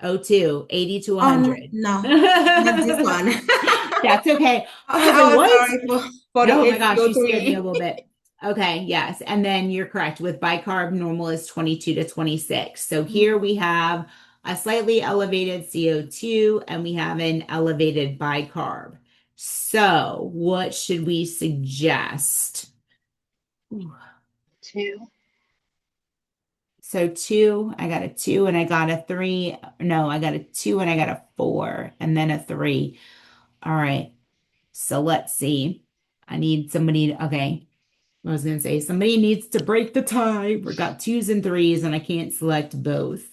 O2, 80 to Oh, 100. no, not this one. That's okay. I was I like, was what? sorry for the Oh my gosh, you scared me a HCO3. little bit. Okay, yes. And then you're correct. With bicarb, normal is 22 to 26. So here we have a slightly elevated CO2 and we have an elevated bicarb. So what should we suggest? Two. So two, I got a two and I got a three. No, I got a two and I got a four and then a three. All right. So let's see. I need somebody. Okay. I was going to say somebody needs to break the tie. We got twos and threes and I can't select both.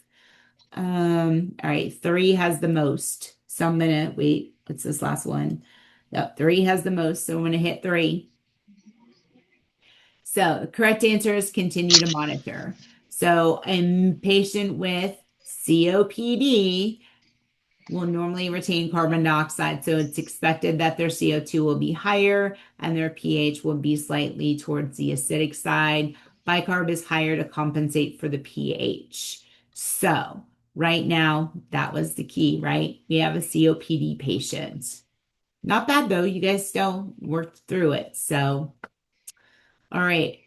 All right. Three has the most. So I'm going to wait. What's this last one? Yep. Three has the most. So I'm going to hit three. So the correct answer is continue to monitor. So a patient with COPD will normally retain carbon dioxide. So it's expected that their CO2 will be higher and their pH will be slightly towards the acidic side. Bicarb is higher to compensate for the pH. So right now, that was the key, right? We have a COPD patient. Not bad though. You guys still worked through it. So, all right.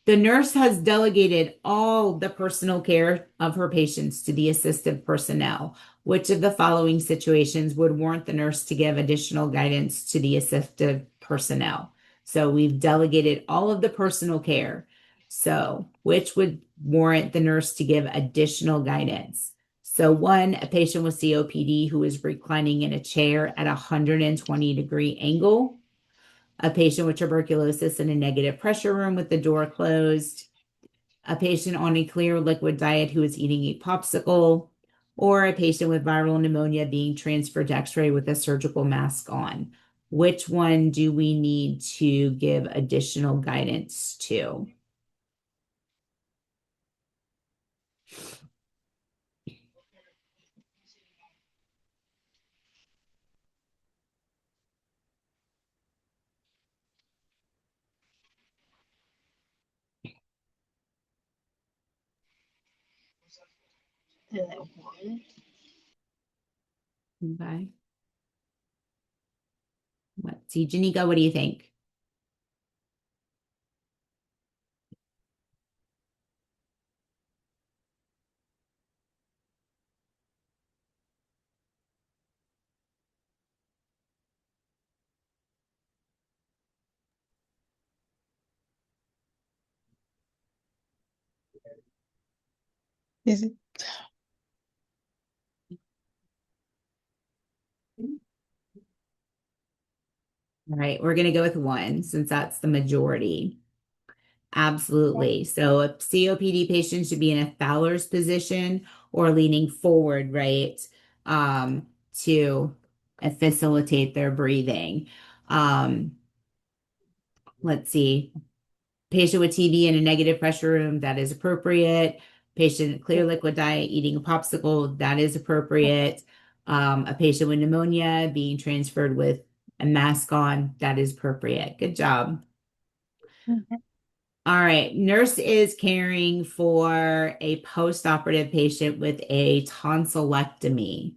The nurse has delegated all the personal care of her patients to the assistive personnel. Which of the following situations would warrant the nurse to give additional guidance to the assistive personnel? So we've delegated all of the personal care. So which would warrant the nurse to give additional guidance? So one, a patient with COPD who is reclining in a chair at a 120-degree angle, a patient with tuberculosis in a negative pressure room with the door closed, a patient on a clear liquid diet who is eating a popsicle, or a patient with viral pneumonia being transferred to x-ray with a surgical mask on. Which one do we need to give additional guidance to? One. Okay. Let's see. Janika, what do you think? Is it? All right, we're going to go with one since that's the majority. Absolutely. So a COPD patient should be in a Fowler's position or leaning forward, right? To facilitate their breathing. Um, let's see. Patient with TB in a negative pressure room, that is appropriate. Patient clear liquid diet, eating a popsicle, that is appropriate. A patient with pneumonia being transferred with a mask on, that is appropriate. Good job. All right. Nurse is caring for a post-operative patient with a tonsillectomy.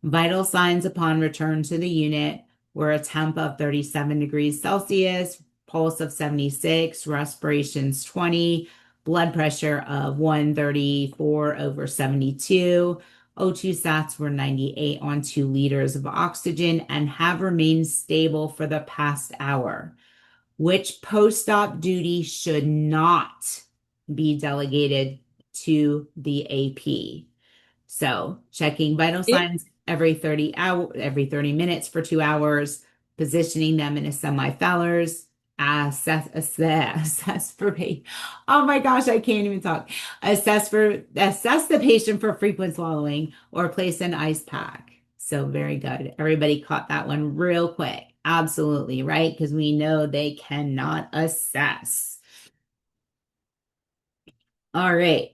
Vital signs upon return to the unit were a temp of 37 degrees Celsius, pulse of 76, respirations 20, blood pressure of 134 over 72. O2 sats were 98 on 2 liters of oxygen and have remained stable for the past hour. Which post-op duty should not be delegated to the AP? So checking vital It, signs. every 30 minutes for 2 hours, positioning them in a semi-Fowler's, assess for oh my gosh, I can't even talk. Assess the patient for frequent swallowing or place an ice pack. So very good. Everybody caught that one real quick. Absolutely, right? Because we know they cannot assess. All right.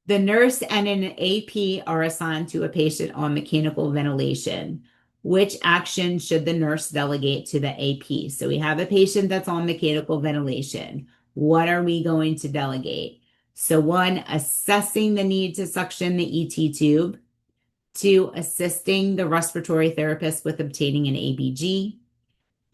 The nurse and an AP are assigned to a patient on mechanical ventilation. Which action should the nurse delegate to the AP? So we have a patient that's on mechanical ventilation. What are we going to delegate? So one, assessing the need to suction the ET tube. Two, assisting the respiratory therapist with obtaining an ABG.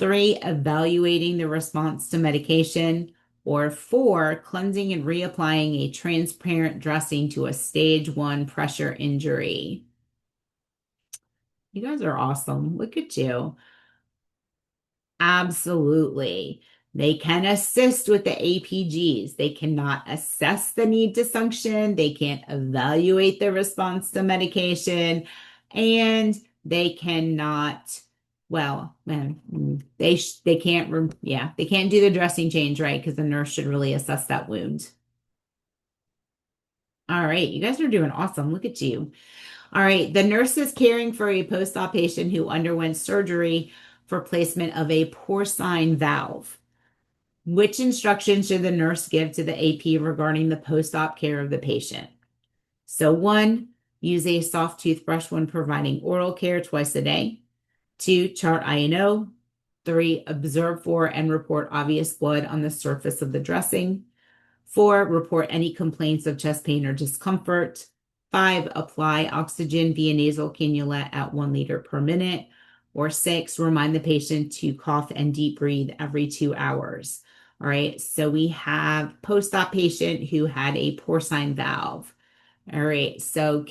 Three, evaluating the response to medication. Or four, cleansing and reapplying a transparent dressing to a stage 1 pressure injury. You guys are awesome. Look at you. Absolutely. They can assist with the APGs. They cannot assess the need to suction. They can't evaluate the response to medication. And they cannot, well, they can't, they can't do the dressing change, right? Because the nurse should really assess that wound. All right, you guys are doing awesome. Look at you. All right, the nurse is caring for a post-op patient who underwent surgery for placement of a porcine valve. Which instruction should the nurse give to the AP regarding the post-op care of the patient? So one, use a soft toothbrush when providing oral care twice a day. Two, chart I&O. Three, observe for and report obvious blood on the surface of the dressing. Four, report any complaints of chest pain or discomfort. Five, apply oxygen via nasal cannula at 1 liter per minute. Or six, remind the patient to cough and deep breathe every 2 hours. All right, so we have post-op patient who had a porcine valve. All right, so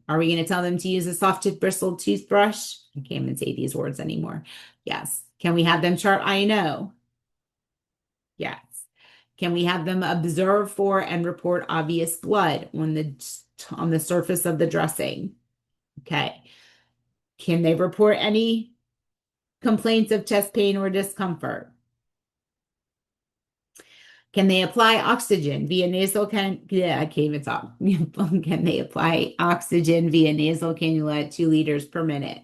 are we going to tell them to use a soft bristled toothbrush? I can't even say these words anymore. Yes. Can we have them chart I&O? Yes. Can we have them observe for and report obvious blood on the surface of the dressing? Okay. Can they report any complaints of chest pain or discomfort? Can they apply oxygen via nasal I can't even talk. Can they apply oxygen via nasal cannula at 2 liters per minute?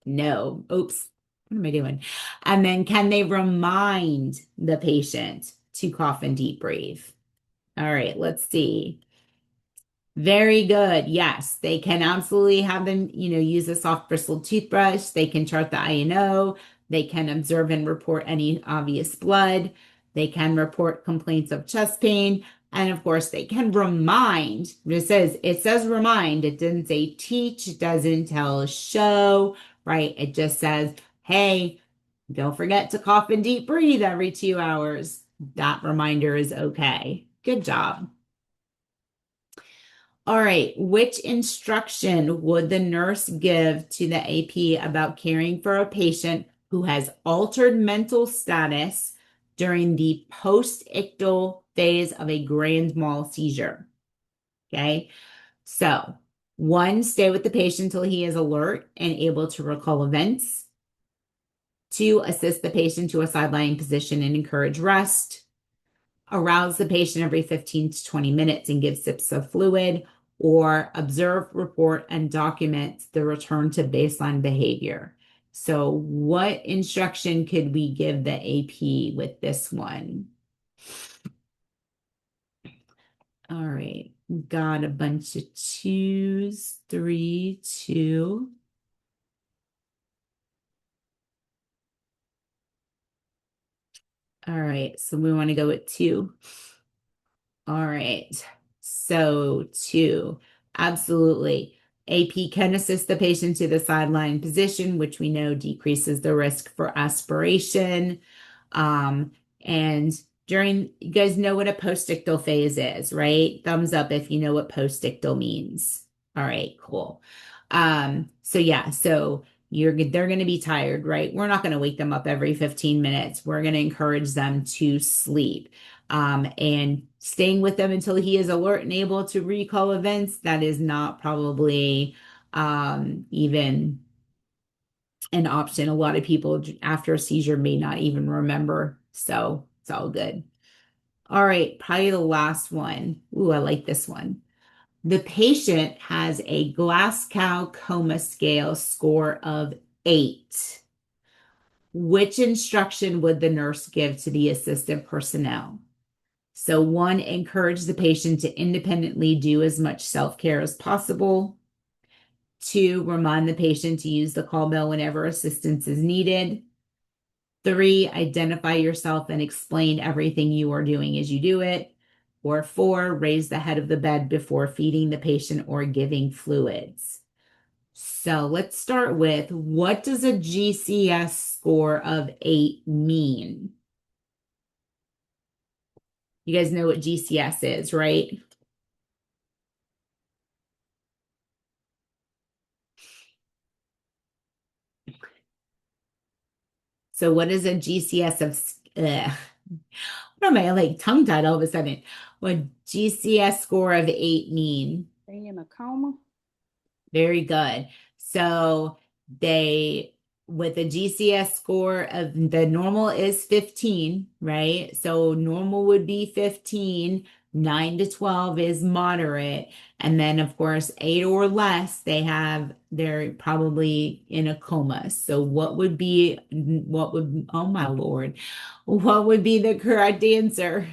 No. Oops. What am I doing? And then can they remind the patient to cough and deep breathe? All right, let's see. Very good. Yes, they can absolutely have them, use a soft bristled toothbrush. They can chart the I&O. They can observe and report any obvious blood. They can report complaints of chest pain. And of course, they can remind. It says remind. It didn't say teach. It doesn't tell show, right? It just says, hey, don't forget to cough and deep breathe every 2 hours. That reminder is okay. Good job. All right, which instruction would the nurse give to the AP about caring for a patient who has altered mental status during the post-ictal phase of a grand mal seizure? Okay, so one, stay with the patient until he is alert and able to recall events. Two, assist the patient to a sideline position and encourage rest. Arouse the patient every 15 to 20 minutes and give sips of fluid, or observe, report, and document the return to baseline behavior. So what instruction could we give the AP with this one? All right, got a bunch of twos, 3, 2. All right, so we want to go with 2. All right, so 2, absolutely. AP can assist the patient to the sideline position, which we know decreases the risk for aspiration. And you guys know what a postictal phase is, right? Thumbs up if you know what postictal means. All right, cool. So yeah, they're going to be tired, right? We're not going to wake them up every 15 minutes. We're going to encourage them to sleep. And staying with them until he is alert and able to recall events, that is not probably even an option. A lot of people after a seizure may not even remember. So it's all good. All right, probably the last one. Ooh, I like this one. The patient has a Glasgow Coma Scale score of 8. Which instruction would the nurse give to the assistant personnel? So, 1, encourage the patient to independently do as much self-care as possible. 2, remind the patient to use the call bell whenever assistance is needed. 3, identify yourself and explain everything you are doing as you do it. Or 4, raise the head of the bed before feeding the patient or giving fluids. So let's start with, what does a GCS score of 8 mean? You guys know what GCS is, right? So what is a GCS of, what am I like tongue-tied all of a sudden? What GCS score of 8 mean? They in a coma? Very good. So they, with a GCS score of, the normal is 15, right? So normal would be 15, 9 to 12 is moderate. And then of course, 8 or less, they're probably in a coma. So oh my Lord, what would be the correct answer?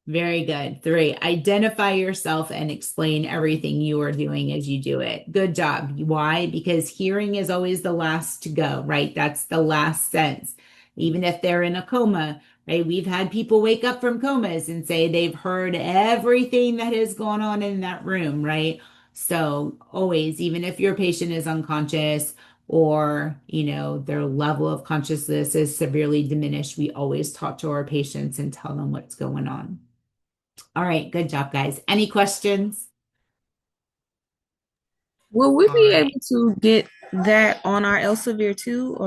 Very good. 3, identify yourself and explain everything you are doing as you do it. Good job. Why? Because hearing is always the last to go, right? That's the last sense. Even if they're in a coma, right? We've had people wake up from comas and say they've heard everything that has gone on in that room, right? So always, even if your patient is unconscious or, their level of consciousness is severely diminished, we always talk to our patients and tell them what's going on. All right, good job, guys. Any questions? Will we All be right. able to get that on our Elsevier too, or